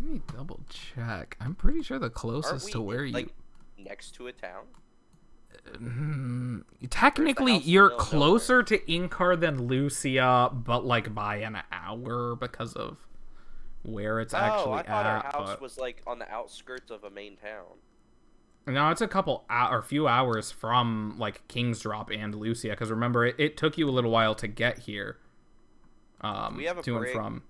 Let me double check. I'm pretty sure the Aren't closest we to where you. like next to a town? Technically, house in the you're middle of closer to Inkar than Lucia, but like by an hour because of where it's actually I thought our at. house But... was like on the outskirts of a main town. No, it's a couple or few hours from like King's Drop and Lucia, because remember it took you a little while to get here. We have a to and brig. from.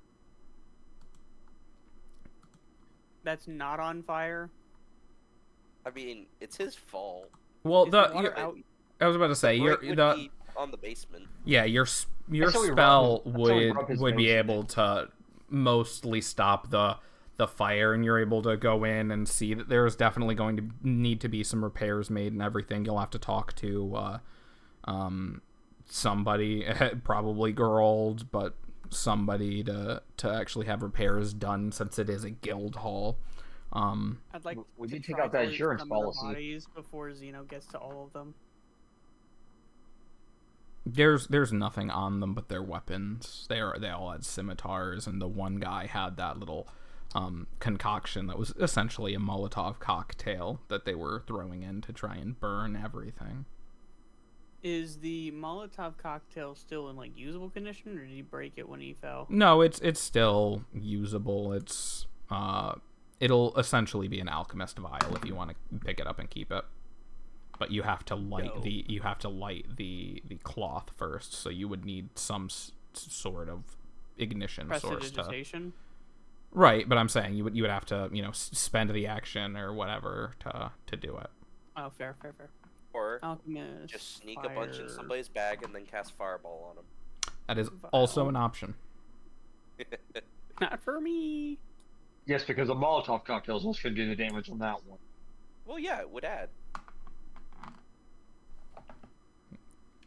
That's not on fire. I mean, it's his fault. Well, Is the water I out? was about to say Brig you're would the be on the basement. yeah your That's how we spell rub- that's how we rub his would be basement. able to mostly stop the fire, and you're able to go in and see that there's definitely going to need to be some repairs made and everything. You'll have to talk to somebody, probably Gerald, but somebody to actually have repairs done, since it is a guild hall. I'd like We to did take try out that to insurance some of the policy. bodies before Xeno gets to all of them. There's nothing on them but their weapons. They all had scimitars, and the one guy had that little concoction that was essentially a Molotov cocktail that they were throwing in to try and burn everything. Is the Molotov cocktail still in like usable condition, or did he break it when he fell? No, it's still usable. It's it'll essentially be an alchemist vial if you want to pick it up and keep it. But you have to light No. the cloth first, so you would need some sort of ignition source to. Prestidigitation? Right, but I'm saying you would have to spend the action or whatever to do it. Oh, fair. Or Alchemist. just sneak a bunch in fire. somebody's bag and then cast fireball on them. That is Vial. also an option. Not for me. Yes, because the Molotov cocktails also should do the damage on that one. Well, yeah, it would add.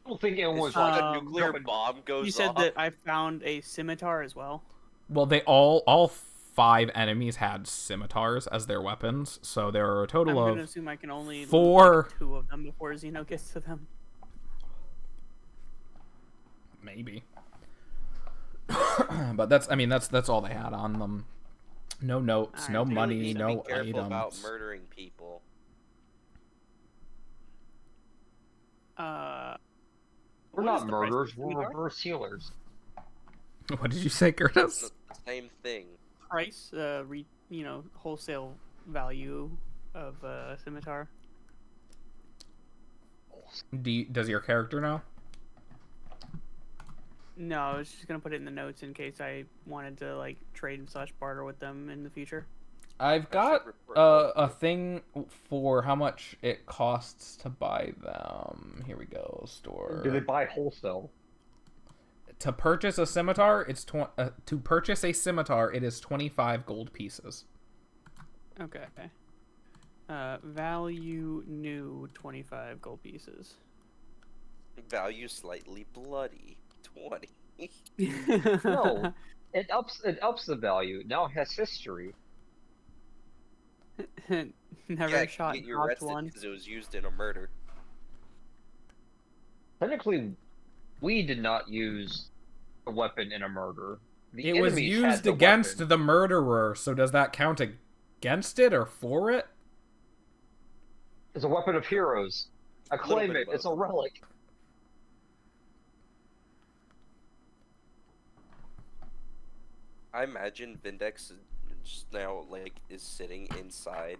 I don't think anyone was It's like like a nuclear jumping- bomb goes You said off. that I found a scimitar as well. Well, they all 5 enemies had scimitars as their weapons, so there are a I'm total gonna of assume I can only loot, 4. like, 2 of them before Xeno gets to them. Maybe. But that's all they had on them. No notes, Alright, no so you money, need to no be careful about items. murdering people. We're What not is the price of murderers, a we're scimitar? reverse healers. What did you say, It's Curtis? the same thing. Price, wholesale value of a scimitar. Does your character know? No, I was just gonna put it in the notes in case I wanted to like trade / barter with them in the future. I've I got should report all a of it. thing for how much it costs to buy them. Here we go, Do they store. buy wholesale? To purchase a scimitar, to purchase a scimitar, it is 25 gold pieces. Okay. Value new 25 gold pieces. Value slightly bloody. 20. No, it ups the value. Now it has history. Never Yeah, shot get you dropped arrested one. because it was used in a murder. Technically, we did not use a weapon in a murder. The It was enemies had used the against weapon. the murderer, so does that count against it or for it? It's a weapon of heroes. I Little claim bit it. of It's a both. relic. I imagine Vindex just now like is sitting inside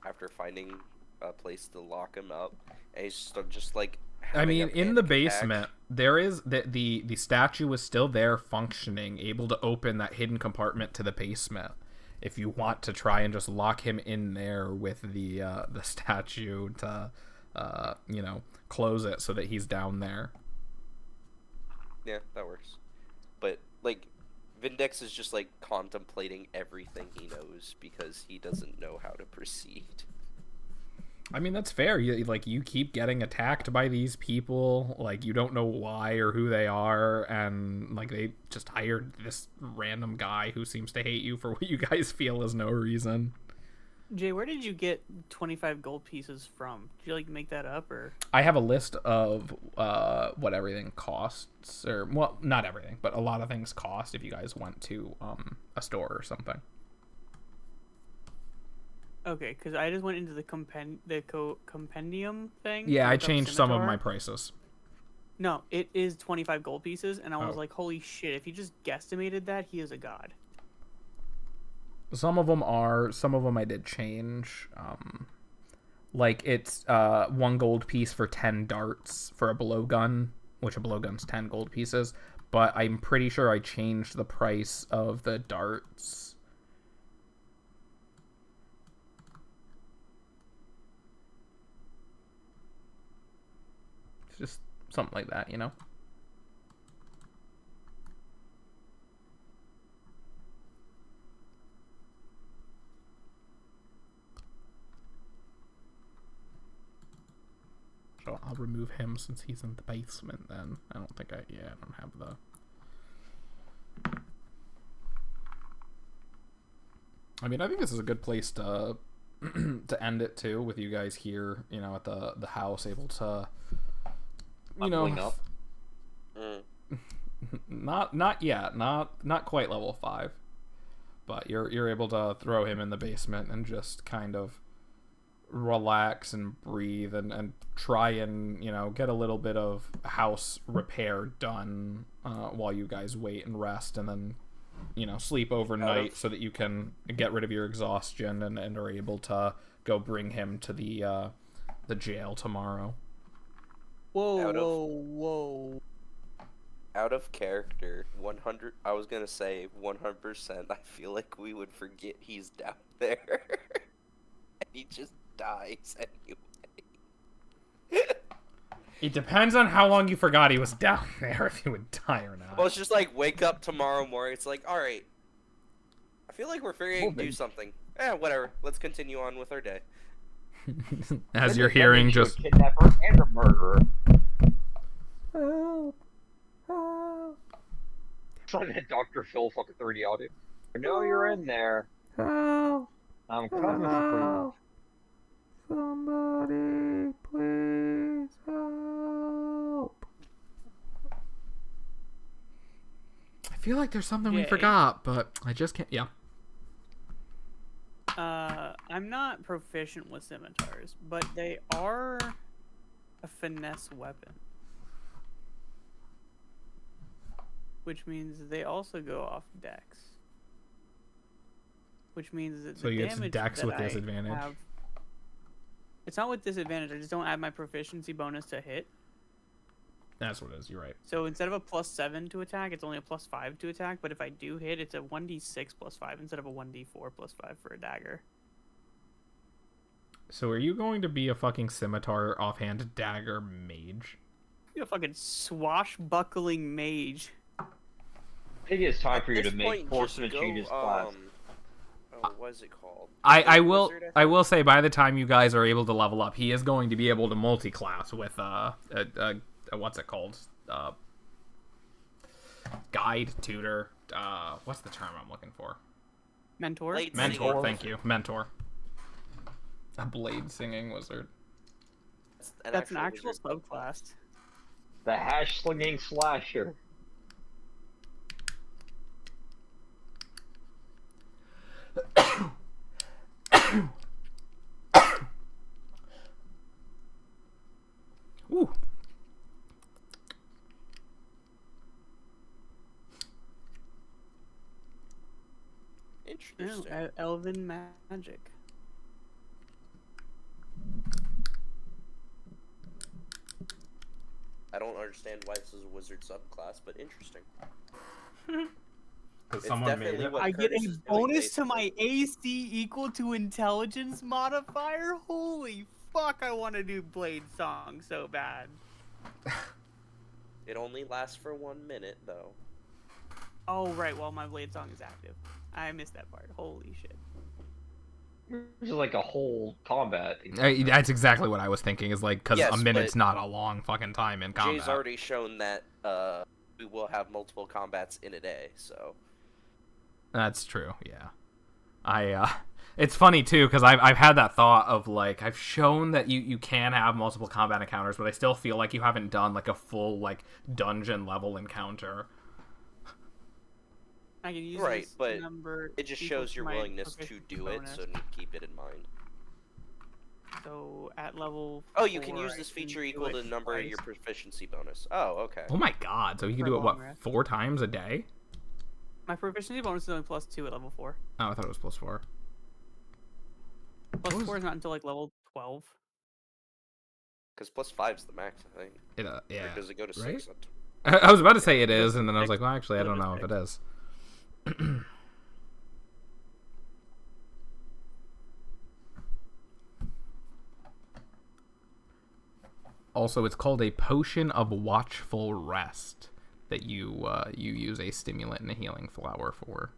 after finding a place to lock him up, and he's just like I having mean, a in the panic basement, attack. there is the statue is still there, functioning, able to open that hidden compartment to the basement. If you want to try and just lock him in there with the statue to, close it so that he's down there. Yeah, that works. But like, Vindex is just like contemplating everything he knows because he doesn't know how to proceed. I mean, that's fair. You keep getting attacked by these people. Like, you don't know why or who they are, and like they just hired this random guy who seems to hate you for what you guys feel is no reason. Jay, where did you get 25 gold pieces from? Did you like make that up or? I have a list of what everything costs, or well, not everything, but a lot of things cost if you guys went to a store or something. Okay, because I just went into the compendium thing. Yeah, to I look up changed some of scimitar. my prices. No, it is 25 gold pieces, and I was Oh. like, holy shit, if he just guesstimated that, he is a god. Some of them are, some of them I did change. Like it's 1 gold piece for 10 darts for a blowgun, which a blowgun's 10 gold pieces. But I'm pretty sure I changed the price of the darts. It's just something like that, you know? So I'll remove him since he's in the basement then. I don't have the... I mean, I think this is a good place to to end it too, with you guys here, at the house, able to, Leveling up. Mm. not yet, not quite level 5, but you're able to throw him in the basement and just kind of relax and breathe and try and get a little bit of house repair done while you guys wait and rest, and then sleep overnight so that you can get rid of your exhaustion and are able to go bring him to the jail tomorrow. Whoa, Out of- whoa. Out of character, 100. I was gonna say 100%. I feel like we would forget he's down there, and he just dies anyway. It depends on how long you forgot he was down there, if you would die or not. Well, it's just like wake up tomorrow morning. It's like, all right. I feel like we're figuring to do Moving. something. Whatever. Let's continue on with our day. As Then you're that hearing makes you just... a kidnapper and a murderer. Help. Help. It's like that Dr. Phil fucking 30 audio. I know you're in there. Help. I'm coming for Somebody, please help. I feel like there's something we Yay. forgot, but I just can't. Yeah. I'm not proficient with scimitars, but they are a finesse weapon. Which means they also go off dex. Which means that So the you get damage dex that with I disadvantage. have... It's not with disadvantage, I just don't add my proficiency bonus to hit. That's what it is. You're right. So instead of a +7 to attack, it's only a +5 to attack. But if I do hit, it's a 1d6 +5 instead of a 1d4 +5 for a dagger. So are you going to be a fucking scimitar offhand dagger mage? You're a fucking swashbuckling mage. I think it's time At for you this to make point, force just and changes go, class. what is it called? I Wizard will Wizard, I will say by the time you guys are able to level up, he is going to be able to multi-class with what's it called? Guide, tutor, what's the term I'm looking for? Mentor. Blade Mentor, singing thank wizard. you. Mentor. A blade singing wizard. That's an actual wizard. subclass. The hash slinging slasher. Ooh. No, Interesting. elven magic. I don't understand why this is a wizard subclass, but interesting. Because It's definitely what I get Curtis a is doing, bonus to basically. my AC equal to intelligence modifier? Holy fuck, I want to do Blade Song so bad. It only lasts for 1 minute, though. Oh, right, while my Blade Song is active. I missed that part. Holy shit. This is like a whole combat. That's exactly what I was thinking. Is like because Yes, a minute's but not a long fucking time in combat. Jay's already shown that we will have multiple combats in a day, so... That's true. Yeah, it's funny too because I've had that thought of like I've shown that you can have multiple combat encounters, but I still feel like you haven't done like a full like dungeon level encounter. I can use Right, this but number It just equal shows to your my willingness to proficiency do it, bonus. so keep it in mind. So at level Oh, you can 4, use I this can feature do equal it to the number of your twice. proficiency bonus. Oh, okay. Oh my god! So you can For do a it what long rest. 4 times a day? My proficiency bonus is only +2 at level 4. Oh, I thought it was +4. Plus was- 4 is not until like level 12. Because +5's the max, I think. It, Or yeah. does it go to right? 6? I was about to say it is, and then I was like, well, actually, I don't know if it is. Also, it's called a potion of watchful rest that you use a stimulant and a healing flower for.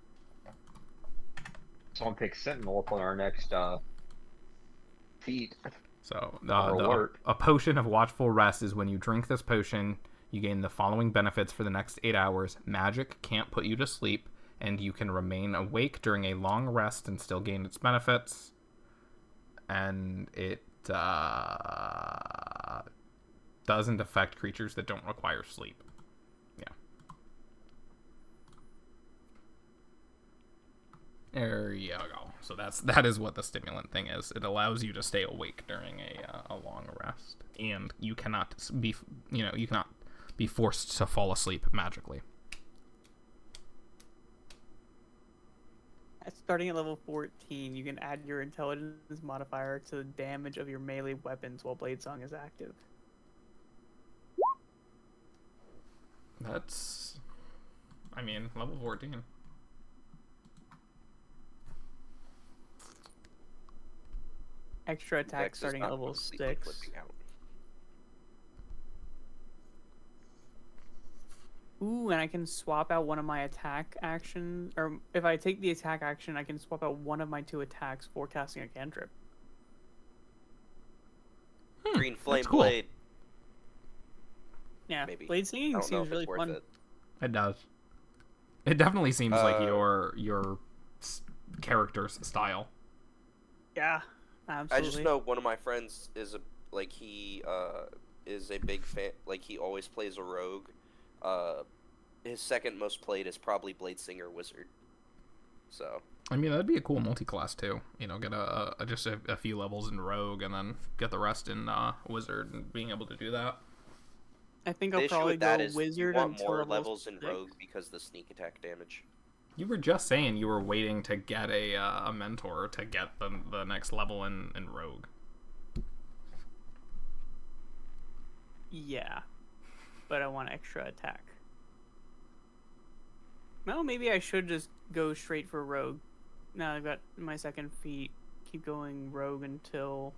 Someone pick Sentinel up on our next feat. So Or alert. a potion of watchful rest is when you drink this potion, you gain the following benefits for the next 8 hours. Magic can't put you to sleep, and you can remain awake during a long rest and still gain its benefits. And it doesn't affect creatures that don't require sleep. Yeah. There you go. So that is what the stimulant thing is. It allows you to stay awake during a long rest, and you cannot be forced to fall asleep magically. Starting at level 14, you can add your intelligence modifier to the damage of your melee weapons while Blade Song is active. That's, I mean, level 14. Extra attack Dex is starting not at level mostly 6. flipping out. Ooh, and I can swap out one of my attack actions, or if I take the attack action, I can swap out one of my 2 attacks for casting a cantrip. Green Flame cool. Blade. Yeah, Maybe. Blade I singing don't know seems if really it's worth fun. it. It does. It definitely seems like Uh, your character's style. Yeah, I absolutely. just know one of my friends is he is a big fan. Like, he always plays a rogue. His second most played is probably Blade Singer Wizard. So I mean, that'd be a cool multi-class too. You know, get just a few levels in rogue, and then get the rest in wizard, and being able to do that. I think the I'll issue probably with that go is wizard you want until more level levels in 6. rogue because the sneak attack damage. You were just saying you were waiting to get a mentor to get the next level in rogue. Yeah. but I want extra attack. Well, maybe I should just go straight for rogue. Now I've got my second feat. Keep going rogue until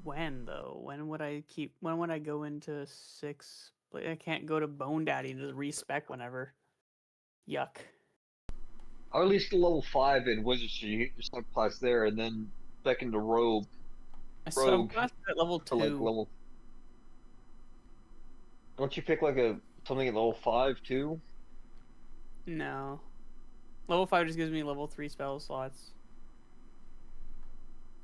when though? When would I go into 6? Like, I can't go to Bone Daddy to respec whenever. Yuck. Or at least level 5 in Wizardry, you get your subclass there, and then back into Rogue. A Rogue subclass at level to like 2. level. Don't you pick like something at level 5 too? No. Level 5 just gives me level 3 spell slots.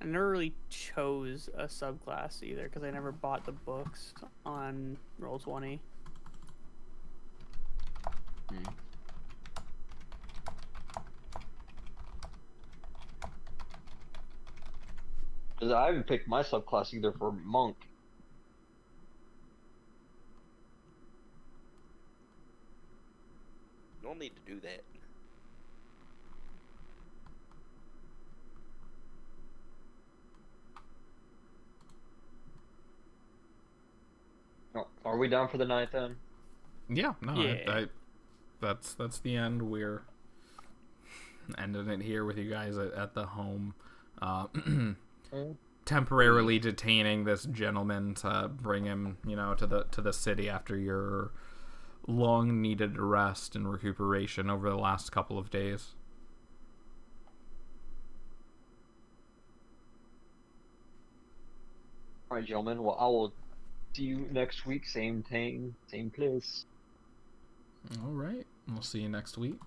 I never really chose a subclass either because I never bought the books on Roll20. Because I haven't picked my subclass either for Monk. You don't need to do that. No, are we down for the night then? Yeah, no, Yeah. that's the end. We're ending it here with you guys at the home. Temporarily detaining this gentleman to bring him, to the city after your long needed rest and recuperation over the last couple of days. Alright, gentlemen. Well, I will see you next week. Same time, same place. All right, we'll see you next week.